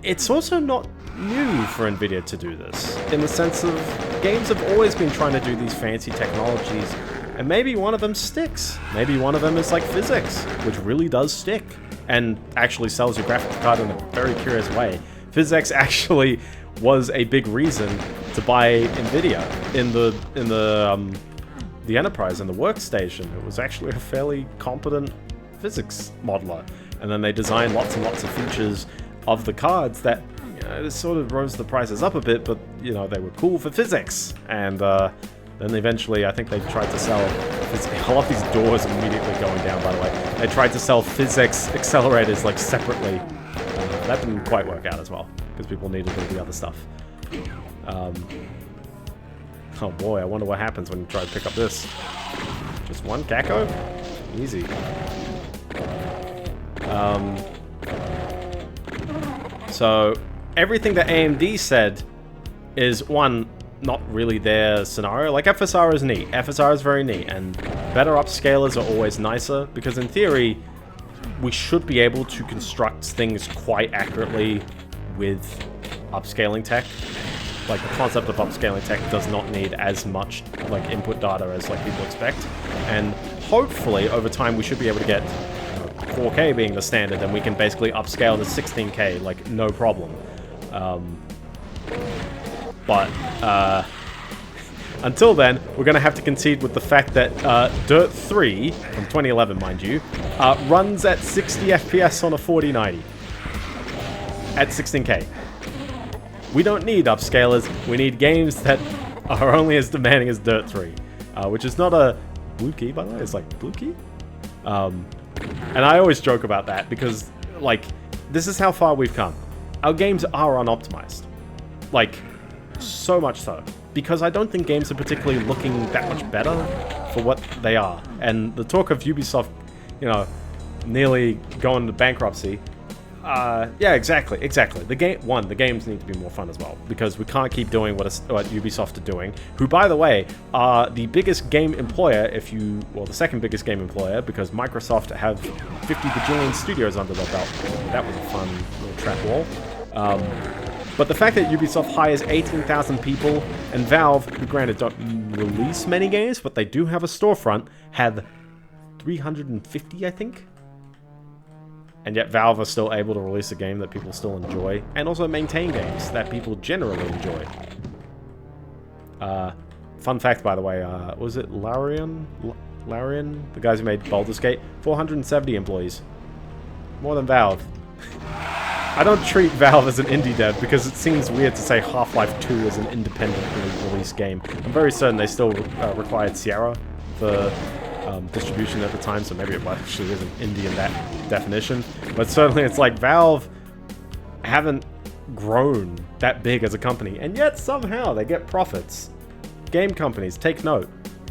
it's also not new for Nvidia to do this, in the sense of games have always been trying to do these fancy technologies, and maybe one of them sticks. Maybe one of them is like physics, which really does stick, and actually sells your graphics card in a very curious way. Physics actually was a big reason to buy Nvidia in the enterprise and the workstation. It was actually a fairly competent physics modeler, and then they designed lots and lots of features of the cards that it sort of rose the prices up a bit, but they were cool for physics. And then eventually, I think they tried to sell. I love these doors immediately going down. By the way, they tried to sell physics accelerators like separately. That didn't quite work out as well because people needed all the other stuff. Oh boy, I wonder what happens when you try to pick up this. Just one Kako? Easy. So everything that AMD said is, one, not really their scenario. Like, FSR is neat. FSR is very neat, and better upscalers are always nicer, because in theory, we should be able to construct things quite accurately with upscaling tech. Like, the concept of upscaling tech does not need as much, like, input data as, like, people expect. And hopefully, over time, we should be able to get 4K being the standard, and we can basically upscale to 16K, like, no problem. But until then, we're going to have to concede with the fact that Dirt 3, from 2011, mind you, runs at 60 FPS on a 4090 at 16K. We don't need upscalers. We need games that are only as demanding as Dirt 3, which is not a blue key, by the way. It's like blue key. And I always joke about that because, like, this is how far we've come. Our games are unoptimized. Like, so much so. Because I don't think games are particularly looking that much better for what they are. And the talk of Ubisoft, nearly going to bankruptcy. Yeah, exactly. The games need to be more fun as well, because we can't keep doing what Ubisoft are doing, who, by the way, are the biggest game employer, the second biggest game employer, because Microsoft have 50 bajillion studios under their belt. That was a fun little trap wall. But the fact that Ubisoft hires 18,000 people, and Valve, who granted don't release many games, but they do have a storefront, have 350, I think? And yet Valve are still able to release a game that people still enjoy, and also maintain games that people generally enjoy. Fun fact, by the way, was it Larian? The guys who made Baldur's Gate? 470 employees. More than Valve. I don't treat Valve as an indie dev because it seems weird to say Half-Life 2 is an independently released game. I'm very certain they still required Sierra for distribution at the time, so maybe it actually isn't indie in that definition. But certainly it's like Valve haven't grown that big as a company, and yet somehow they get profits. Game companies, take note.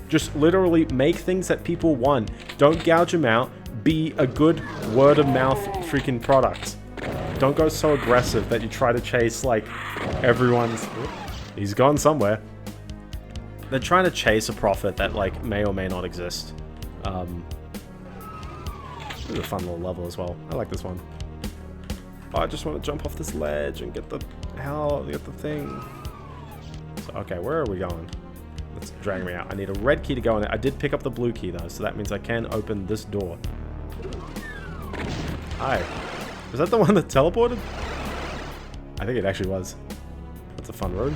Just literally make things that people want. Don't gouge them out. Be a good word-of-mouth freaking product. Don't go so aggressive that you try to chase, like, everyone's... He's gone somewhere. They're trying to chase a profit that, like, may or may not exist. This is a fun little level as well. I like this one. Oh, I just want to jump off this ledge and get the thing. So, okay, where are we going? Let's drag me out. I need a red key to go in it. I did pick up the blue key, though, so that means I can open this door. Hi. Was that the one that teleported? I think it actually was. That's a fun room.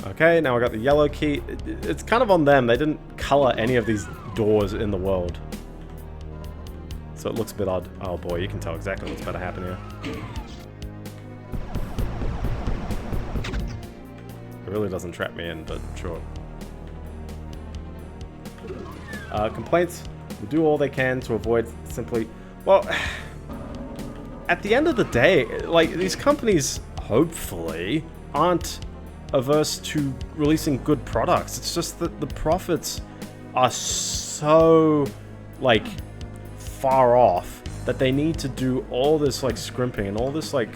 Okay, now I got the yellow key. It's kind of on them. They didn't color any of these doors in the world. So it looks a bit odd. Oh boy, you can tell exactly what's about to happen here. It really doesn't trap me in, but sure. Complaints will do all they can to avoid simply... Well, at the end of the day, like, these companies, hopefully, aren't averse to releasing good products. It's just that the profits are so, like, far off that they need to do all this, like, scrimping and all this, like,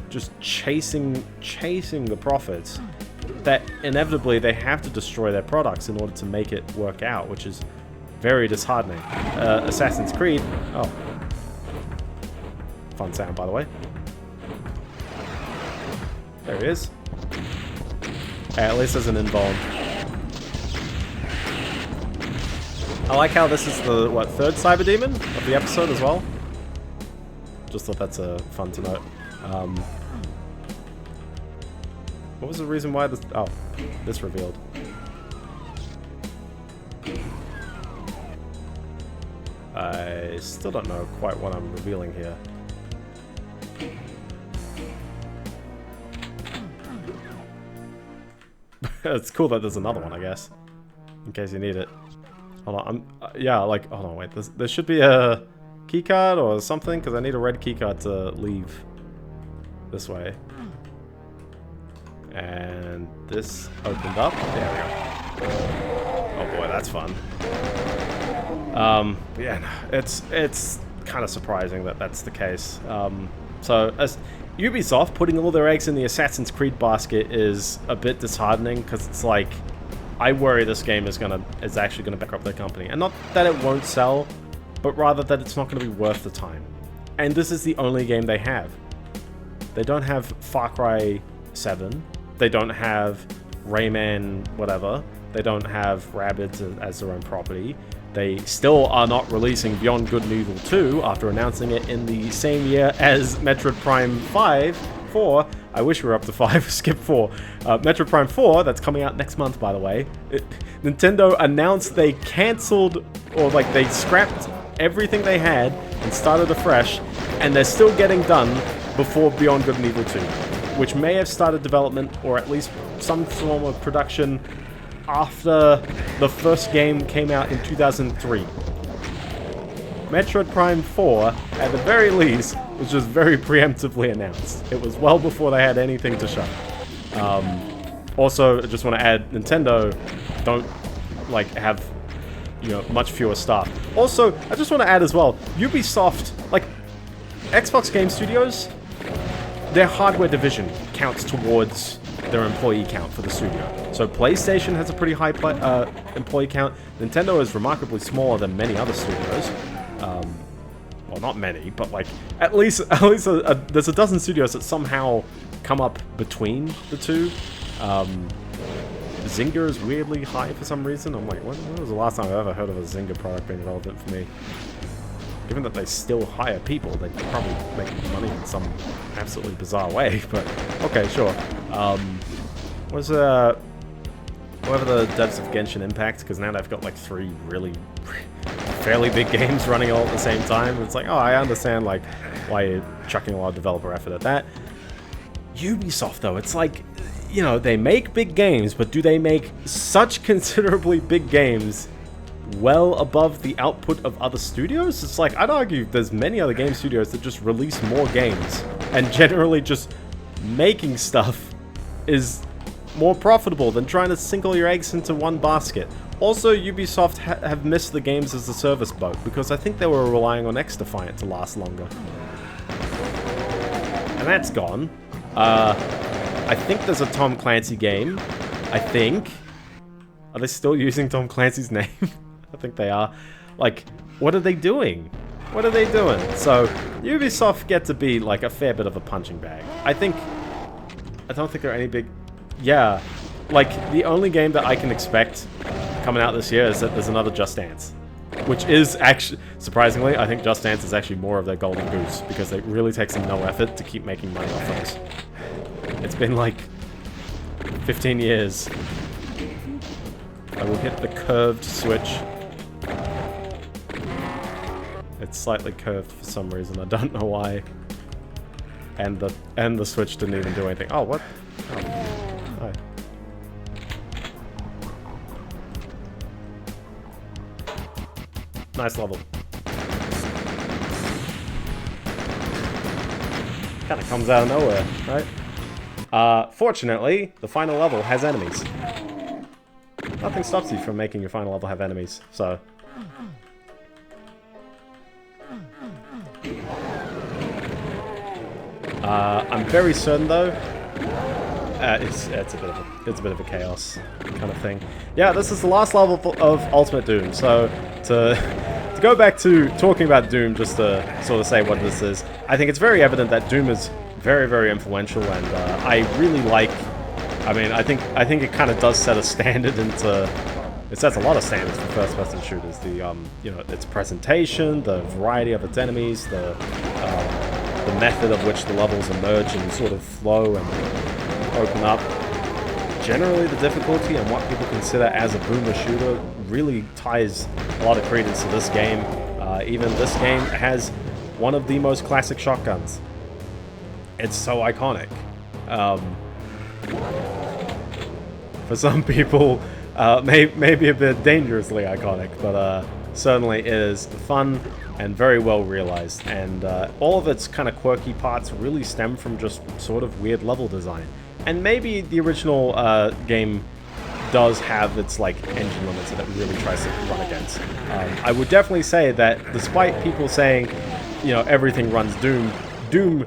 just chasing the profits, that inevitably they have to destroy their products in order to make it work out, which is very disheartening. Assassin's Creed... Oh. Fun sound, by the way. There he is. Hey, at least there's an invuln. I like how this is the, what, third Cyber Demon of the episode as well? Just thought that's fun to note. What was the reason why this... Oh, this revealed. I still don't know quite what I'm revealing here. It's cool that there's another one, I guess. In case you need it. Hold on, yeah, like, hold on, wait. There should be a keycard or something, because I need a red keycard to leave this way. And this opened up. There we go. Oh boy, that's fun. Yeah, it's kind of surprising that that's the case. So, as Ubisoft putting all their eggs in the Assassin's Creed basket is a bit disheartening, because it's like, I worry this game is actually gonna bankrupt their company, and not that it won't sell, but rather that it's not gonna be worth the time. And this is the only game they have. They don't have Far Cry 7. They don't have Rayman whatever. They don't have Rabbids as their own property. They still are not releasing Beyond Good and Evil 2 after announcing it in the same year as Metroid Prime 4. I wish we were up to 5, skip 4. Metroid Prime 4, that's coming out next month, by the way. Nintendo announced they cancelled, or like they scrapped everything they had and started afresh, and they're still getting done before Beyond Good and Evil 2, which may have started development, or at least some form of production, after the first game came out in 2003. Metroid Prime 4, at the very least, was just very preemptively announced. It was well before they had anything to show. Also, I just want to add, Nintendo don't, like, have, you know, much fewer staff. Also, I just want to add as well, Ubisoft, like, Xbox Game Studios, their hardware division counts towards their employee count for the studio. So PlayStation has a pretty high employee count. Nintendo is remarkably smaller than many other studios. Well, not many, but like at least there's a dozen studios that somehow come up between the two. Zynga is weirdly high for some reason. I'm like, when was the last time I've ever heard of a Zynga product being relevant for me? Given that they still hire people, they probably make money in some absolutely bizarre way, but okay, sure. Was whoever the devs of Genshin Impact, because now they've got like 3 really fairly big games running all at the same time. It's like, oh, I understand like why you're chucking a lot of developer effort at that. Ubisoft though, it's like, you know, they make big games, but do they make such considerably big games well above the output of other studios? It's like, I'd argue there's many other game studios that just release more games, and generally just making stuff is more profitable than trying to sink all your eggs into one basket. Also, Ubisoft have missed the games as a service boat, because I think they were relying on XDefiant to last longer. And that's gone. I think there's a Tom Clancy game. I think. Are they still using Tom Clancy's name? I think they are. Like, what are they doing? What are they doing? So, Ubisoft get to be, like, a fair bit of a punching bag. I don't think there are any big... Yeah. Like, the only game that I can expect coming out this year is that there's another Just Dance. Which is actually... Surprisingly, I think Just Dance is actually more of their golden goose, because it really takes them no effort to keep making money off those. It's been, like, 15 years. I will hit the curved switch. It's slightly curved for some reason. I don't know why. And the switch didn't even do anything. Oh, what? Oh. Hi. Nice level. Kind of comes out of nowhere, right? Fortunately, the final level has enemies. Nothing stops you from making your final level have enemies, so... I'm very certain though. It's a bit of a chaos kind of thing. Yeah, this is the last level of Ultimate Doom. So to go back to talking about Doom, just to sort of say what this is, I think it's very evident that Doom is very, very influential, and I really like. I mean, I think it kind of does set a standard into. It sets a lot of standards for first-person shooters. The you know, its presentation, the variety of its enemies, the method of which the levels emerge and sort of flow and open up. Generally, the difficulty and what people consider as a boomer shooter really ties a lot of credence to this game. Even this game has one of the most classic shotguns. It's so iconic. For some people, maybe a bit dangerously iconic, but certainly it is fun and very well realized, and all of its kind of quirky parts really stem from just sort of weird level design. And maybe the original game does have its like engine limits that it really tries to run against. I would definitely say that despite people saying, you know, everything runs Doom, Doom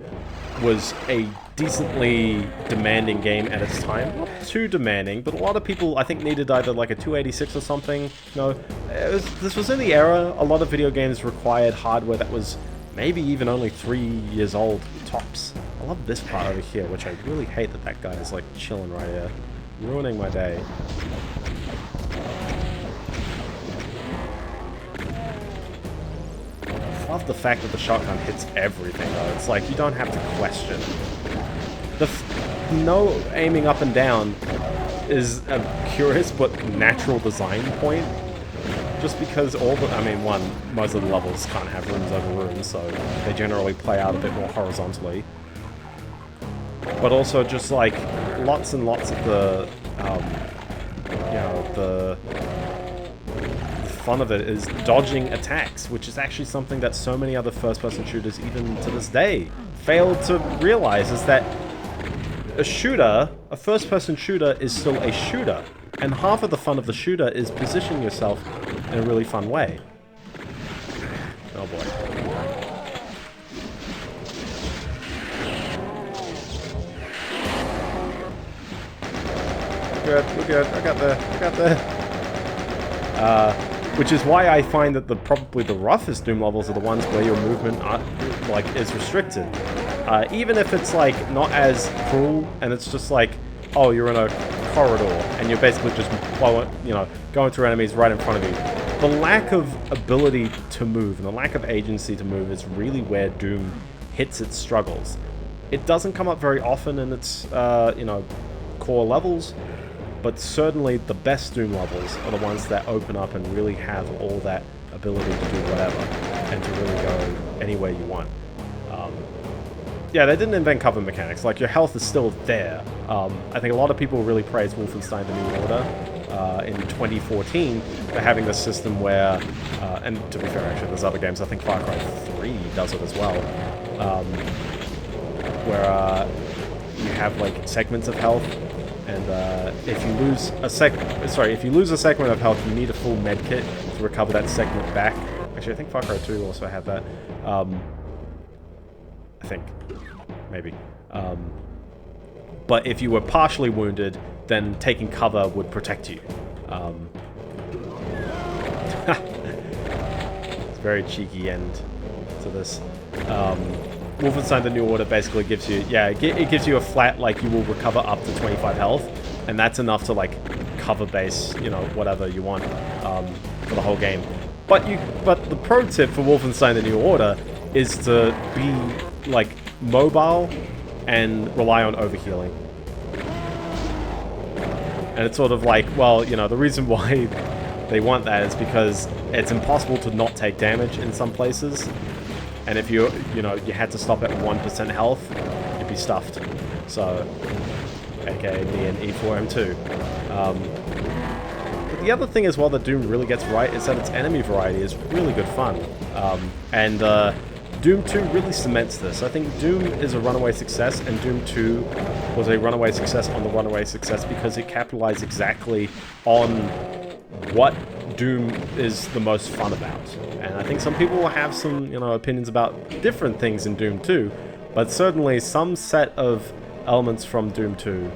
was a decently demanding game at its time. Not too demanding, but a lot of people, I think, needed either like a 286 or something. No, this was in the era a lot of video games required hardware that was maybe even only 3 years old, tops. I love this part over here, which I really hate that guy is like chilling right here, ruining my day. I love the fact that the shotgun hits everything though. It's like you don't have to question. No aiming up and down is a curious but natural design point. Just because most of the levels can't have rooms over rooms, so they generally play out a bit more horizontally. But also just like lots and lots of the, you know, the fun of it is dodging attacks, which is actually something that so many other first-person shooters, even to this day, fail to realize, is that a shooter, a first-person shooter, is still a shooter. And half of the fun of the shooter is positioning yourself in a really fun way. Oh boy. We're good. I got there. Which is why I find that probably the roughest Doom levels are the ones where your movement is restricted. Even if it's like not as cruel, and it's just like, oh, you're in a corridor and you're basically just going through enemies right in front of you. The lack of ability to move and the lack of agency to move is really where Doom hits its struggles. It doesn't come up very often in its core levels, but certainly the best Doom levels are the ones that open up and really have all that ability to do whatever and to really go anywhere you want. Yeah, they didn't invent cover mechanics. Like, your health is still there. I think a lot of people really praise Wolfenstein: The New Order in 2014 for having this system where, and to be fair, actually, there's other games. I think Far Cry 3 does it as well, where you have like segments of health, and if you lose a segment of health, you need a full med kit to recover that segment back. Actually, I think Far Cry 2 also had that. I think. Maybe. But if you were partially wounded, then taking cover would protect you. It's a very cheeky end to this. Wolfenstein: The New Order basically gives you, it gives you a flat, like, you will recover up to 25 health, and that's enough to, like, cover base, whatever you want for the whole game. But the pro tip for Wolfenstein: The New Order is to be, like, mobile and rely on overhealing. And it's sort of like, well, you know, the reason why they want that is because it's impossible to not take damage in some places. And if you had to stop at 1% health, you'd be stuffed. So, aka me and E4M2. But the other thing as well that Doom really gets right is that its enemy variety is really good fun. Doom 2 really cements this. I think Doom is a runaway success, and Doom 2 was a runaway success on the runaway success because it capitalized exactly on what Doom is the most fun about. And I think some people will have some, opinions about different things in Doom 2, but certainly some set of elements from Doom 2,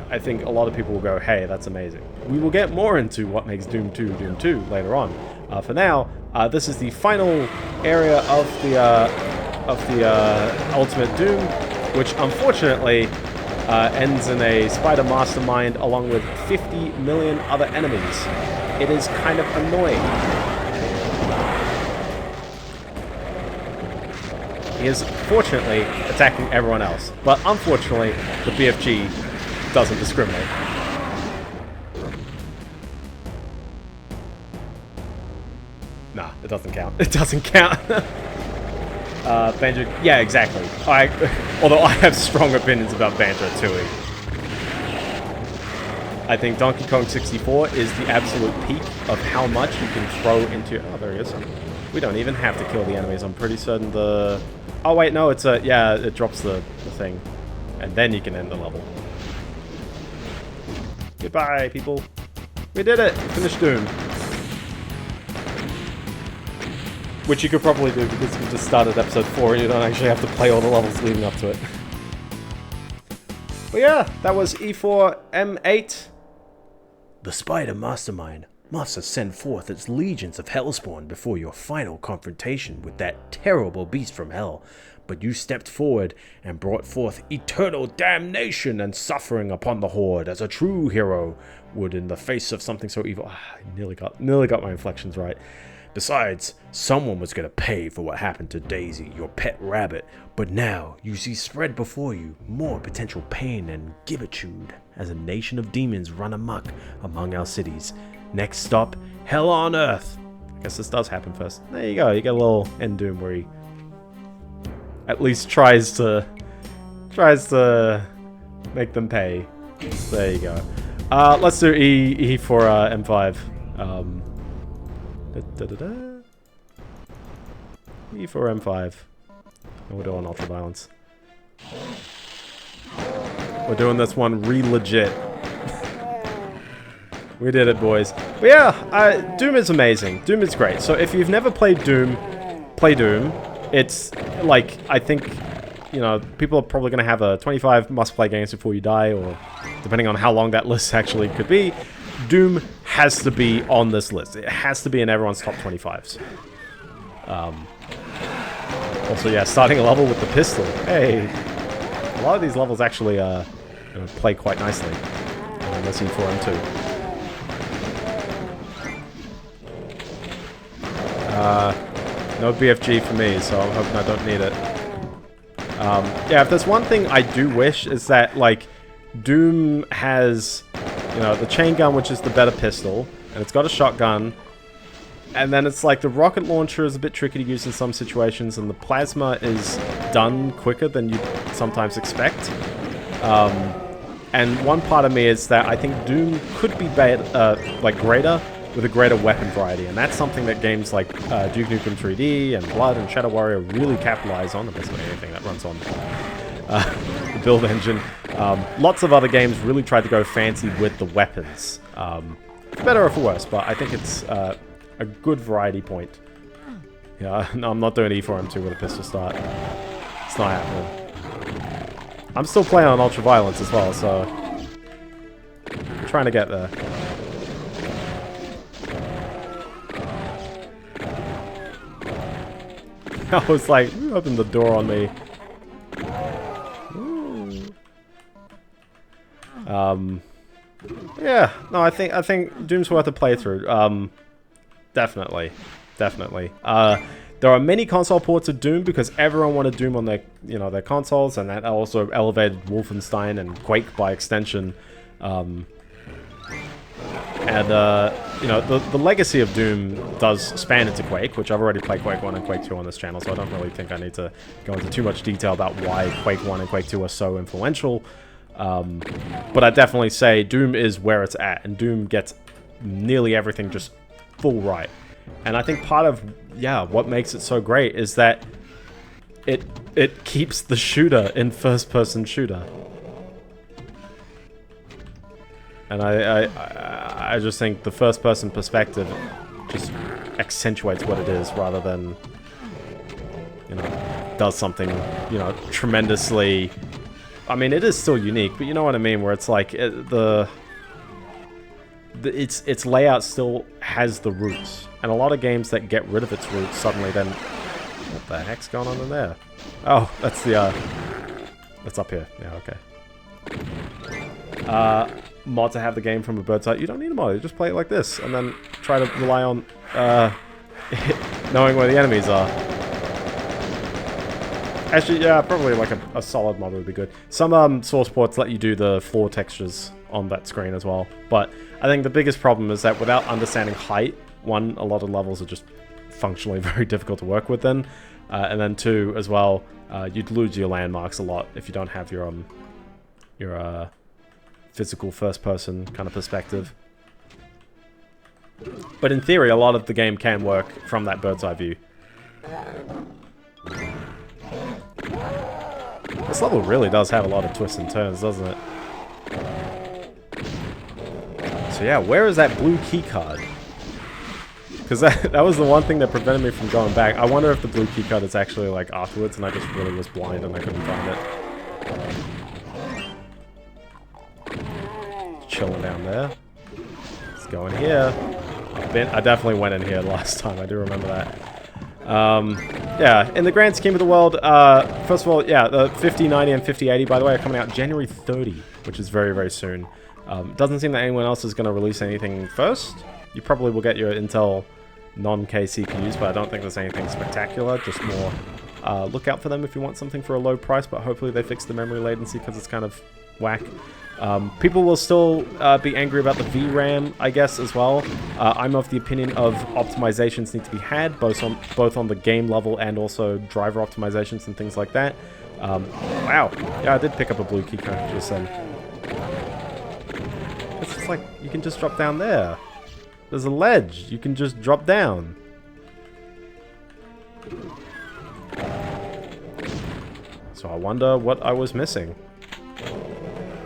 I think a lot of people will go, hey, that's amazing. We will get more into what makes Doom 2 Doom 2 later on. For now, this is the final area of the Ultimate Doom, which unfortunately ends in a spider mastermind along with 50 million other enemies. It is kind of annoying. He is fortunately attacking everyone else, but unfortunately the BFG doesn't discriminate. Nah, it doesn't count. It doesn't count. Banjo, yeah, exactly. Although I have strong opinions about Banjo-Tooie. I think Donkey Kong 64 is the absolute peak of how much you can throw into... Oh, there he is. We don't even have to kill the enemies. I'm pretty certain the... Oh, wait, no, it's a... Yeah, it drops the thing. And then you can end the level. Goodbye, people. We did it! Finished Doom. Which you could probably do because you just started episode 4 and you don't actually have to play all the levels leading up to it. But yeah, that was E4M8. The Spider Mastermind must have sent forth its legions of Hellspawn before your final confrontation with that terrible beast from Hell, but you stepped forward and brought forth eternal damnation and suffering upon the Horde as a true hero would in the face of something so evil. I nearly got my inflections right. Besides, someone was going to pay for what happened to Daisy, your pet rabbit, but now you see spread before you more potential pain and gibitude as a nation of demons run amok among our cities. Next stop, Hell on Earth. I guess this does happen first. There you go, you get a little end Doom where he at least tries to make them pay. There you go. Let's do E for M5. E for M5. And we're doing Ultra Violence. We're doing this one legit. We did it, boys. But yeah, Doom is amazing. Doom is great. So if you've never played Doom, play Doom. It's like, I think, people are probably going to have a 25 must-play games before you die, or depending on how long that list actually could be. Doom has to be on this list. It has to be in everyone's top 25s. Also, yeah, starting a level with the pistol. Hey, a lot of these levels actually play quite nicely. Let's see for him too. No BFG for me, so I'm hoping I don't need it. Yeah, if there's one thing I do wish is that, like, Doom has... the chain gun, which is the better pistol, and it's got a shotgun, and then it's like the rocket launcher is a bit tricky to use in some situations, and the plasma is done quicker than you'd sometimes expect. And one part of me is that I think Doom could be greater with a greater weapon variety, and that's something that games like Duke Nukem 3D and Blood and Shadow Warrior really capitalize on. There isn't anything that runs on the build engine. Lots of other games really tried to go fancy with the weapons. For better or for worse, but I think it's a good variety point. Yeah, no, I'm not doing E4M2 with a pistol start. It's not happening. I'm still playing on Ultra Violence as well, so... I'm trying to get there. I was like, who opened the door on me? Yeah, no, I think Doom's worth a playthrough. Definitely. There are many console ports of Doom because everyone wanted Doom on their, their consoles, and that also elevated Wolfenstein and Quake by extension You know, the legacy of Doom does span into Quake, which I've already played Quake 1 and Quake 2 on this channel, so I don't really think I need to go into too much detail about why Quake 1 and Quake 2 are so influential. But I definitely say Doom is where it's at, and Doom gets nearly everything just full right. And I think part of, yeah, what makes it so great is that it keeps the shooter in first-person shooter. And I just think the first-person perspective just accentuates what it is rather than, you know, does something, you know, tremendously... I mean, it is still unique, but you know what I mean, where it's like its layout still has the roots. And a lot of games that get rid of its roots suddenly then... What the heck's going on in there? Oh, that's the, that's up here. Yeah, okay. Mod to have the game from a bird's eye. You don't need a mod, you just play it like this, and then try to rely on, knowing where the enemies are. Actually, yeah, probably like a solid mod would be good. Some source ports let you do the floor textures on that screen as well, but I think the biggest problem is that without understanding height, one, a lot of levels are just functionally very difficult to work with then, and then two, as well, you'd lose your landmarks a lot if you don't have your physical first-person kind of perspective. But in theory, a lot of the game can work from that bird's eye view. This level really does have a lot of twists and turns, doesn't it? So yeah, where is that blue key card? Because that was the one thing that prevented me from going back. I wonder if the blue key card is actually like afterwards and I just really was blind and I couldn't find it. Chilling down there. Let's go in here. I definitely went in here last time, I do remember that. Yeah, in the grand scheme of the world, first of all, yeah, the 5090 and 5080, by the way, are coming out January 30, which is very, very soon. Doesn't seem that anyone else is going to release anything first. You probably will get your Intel non-K CPUs, but I don't think there's anything spectacular, just more look out for them if you want something for a low price, but hopefully they fix the memory latency because it's kind of whack. People will still be angry about the VRAM, I guess, as well. I'm of the opinion of optimizations need to be had, both on the game level and also driver optimizations and things like that. Wow. Yeah, I did pick up a blue key card just then. It's just like, you can just drop down there. There's a ledge. You can just drop down. So I wonder what I was missing.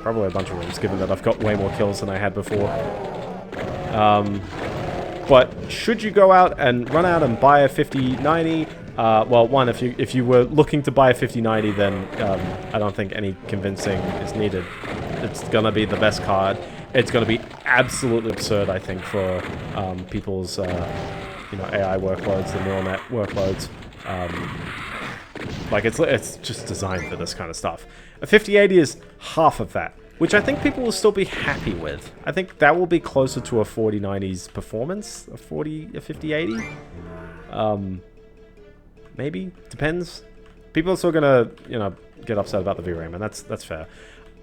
Probably a bunch of rooms, given that I've got way more kills than I had before. But should you go out and run out and buy a 5090? Well, one, if you were looking to buy a 5090, then I don't think any convincing is needed. It's gonna be the best card. It's gonna be absolutely absurd, I think, for people's you know, AI workloads, the neural net workloads. Like it's just designed for this kind of stuff. A 5080 is half of that, which I think people will still be happy with. I think that will be closer to a 4090's performance, a 5080. Maybe, depends. People are still gonna, you know, get upset about the VRAM, and that's fair.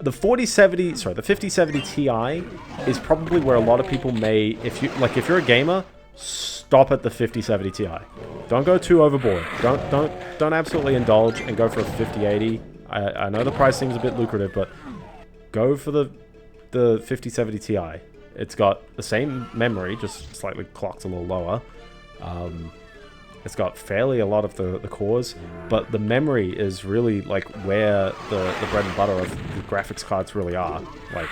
The 5070 Ti is probably where a lot of people may, if you're a gamer, stop at the 5070 Ti. Don't go too overboard. Don't absolutely indulge and go for a 5080. I know the price seems a bit lucrative, but go for the 5070 Ti. It's got the same memory, just slightly clocked a little lower. It's got fairly a lot of the cores, but the memory is really like where the bread and butter of the graphics cards really are. Like,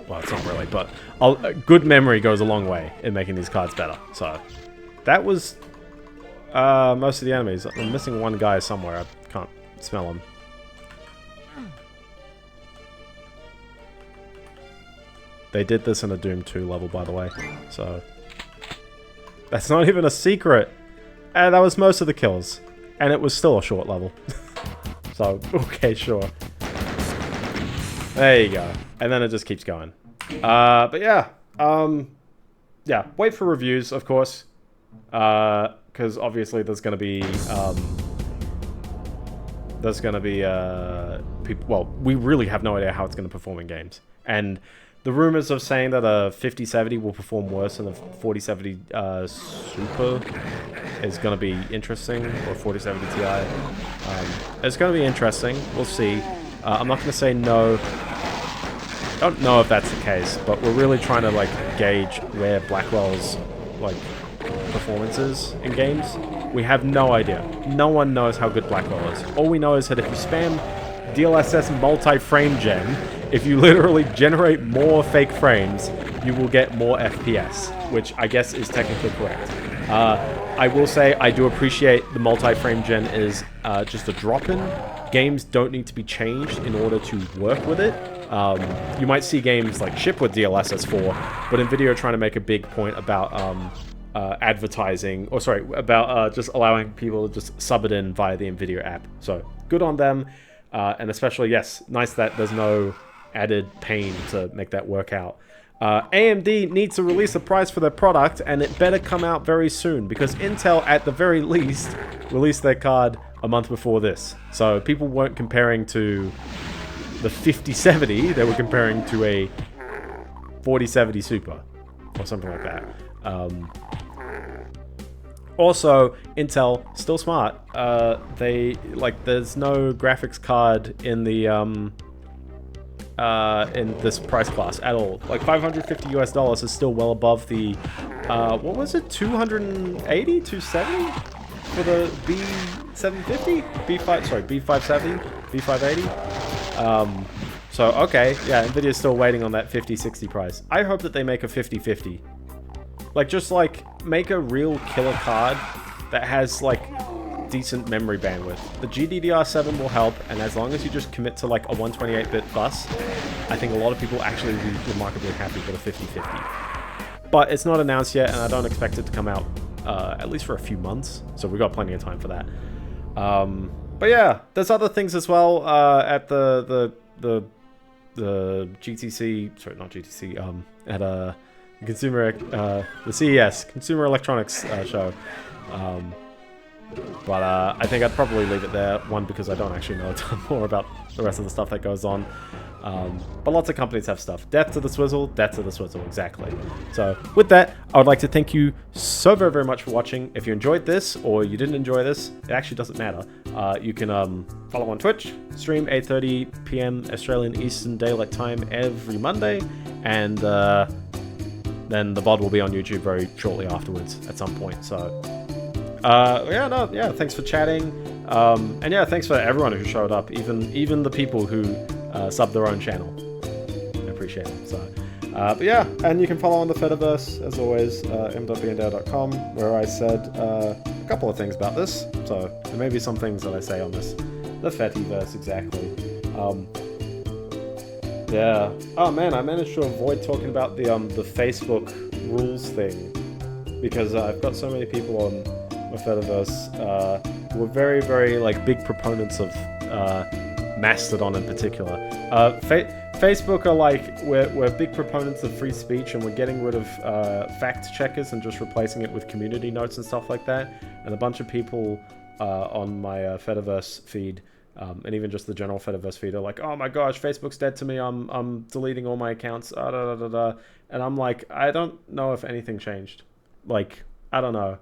well, it's not really, but good memory goes a long way in making these cards better. So that was most of the enemies. I'm missing one guy somewhere. I can't smell him. They did this in a Doom 2 level, by the way, so that's not even a secret. And that was most of the kills, and it was still a short level. So, okay, sure. There you go. And then it just keeps going. But yeah. Yeah, wait for reviews, of course. Because obviously there's going to be... people... Well, we really have no idea how it's going to perform in games. And the rumors of saying that a 5070 will perform worse than a 4070 Super is going to be interesting, or 4070 Ti. It's going to be interesting. We'll see. I'm not going to say no. I don't know if that's the case, but we're really trying to like gauge where Blackwell's like performance is in games. We have no idea. No one knows how good Blackwell is. All we know is that if you spam DLSS multi-frame gen, if you literally generate more fake frames, you will get more FPS, which I guess is technically correct. I will say I do appreciate the multi-frame gen is just a drop-in. Games don't need to be changed in order to work with it. You might see games like ship with DLSS 4, but Nvidia are trying to make a big point about advertising, or sorry, about just allowing people to just sub it in via the Nvidia app. So good on them, and especially, yes, nice that there's no added pain to make that work out. AMD needs to release a price for their product, and it better come out very soon, because Intel, at the very least, released their card a month before this. So people weren't comparing to the 5070, they were comparing to a 4070 Super, or something like that. Also, Intel, still smart. There's no graphics card in the in this price class at all. Like $550 US is still well above the what was it, 280, 270 for the B750, B570, B580. So okay, yeah, Nvidia's still waiting on that 5060 price. I hope that they make a 5050. Like, just like make a real killer card that has like decent memory bandwidth. The GDDR7 will help, and as long as you just commit to like a 128-bit bus, I think a lot of people actually will be remarkably happy with a 5050. But it's not announced yet, and I don't expect it to come out at least for a few months, so we've got plenty of time for that. But yeah, there's other things as well at the GTC, sorry, not GTC, at the CES, Consumer Electronics show. But I think I'd probably leave it there. One, because I don't actually know a ton more about the rest of the stuff that goes on. But lots of companies have stuff. Death to the swizzle, exactly. So with that, I would like to thank you so very, very much for watching. If you enjoyed this, or you didn't enjoy this, it actually doesn't matter. You can follow on Twitch, stream 8:30 PM Australian Eastern Daylight Time every Monday, and then the VOD will be on YouTube very shortly afterwards at some point. So thanks for chatting, and yeah, thanks for everyone who showed up, even the people who subbed their own channel. I appreciate it. So but yeah, and you can follow on the Fediverse as always, m.biendeo.com, where I said a couple of things about this, so there may be some things that I say on this, the Fediverse exactly. Yeah. Oh man, I managed to avoid talking about the Facebook rules thing, because I've got so many people on my Fediverse who are very, very like big proponents of Mastodon in particular. Facebook are like, we're big proponents of free speech, and we're getting rid of fact checkers and just replacing it with community notes and stuff like that. And a bunch of people on my Fediverse feed, and even just the general Fediverse feed, are like, "Oh my gosh, Facebook's dead to me. I'm deleting all my accounts." And I'm like, I don't know if anything changed. Like, I don't know.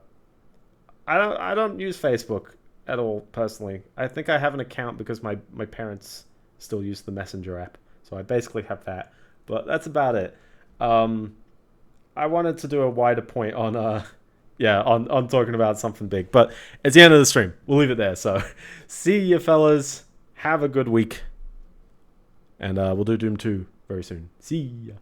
I don't use Facebook at all personally. I think I have an account because my parents still use the Messenger app, so I basically have that. But that's about it. I wanted to do a wider point on on talking about something big, but it's the end of the stream. We'll leave it there. So see you fellas. Have a good week, and we'll do Doom 2 very soon. See ya.